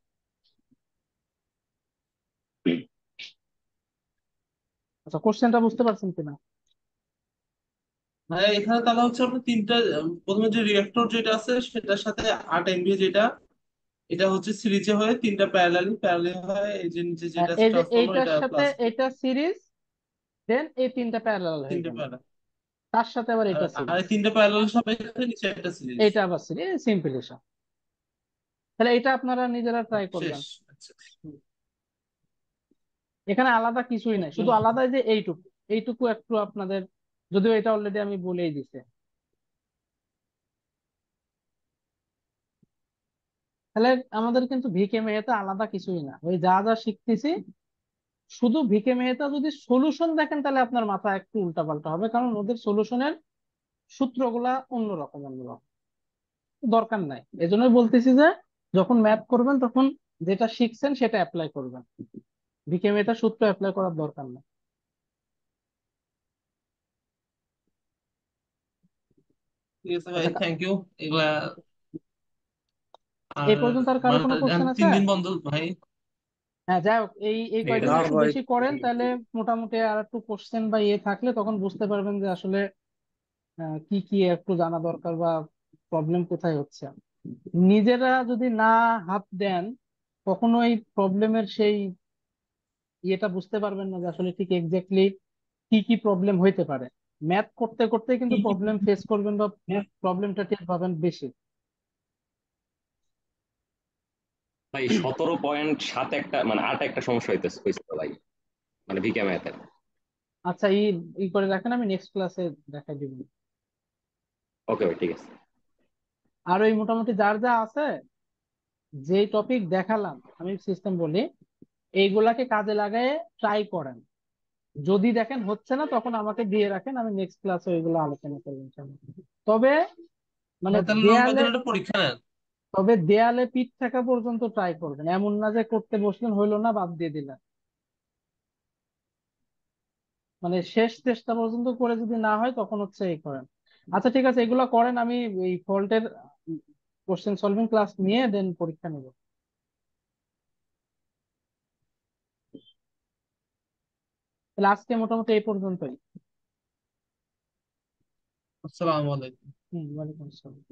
আচ্ছা, কোশ্চেনটা বুঝতে পারছেন কিনা?
মানে এখানে তাহলে হচ্ছে আপনার তিনটা, প্রথমে যে রিয়েক্টর যেটা আছে সেটার সাথে 8 MVA যেটা, এটা হচ্ছে সিরিজে হয়ে তিনটা প্যারালালি প্যারালালি হয়, এই যে নিচে যেটা আছে
এই যে
ট্রান্সফরমার
এইটার
এটা
সাথে
প্লাস
এটা সিরিজ, দেন এই তিনটা প্যারালাল হয়ে
তিনটে
গেল,
প্যারালাল।
তার সাথে আবার
আর
এটা
আর
সিরিজ,
এই তিনটে প্যারালাল সাপেক্ষে নিচে একটা সিরিজ।
এইটা আবার সিরিজ, সিম্পল হিসাব। তাহলে এটা আপনারা নিজেরা ট্রাই
শেষ।
করবেন।
আচ্ছা।
হুম। এখানে আলাদা কিছুই নাই, শুধু আলাদা এই যে এইটুকু, এইটুকু একটু আপনাদের, যদিও এটা অলরেডি আমি বলেই দিছি। তাহলে আমাদের কিন্তু ভিকে মেহেতা আলাদা কিছুই না, ওই যা যা শিখতেছি, শুধু ভিকে মেহেতা যদি সলিউশন দেখেন তাহলে আপনার মাথা একটু উল্টাপাল্টা হবে, কারণ ওদের সলিউশনের সূত্রগুলা অন্যরকম অন্যরকম। দরকার নাই, এজন্যই বলতেছি যে যখন ম্যাথ করবেন তখন যেটা শিখছেন সেটা অ্যাপ্লাই করবেন, ভিকে মেহেতা সূত্র অ্যাপ্লাই করার দরকার নাই।
ঠিক আছে ভাই,
আচ্ছা,
থ্যাংক ইউ এগুলা। আর
এই পর্যন্ত আর কারো কোনো
মানে
কোশ্চেন আছে?
3 দিন বন্ধ ভাই।
হ্যাঁ, যাই হোক, এই এই
ঠিক
কয়দিন
আছে।
না
একটু
ভাই,
বেশি করেন, তাহলে মোটামুটি আর একটু কোশ্চেন বা ইয়ে থাকলে তখন বুঝতে পারবেন যে আসলে কি কি একটু জানা দরকার বা প্রবলেম কোথায় হচ্ছে। নিজেরা যদি না হাত দেন, কখনোই প্রবলেমের সেই ইয়েটা বুঝতে পারবেন না যে আসলে ঠিক এক্স্যাক্টলি কি কি প্রবলেম হইতে পারে। ম্যাথ করতে করতে কিন্তু প্রবলেম ফেস করবেন বা প্রবলেমটা টের পাবেন বেশি।
ভাই 17.7 একটা মানে 8 একটা সমস্যা হয়েছিল ভাই, মানে ভিকে ম্যাথের।
আচ্ছা, ই করে রাখেন, আমি নেক্সট ক্লাসে দেখাই দিব।
ওকে ভাই, ঠিক আছে।
আর ওই মোটামুটি যার যা আছে, যে টপিক দেখালাম আমি সিস্টেম বলি, এইগুলাকে কাজে লাগায় ট্রাই করেন। যদি দেখেন হচ্ছে না তখন আমাকে দিয়ে রাখেন, আমি নেক্সট ক্লাসে ওইগুলো আলোচনা করবো ইনশাআল্লাহ। তবে মানে
ভাই তাহলে নব্বই
দেয়ালে,
দিনের একটা পরীক্ষা নেন।
দেয়ালে পিঠ থাকা পর্যন্ত ট্রাই করবেন, এমন না যে করতে বসলেন হইলো না বাদ দিয়ে দিলেন। মানে শেষ চেষ্টা পর্যন্ত করে যদি না হয় তখন হচ্ছে এই করেন। আচ্ছা, ঠিক আছে, এগুলা করেন, আমি এই ফল্টের কোশ্চেন সলভিং ক্লাস নিয়ে দেন পরীক্ষা নেব। তাহলে আজকে মোটামুটি এই পর্যন্তই।
আসসালামু আলাইকুম।
ওয়ালাইকুম আসসালাম।